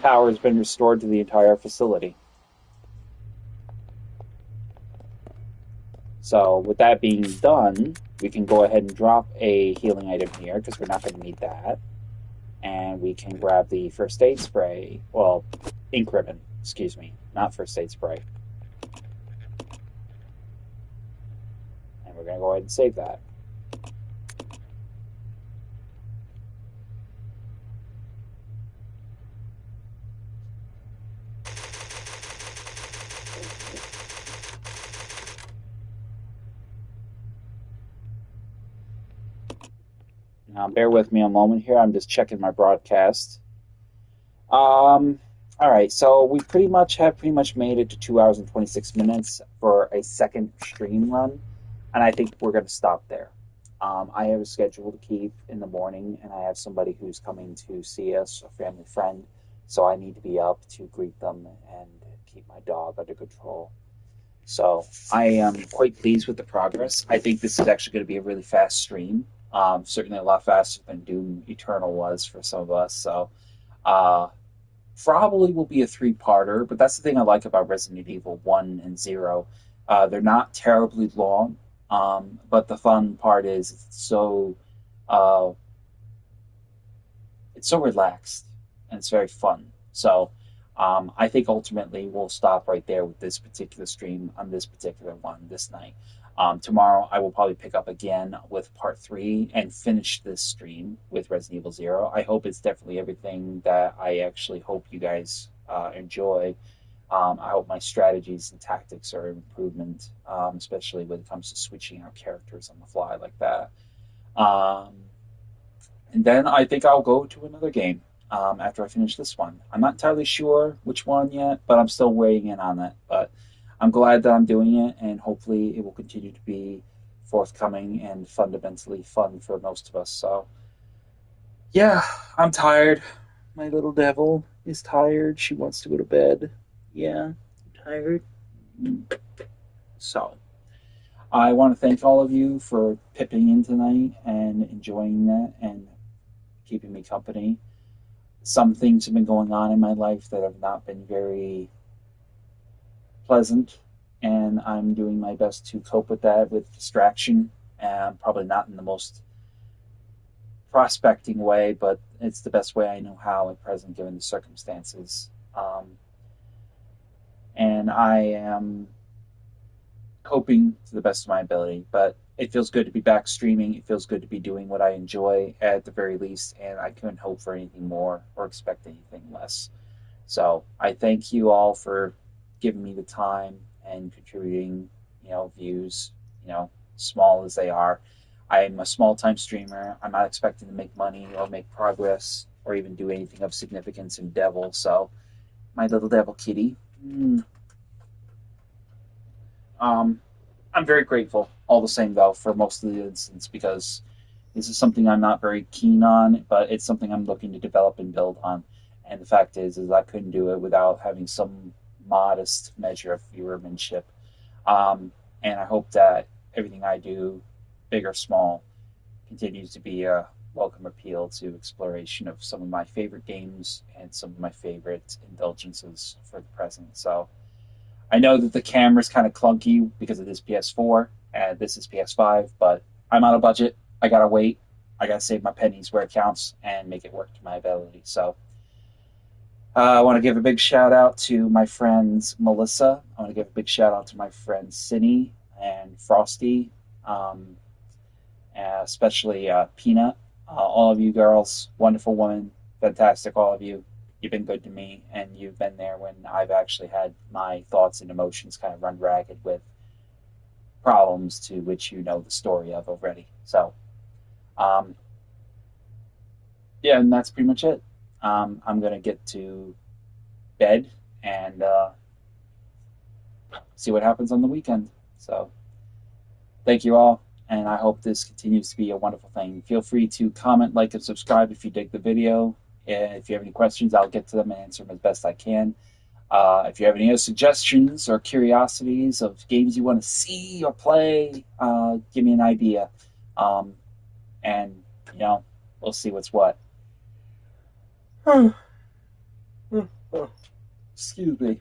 power has been restored to the entire facility. So, with that being done, we can go ahead and drop a healing item here, because we're not going to need that. And we can grab the first aid spray. Well, ink ribbon, excuse me, not first aid spray. And we're going to go ahead and save that. Bear with me a moment here. I'm just checking my broadcast. All right, so we pretty much made it to 2 hours and 26 minutes for a second stream run, and I think we're going to stop there. I have a schedule to keep in the morning, and I have somebody who's coming to see us, a family friend, so I need to be up to greet them and keep my dog under control. So I am quite pleased with the progress. I think this is actually going to be a really fast stream. Certainly a lot faster than Doom Eternal was for some of us. So uh, probably will be a three-parter, but that's the thing I like about Resident Evil 1 and 0. They're not terribly long, but the fun part is uh, it's so relaxed and it's very fun. So I think ultimately we'll stop right there with this particular stream on this particular one this night. Tomorrow I will probably pick up again with part 3 and finish this stream with Resident Evil 0. I hope it's definitely everything that I actually hope you guys enjoy. I hope my strategies and tactics are improvement, especially when it comes to switching out characters on the fly like that. Um, and then I think I'll go to another game after I finish this one. I'm not entirely sure which one yet, but I'm still weighing in on that. But I'm glad that I'm doing it, and hopefully it will continue to be forthcoming and fundamentally fun for most of us. So, yeah, I'm tired. My little devil is tired. She wants to go to bed. Yeah, I'm tired. So, I want to thank all of you for pipping in tonight and enjoying that and keeping me company. Some things have been going on in my life that have not been very pleasant, and I'm doing my best to cope with that with distraction, and probably not in the most prospecting way, but it's the best way I know how at present given the circumstances. And I am coping to the best of my ability, but it feels good to be back streaming. It feels good to be doing what I enjoy at the very least, and I couldn't hope for anything more or expect anything less. So I thank you all for giving me the time and contributing, views, small as they are. I'm a small time streamer. I'm not expecting to make money or make progress or even do anything of significance in Devil. So my little devil kitty. I'm very grateful all the same though for most of the instance because this is something I'm not very keen on, but it's something I'm looking to develop and build on. And the fact is I couldn't do it without having some modest measure of viewermanship. And I hope that everything I do, big or small, continues to be a welcome appeal to exploration of some of my favorite games and some of my favorite indulgences for the present. So I know that the camera's kind of clunky because it is PS4 and this is PS5, but I'm on a budget. I gotta wait. I gotta save my pennies where it counts and make it work to my ability. So I want to give a big shout out to my friends Melissa. I want to give a big shout out to my friends Cindy and Frosty, um, especially Peanut. All of you girls, wonderful woman, fantastic, all of you. You've been good to me, and you've been there when I've actually had my thoughts and emotions kind of run ragged with problems to which you know the story of already. So, um, yeah, and that's pretty much it. I'm going to get to bed and see what happens on the weekend. So, thank you all, and I hope this continues to be a wonderful thing. Feel free to comment, like, and subscribe if you dig the video. If you have any questions, I'll get to them and answer them as best I can. If you have any other suggestions or curiosities of games you want to see or play, give me an idea. And, we'll see what's what. Excuse me.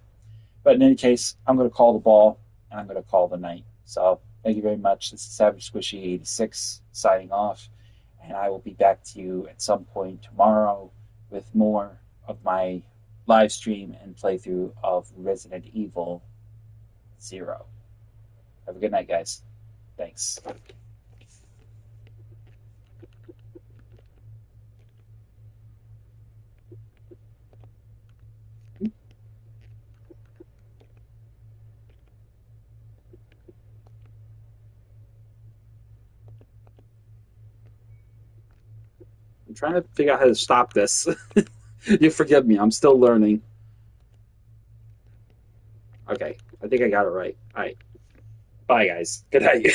But in any case, I'm going to call the ball and I'm going to call the night. So thank you very much. This is Savage Squishy 86 signing off. And I will be back to you at some point tomorrow with more of my live stream and playthrough of Resident Evil 0. Have a good night, guys. Thanks. I'm trying to figure out how to stop this. You forgive me. I'm still learning. Okay. I think I got it right. All right. Bye, guys. Good night.